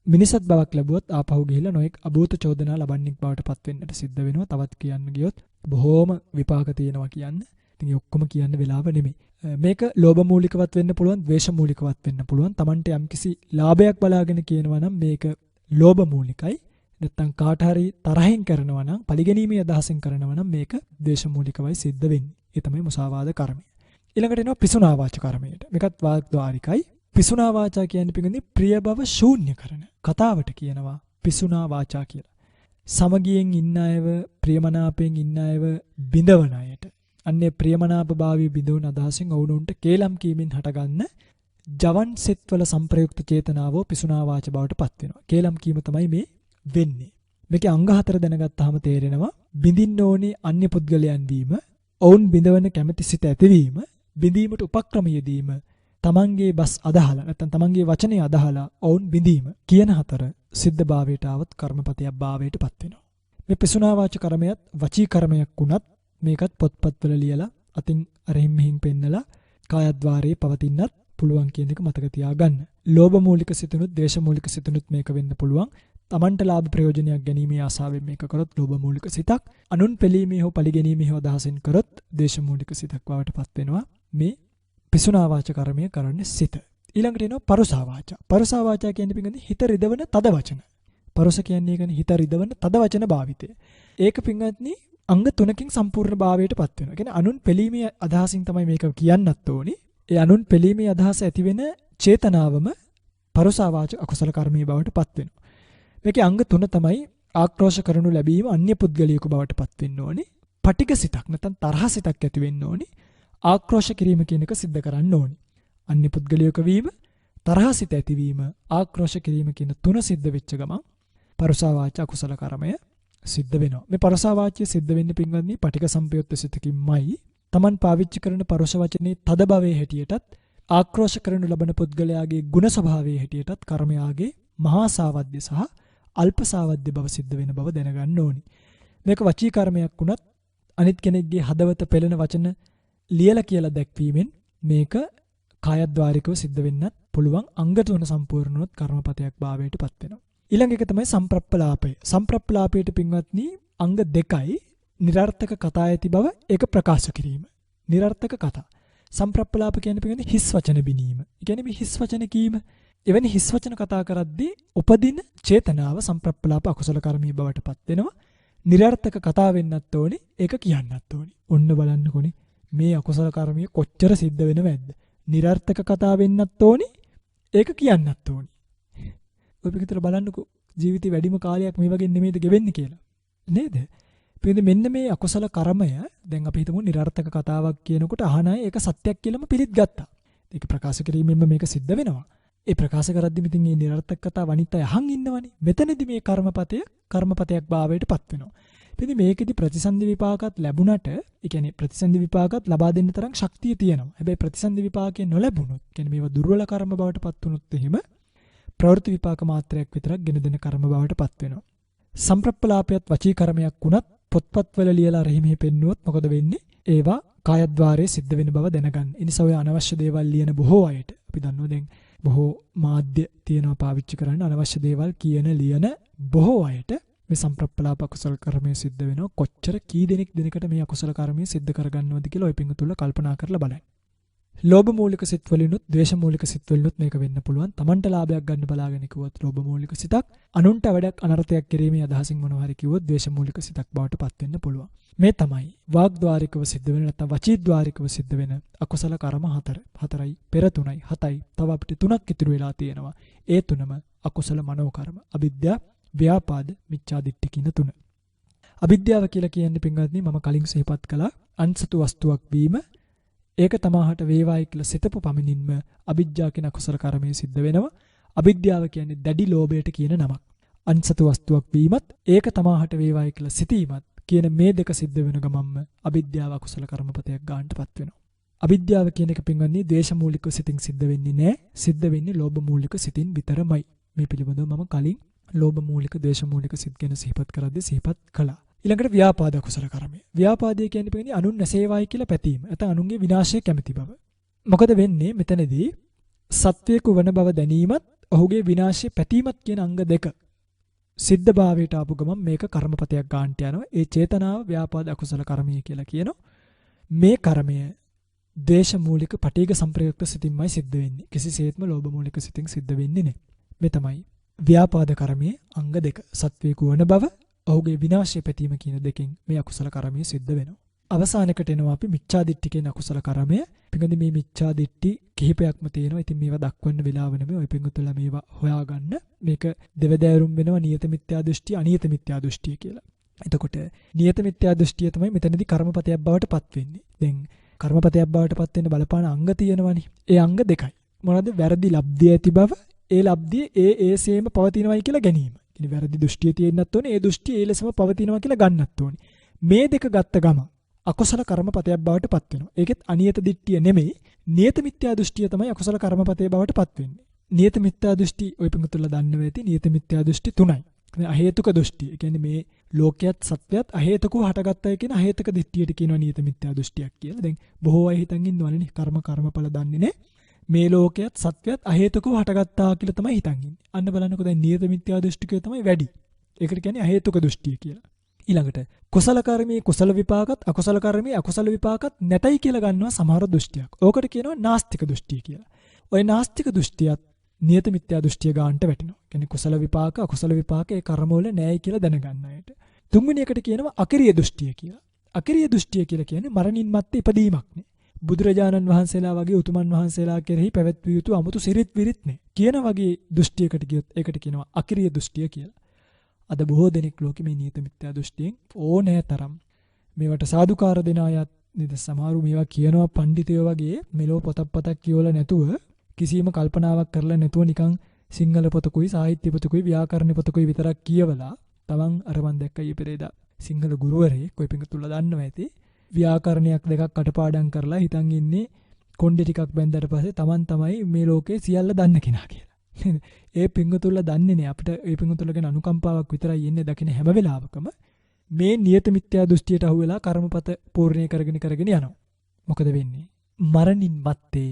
මිනිසත් බවක් ලැබුවොත් ආපහු ගිහිල්ලා නොඑක් අභූත චෝදනා ලබන්නෙක් බවට පත් වෙන්නට සිද්ධ වෙනවා. තවත් කියන්න ගියොත් බොහෝම විපාක තියෙනවා කියන්න. ඉතින් ඔක්කොම කියන්න වෙලාව නෙමෙයි. මේක ලෝභ මූලිකවත් වෙන්න පුළුවන්, ද්වේෂ මූලිකවත් වෙන්න පුළුවන්. Tamante යම්කිසි ලාභයක් බලාගෙන කියනවා නම් මේක ලෝභ මූලිකයි. නැත්තම් කාට හරි තරහින් කරනවා නම්, පරිගැනීමේ අදහසින් කරනවා නම් මේක ද්වේෂ මූලිකවයි සිද්ධ වෙන්නේ. ඒ තමයි මුසාවාද කර්මය. ඊළඟට එනවා පිසුනා වාච කර්මයට. මේකත් වාග්ද්වාරිකයි. පිසුනා වාචා කියන්නේ පිටින් ප්‍රිය බව ශූන්‍ය කරන කතාවට කියනවා පිසුනා වාචා කියලා. සමගියෙන් ඉන්න අයව, ප්‍රියමනාපයෙන් ඉන්න අයව බිඳවන අයට අන්නේ ප්‍රියමනාප භාවී බිඳවන අදහසින් ඔවුන්ට කේලම් කීමෙන් හටගන්න ජවන් සෙත්වල සංප්‍රයුක්ත චේතනාවෝ පිසුනා වාච බවට පත් වෙනවා. කේලම් කීම තමයි මේ වෙන්නේ. මේකේ අංග හතර දැනගත්තාම තේරෙනවා බිඳින්න ඕනේ අන්‍ය පුද්ගලයන් වීම, ඔවුන් බිඳවන කැමැති සිත ඇතිවීම, බිඳීමට උපක්‍රම යෙදීම, තමන්ගේ බස් අදහලා නැත්නම් තමන්ගේ වචනේ අදහලා ඔවුන් බිඳීම කියන හතර සිද්ධ භාවයට આવත් කර්මපතයක් භාවයට පත් වෙනවා. මේ පිසුනා වාච කර්මයක් වචී කර්මයක් වුණත් මේකත් පොත්පත්වල ලියලා අතින් අරහින් මෙහින් පෙන්නලා කායද්්වාරයේ පවතින්නත් පුළුවන් කියන එක මතක තියාගන්න. ලෝභ මූලික සිතුනුත්, ද්වේෂ මූලික සිතුනුත් මේක වෙන්න පුළුවන්. තමන්ට ලාභ ප්‍රයෝජනයක් ගැනීමේ ආසාවෙන් මේක කරොත් ලෝභ මූලික සිතක්, අනුන් පෙළීමේ හෝ පරිගැනීමේ හෝ අදහසින් කරොත් ද්වේෂ මූලික සිතක් බවට පත් වෙනවා. මේ පිසුනා වාච කර්මය කරන්නේ සිත. ඊළඟට එනවා පරුසා වාචා. පරුසා වාචා කියන්නේ පිටින් හිත රිදවන තද වචන. පරුස කියන්නේ කියන්නේ හිත රිදවන තද වචන භාවිතය. ඒක පින්වත්නි අංග තුනකින් සම්පූර්ණ භාවයට පත් වෙනවා. කියන්නේ අනුන් පෙළීමේ අදහසින් තමයි මේක කියන්නත් ඕනි. ඒ අනුන් පෙළීමේ අදහස ඇති වෙන චේතනාවම පරුසා වාච අකුසල කර්මයේ බවට පත් වෙනවා. මේකේ අංග තුන තමයි ආක්‍රෝෂ කරනු ලැබීම, අන්‍ය පුද්ගලයෙකු බවට පත් වෙන්න ඕනි, පටිඝ සිතක් නැත්නම් තරහ සිතක් ඇති වෙන්න ඕනි, ආක්‍රෝෂ කිරීම කියන එක සිද්ධ කරන්න ඕනි. අන්‍ය පුද්ගලයෙකු වීම, තරහ සිත ඇතිවීම, ආක්‍රෝෂ කිරීම කියන තුන සිද්ධ වෙච්ච ගමන් පරුසා වාච අකුසල කර්මය සිද්ධ වෙනවා. මේ පරුසා වාචය සිද්ධ වෙන්නේ පින්වත්නි පටිඝ සම්පයුක්ත සිතකින්මයි. Taman පාවිච්චි කරන පරුෂ වචනේ තද භවයේ හැටියටත්, ආක්‍රෝෂ කරනු ලබන පුද්ගලයාගේ ගුණ ස්වභාවයේ හැටියටත් කර්මයාගේ මහා සාවද්‍ය සහ අල්ප සාවද්‍ය බව සිද්ධ වෙන බව දැනගන්න ඕනි. මේක වචී කර්මයක් වුණත් අනිත් කෙනෙක්ගේ හදවත පෙළෙන වචන ලියලා කියලා දැක්වීමෙන් මේක කායද්්වාරිකව සිද්ධ වෙන්නත් පුළුවන්. අංග තුන සම්පූර්ණ වුණොත් කර්මපතයක් භාවයට පත් වෙනවා. ඊළඟ එක තමයි සම්ප්‍රප්පලාපය. සම්ප්‍රප්පලාපයට පින්වත්නි අංග දෙකයි. නිරර්ථක කතා ඇති බව ඒක ප්‍රකාශ කිරීම. නිරර්ථක කතා. සම්ප්‍රප්පලාප කියන්නේ පින්වත්නි හිස් වචන බිනීම. ඒ කියන්නේ මේ හිස් වචන කීම. එවැනි හිස් වචන කතා කරද්දී උපදින චේතනාව සම්ප්‍රප්පලාප අකුසල කර්මී බවට පත් වෙනවා. නිරර්ථක කතා වෙන්නත් ඕනි, ඒක කියන්නත් ඕනි. ඔන්න බලන්නකොනේ මේ අකුසල කර්මය කොච්චර සිද්ධ වෙනවද? නිරර්ථක කතා වෙන්නත් ඕනි, ඒක කියන්නත් ඕනි. ඔය පිටතට බලන්නකෝ ජීවිතේ වැඩිම කාලයක් මේ වගේ නෙමෙයිද ගෙවෙන්නේ කියලා. නේද? පිටින් මෙන්න මේ අකුසල කර්මය දැන් අපි හිතමු නිරර්ථක කතාවක් කියනකොට අහන අය ඒක සත්‍යයක් කියලාම පිළිගත්තා. ඒක ප්‍රකාශ කිරීමෙන්ම මේක සිද්ධ වෙනවා. ඒ ප්‍රකාශ කරද්දි මිතින් මේ නිරර්ථක කතාව අනිත් අය අහන් ඉන්නවනේ. මෙතනදී මේ කර්මපතයක් භාවයට පත් වෙනවා. ඉතින් මේකෙදි ප්‍රතිසන්දි විපාකات ලැබුණට, ඒ කියන්නේ ප්‍රතිසන්දි විපාකات ලබා දෙන්න තරම් ශක්තිය තියෙනවා. හැබැයි ප්‍රතිසන්දි විපාකේ නොලැබුණොත්, කියන්නේ මේවා දුර්වල කර්ම බවට පත් වුණොත් එහෙම ප්‍රවෘත්ති විපාක මාත්‍රයක් විතරක් ගෙන දෙන කර්ම බවට පත් වෙනවා. සම්ප්‍රප්පලාපයත් වචී කර්මයක් වුණත් පොත්පත්වල ලියලා රහිමේ පෙන්නුවොත් මොකද වෙන්නේ? ඒවා කායද්්වාරයේ සිද්ධ වෙන බව දැනගන්න. ඒ නිසා ඔය අනවශ්‍ය දේවල් ලියන බොහෝ අයට අපි දන්නවා දැන් බොහෝ මාධ්‍ය තියෙනවා පාවිච්චි කරන්න අනවශ්‍ය දේවල් කියන ලියන බොහෝ අයට මේ සම්ප්‍රප්පලාප අකුසල කර්මය සිද්ධ වෙනවා. කොච්චර කී දෙනෙක් දිනකට මේ අකුසල කර්මය සිද්ධ කරගන්නවද කියලා ඔය පිංගුතුල්ලා කල්පනා කරලා බලන්න. ලෝභ මූලික සිත් වලිනුත් ද්වේෂ මූලික සිත් වලිනුත් මේක වෙන්න පුළුවන්. Tamanට ලාභයක් ගන්න බලාගෙන කිව්වොත් ලෝභ මූලික සිතක්, අනුන්ට වැඩක් අනර්ථයක් කිරීමේ අදහසින් මොනවා හරි කිව්වොත් ද්වේෂ මූලික සිතක් බවට පත් වෙන්න පුළුවන්. මේ තමයි වාග්ද්වාරිකව සිද්ධ වෙන නැත්නම් වචීද්වාරිකව සිද්ධ වෙන අකුසල කර්ම හතරයි, පෙර 3යි, 7යි, තව අපිට 3ක් ඉතුරු වෙලා තියෙනවා. ඒ තුනම අකුසල මනෝ කර්ම. අවිද්‍යාව, ව්‍යාපාද, මිච්ඡාදිට්ඨි කියන තුන. අවිද්‍යාව කියලා කියන්නේ පින්වත්නි මම කලින් සිහිපත් කළා අන්සතු වස්තුවක් වීම. ඒක තමාහට වේවායි කියලා සිතපු පමණින්ම අවිජ්ජා කියන අකුසල කර්මය සිද්ධ වෙනවා. අවිද්‍යාව කියන්නේ දැඩි ලෝභයට කියන නමක්. අන්සතු වස්තුවක් වීමත් ඒක තමාහට වේවායි කියලා සිතීමත් කියන මේ දෙක සිද්ධ වෙන ගමන්ම අවිද්‍යාව අකුසල කර්මපතයක් ගන්නටපත් වෙනවා. අවිද්‍යාව කියන එක පින්වත්නි ද්වේෂ මූලික සිතින් සිද්ධ වෙන්නේ නැහැ. සිද්ධ වෙන්නේ ලෝභ මූලික සිතින් විතරමයි. මේ පිළිබඳව මම කලින් ලෝභ මූලික, ද්වේෂ මූලික සිත් ගැන සිහිපත් කරද්දී සිහිපත් කළා. ඊළඟට ව්‍යාපාද අකුසල කර්මය. ව්‍යාපාදය කියන්නේ පිටින් අනුන් නැසේවායි කියලා පැතීම. නැත්නම් අනුන්ගේ විනාශය කැමති බව. මොකද වෙන්නේ මෙතනදී සත්වයක වන බව දැනීමත් ඔහුගේ විනාශය පැතීමත් කියන අංග දෙක සිද්ධ භාවයට ආපු ගමන් මේක කර්මපතයක් ගන්නට යනවා. ඒ චේතනාව ව්‍යාපාද අකුසල කර්මය කියලා කියනවා. මේ කර්මය ද්වේෂ මූලික පටිඝ සංප්‍රයුක්ත සිතින්මයි සිද්ධ වෙන්නේ. කිසිසේත්ම ලෝභ මූලික සිතින් සිද්ධ වෙන්නේ නැහැ. මේ තමයි ව්‍යාපාද කර්මයේ අංග දෙක. සත්වයක වන බව, ඔහුගේ විනාශය පැතීම කියන දෙකෙන් මේ අකුසල කර්මය සිද්ධ වෙනවා. අවසානයකට එනවා අපි මිච්ඡාදිට්ඨි කියන අකුසල කර්මය. පිඟුදි මේ මිච්ඡාදිට්ඨි කිහිපයක්ම තියෙනවා. ඉතින් මේවා දක්වන්න වෙලාව නෙමෙයි. ඔය පිඟුතුලා මේවා හොයාගන්න. මේක දෙවදෑරුම් වෙනවා නියත මිත්‍යා දෘෂ්ටි, අනියත මිත්‍යා දෘෂ්ටිය කියලා. එතකොට නියත මිත්‍යා දෘෂ්ටිය තමයි මෙතනදී කර්මපතයක් බවට පත් වෙන්නේ. දැන් කර්මපතයක් බවට පත් වෙන්න බලපාන අංග තියෙනවනේ. ඒ අංග දෙකයි. මොනවද? වැරදි ලබ්ධිය ඇති බව, ඒ ලබ්ධිය ඒසේම පවතිනවයි කියලා ගැනීම. ඉතින් වැරදි දෘෂ්ටිය තියෙන්නත් ඕනේ. ඒ දෘෂ්ටිය ඒ ලෙසම පවතිනවා කියලා ගන්නත් ඕනේ. මේ දෙක ගත්ත ගම අකුසල කර්මපතයක් බවට පත් වෙනවා. ඒකෙත් අනියත දිට්ඨිය නෙමෙයි, නියත මිත්‍යා දෘෂ්ටිය තමයි අකුසල කර්මපතේ බවට පත් වෙන්නේ. නියත මිත්‍යා දෘෂ්ටි ඔය පිඟුතුල්ලා දන්නව ඇති. නියත මිත්‍යා දෘෂ්ටි තුනයි. අහේතුක දෘෂ්ටි. ඒ කියන්නේ මේ ලෝකයේත් සත්‍යයත් අහේතුකව හටගත්තයි කියන අහේතුක දිට්ඨියට කියනවා නියත මිත්‍යා දෘෂ්ටියක් කියලා. දැන් බොහෝ අය හිතන් ඉන්නවනේ කර්මඵල දන්නේ නැහැ. මේ ලෝකයේත් සත්‍යයත් අහේතුකව හටගත්තා කියලා තමයි හිතන් ඉන්නේ. අන්න බලන්නකෝ දැන් නියත මිත්‍යා දෘෂ්ටිකය තමයි වැඩි. ඒකට කියන්නේ අහේතුක දෘෂ්ටිය කියලා. ඊළඟට කුසල කර්මයේ කුසල විපාකත්, අකුසල කර්මයේ අකුසල විපාකත් නැතයි කියලා ගන්නවා සමහර දෘෂ්ටියක්. ඕකට කියනවා නාස්තික දෘෂ්ටිය කියලා. ওই නාස්තික දෘෂ්ටියත් නියත මිත්‍යා දෘෂ්ටිය ගන්නට වැටෙනවා. කියන්නේ කුසල විපාක, අකුසල විපාක ඒ කර්මවල නැහැයි කියලා දැනගන්න අයට. තුන්වෙනි එකට කියනවා අකිරිය දෘෂ්ටිය කියලා. අකිරිය දෘෂ්ටිය කියලා කියන්නේ මරණින් මත්තේ ඉපදීමක් නේ. බුදුරජාණන් වහන්සේලා වගේ උතුමන් වහන්සේලා කෙරෙහි පැවැත්විය යුතු 아무තු සිරිත් විරිත් නේ. කියන වගේ දෘෂ්ටියකට ගියොත් ඒකට කියනවා අකිරිය දෘෂ්ටිය කියලා. අද බොහෝ දෙනෙක් ලෝකෙ මේ නියත මිත්‍යා දෘෂ්ටියෙන් ඕනෑ තරම් මේවට සාදුකාර දෙන අයත් නේද? සමහරු මේවා කියනවා පඬිතුයෝ වගේ මෙලෝ පොතක් කියවලා නැතුව, කිසිම කල්පනාවක් කරලා නැතුව නිකන් සිංහල පොතකුයි, සාහිත්‍ය පොතකුයි, ව්‍යාකරණ පොතකුයි විතරක් කියවලා තමන් අර මන් දැක්කයි පෙරේදා සිංහල ගුරුවරයෙක් කොයි පිඟුතුල්ලා දන්නවා ඇති. ව්‍යාකරණයක් දෙකක් කටපාඩම් කරලා හිතන් ඉන්නේ කොණ්ඩේ ටිකක් බැන්දට පස්සේ තමන් තමයි මේ ලෝකේ සියල්ල දන්න කෙනා කියලා. ඒ පිඟුතුල්ලා දන්නේ නැහැ. අපිට ඒ පිඟුතුල්ලා ගැන අනුකම්පාවක් විතරයි එන්නේ දකින්න හැම වෙලාවකම. මේ නියත මිත්‍යා දෘෂ්ටියට අහු වෙලා කර්මපත පූර්ණේ කරගෙන යනවා. මොකද වෙන්නේ? මරණින් මත්තේ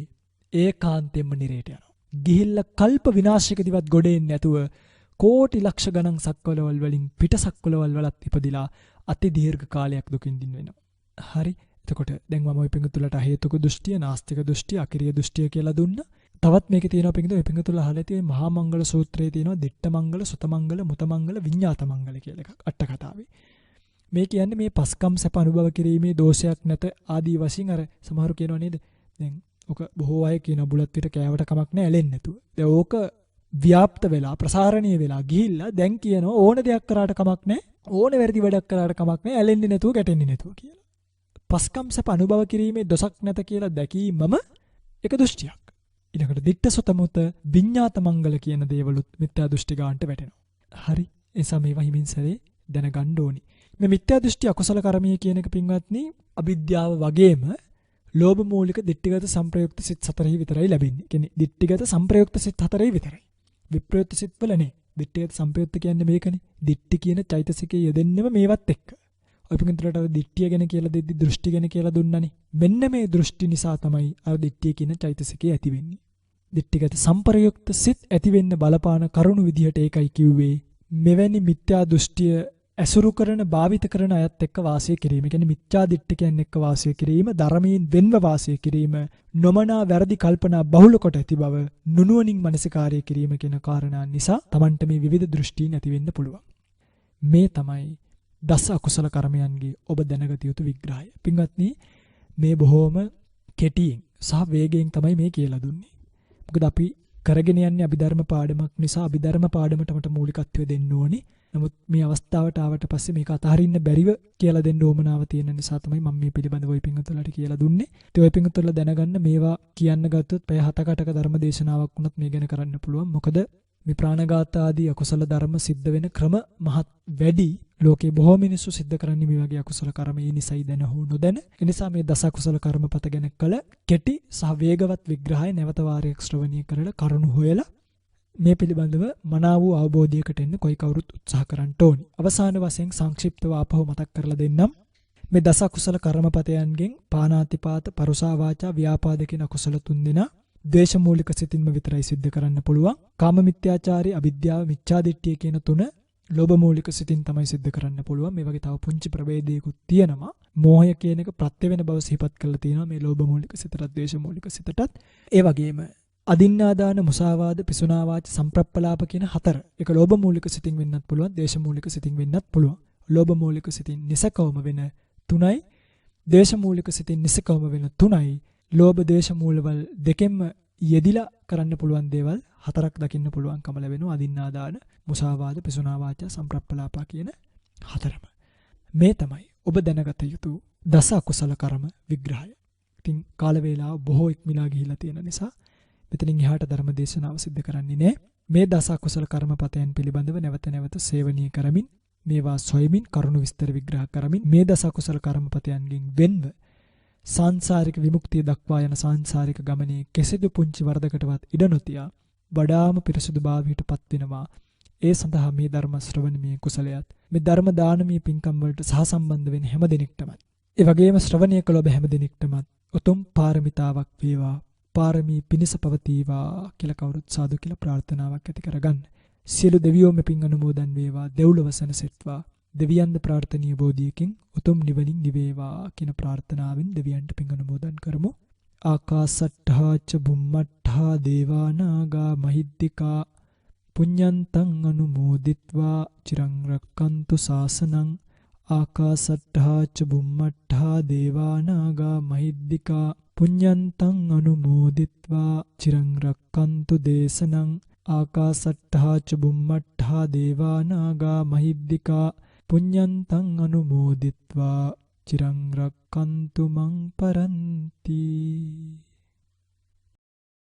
ඒකාන්තයෙන්ම නිරේට යනවා. ගිහිල්ලා කල්ප විනාශයකදීවත් ගොඩ එන්නේ නැතුව කෝටි ලක්ෂ ගණන් සක්වලවල් වලින් පිට සක්වලවල් වලත් ඉපදිලා අති දීර්ඝ කාලයක් දුකින් දින් වෙනවා. හරි. එතකොට දැන් මම ওই පිඟුතුලට හේතුක දෘෂ්ටිය, නාස්තික දෘෂ්ටිය, අකිරිය දෘෂ්ටිය කියලා දුන්නා. තවත් මේකේ තියෙනවා පිඟුතුල, ඔය පිඟුතුල අහලා තියෙන මහා මංගල සූත්‍රයේ තියෙනවා දිට්ඨ මංගල, සුත මංගල, මුත මංගල, විඤ්ඤාත මංගල කියලා එකක් අට කතාවේ. මේ කියන්නේ මේ පස්කම් සැප අනුභව කිරීමේ දෝෂයක් නැත ආදී වශයෙන් අර සමහරු කියනවා නේද? දැන් ඔක බොහෝ අය කියන බුලත් පිට කෑවට කමක් නැහැ ඇලෙන්නේ නැතුව. දැන් ඕක ව්‍යාප්ත වෙලා ප්‍රසාරණීය වෙලා ගිහිල්ලා දැන් කියනවා ඕන දෙයක් කරාට කමක් නැහැ, ඕන වැරදි වැඩක් කරාට කමක් නැහැ, ඇලෙන්නේ නැතුව ගැටෙන්නේ නැතුව කියලා. පස්කම් සැප අනුභව කිරීමේ දොසක් නැත කියලා දැකීමම එක දෘෂ්ටියක්. ඊළඟට දිට්ඨ සුත මුත විඤ්ඤාත මංගල කියන දේවලුත් මිත්‍යා දෘෂ්ටි ගන්නට වැටෙනවා. හරි. ඒ සමේව හිමින් සැරේ දැනගන්න ඕනි. මේ මිත්‍යා දෘෂ්ටි අකුසල කර්මයේ කියන එක පින්වත්නි අවිද්‍යාව වගේම ලෝභ මූලික දිට්ඨිගත සංප්‍රයුක්ත සිත් 4 විතරයි ලැබෙන්නේ. කියන්නේ දිට්ඨිගත සංප්‍රයුක්ත සිත් 4 විතරයි. විප්‍රයුක්ත සිත් වල නේ. දිට්ඨිගත සංප්‍රයුක්ත කියන්නේ මේකනේ. දිට්ඨි කියන චෛතසිකයේ යෙදෙන්නෙම මේවත් එක්ක. ඔය පිටුන්තරට අර දිට්ඨිය ගැන කියලා දෙද්දි දෘෂ්ටි ගැන කියලා දුන්නනේ. මෙන්න මේ දෘෂ්ටි නිසා තමයි අර දිට්ඨිය කියන චෛතසිකය ඇති වෙන්නේ. දිට්ඨිගත සංප්‍රයුක්ත සිත් ඇති වෙන්න බලපාන කරුණු විදිහට ඒකයි කිව්වේ මෙවැනි මිත්‍යා දෘෂ්ටිය ඇසුරු කරන භාවිත කරන අයත් එක්ක වාසය කිරීම. ඒ කියන්නේ මිත්‍යා දිට්ඨිකයන් එක්ක වාසය කිරීම, ධර්මයෙන් වෙන්ව වාසය කිරීම, නොමනා වැරදි කල්පනා බහුල කොට ඇති බව, නුනුවණින් මනසිකාරය කිරීම කියන කාරණා නිසා Tamanට මේ විවිධ දෘෂ්ටීන් ඇති වෙන්න පුළුවන්. මේ තමයි දස අකුසල කර්මයන්ගේ ඔබ දැනගත යුතු විග්‍රහය. පින්වත්නි, මේ බොහෝම කෙටියෙන් සහ වේගයෙන් තමයි මේ කියලා දුන්නේ. මොකද අපි කරගෙන යන්නේ අභිධර්ම පාඩමක් නිසා අභිධර්ම පාඩමට මූලිකත්වය දෙන්න ඕනි. නමුත් මේ අවස්ථාවට ආවට පස්සේ මේක අතහරින්න බැරිව කියලා දෙන්න ඕමනාව තියෙන නිසා තමයි මම මේ පිළිබඳව ඔය පිංගුතුලට කියලා දුන්නේ. ඉතින් ඔය පිංගුතුල දැනගන්න මේවා කියන්න ගත්තොත් පැය 7-8ක ධර්ම දේශනාවක් වුණත් මේ ගැන කරන්න පුළුවන්. මොකද මේ ප්‍රාණඝාත ආදී අකුසල ධර්ම සිද්ධ වෙන ක්‍රම මහත් වැඩි. ලෝකේ බොහෝ මිනිස්සු සිද්ධ කරන්නේ මේ වගේ අකුසල කර්ම ඒ නිසයි දැන හෝ නොදැන. ඒ නිසා මේ දස අකුසල කර්මපත ගැන කළ කෙටි සහ වේගවත් විග්‍රහය නැවත වාරයක් ශ්‍රවණය කරලා කරුණු හොයලා මේ පිළිබඳව මනාව වූ අවබෝධයකට එන්න කොයි කවුරුත් උත්සාහ කරන්න ඕනි. අවසාන වශයෙන් සංක්ෂිප්තව ආපහු මතක් කරලා දෙන්නම්. මේ දස අකුසල කර්මපතයන්ගෙන් පාණාතිපාත, පරුසා වාචා, ව්‍යාපාද කියන අකුසල තුන්දෙනා ද්වේෂ මූලික සිතින්ම විතරයි සිද්ධ කරන්න පුළුවන්. කාම මිත්‍යාචාරී, අවිද්‍යාව, මිච්ඡාදිට්ඨිය කියන තුන ලෝභ මූලික සිතින් තමයි සිද්ධ කරන්න පුළුවන්. මේ වගේ තව පුංචි ප්‍රභේදයකුත් තියෙනවා. මෝහය කියන එක ප්‍රත්‍ය වෙන බව සිහිපත් කරලා තියෙනවා මේ ලෝභ මූලික සිතටත් ද්වේෂ මූලික සිතටත්. ඒ වගේම අදින්නාදාන, මුසාවාද, පිසුනා වාච, සම්ප්‍රප්පලාප කියන හතර. ඒක ලෝභ මූලික සිතින් වෙන්නත් පුළුවන්, ද්වේෂ මූලික සිතින් වෙන්නත් පුළුවන්. ලෝභ මූලික සිතින් නිසකවම වෙන තුනයි, ද්වේෂ මූලික සිතින් නිසකවම වෙන තුනයි. ලෝභ ද්වේෂ මූලවල දෙකෙන්ම යෙදිලා කරන්න පුළුවන් දේවල් හතරක් දකින්න පුළුවන්කම ලැබෙනවා. අදින්නාදාන, මුසාවාද, පිසුනා වාච, සම්ප්‍රප්පලාප කියන හතරම. මේ තමයි ඔබ දැනගත යුතු දස අකුසල කර්ම විග්‍රහය. ඉතින් කාල වේලාව බොහෝ ඉක්මලා ගිහිලා තියෙන නිසා මෙතනින් එහාට ධර්ම දේශනාව සිද්ධ කරන්නේ නැහැ. මේ දස අකුසල කර්මපතයන් පිළිබඳව නැවත නැවත සේවනීය කරමින්, මේවා සොයමින්, කරුණු විස්තර විග්‍රහ කරමින් මේ දස අකුසල කර්මපතයන්ගෙන් වෙන්ව සංසාරික විමුක්තිය දක්වා යන සංසාරික ගමනේ කෙසෙදු පුංචි වරදකටවත් ඉඩ නොතියා වඩාම පිරිසුදු භාවයට පත් වෙනවා. ඒ සඳහා මේ ධර්ම ශ්‍රවණමේ කුසලයත්, මේ ධර්ම දානමේ පින්කම් වලට සහසම්බන්ධ වෙන හැම දිනෙකටම, ඒ වගේම ශ්‍රවණය කළ ඔබ හැම දිනෙකටම උතුම් පාරමිතාවක් වේවා, පාරමී පිණිස පවතිවා කියලා කවුරුත් සාදු කියලා ප්‍රාර්ථනාවක් ඇති කරගන්න. සියලු දෙවියෝ මේ පින් අනුමෝදන් වේවා, දෙව්ලොව සැනසෙත්වා, දෙවියන්ද ප්‍රාර්ථනීය බෝධියකින් උතුම් නිවනින් නිවේවා කියන ප්‍රාර්ථනාවෙන් දෙවියන්ට පින් අනුමෝදන් කරමු. ආකාසට්ඨා ච බුම්මට්ඨා දේවා නාග මහිද්దికා පුඤ්ඤන්තං අනුමෝදිත්වා චිරං රක්칸තු ශාසනං. ආකාසට්ඨා ච බුම්මට්ඨා දේවා නාග මහිද්దికා පුඤ්ඤන්තං අනුමෝදිත්වා චිරං රක්칸තු දේශනං. ආකාසට්ඨා ච බුම්මට්ඨා දේවා නාග මහිද්దికා පුඤ්ඤන්තං අනුමෝදිත්වා චිරං රක්칸තු මං පරන්ති.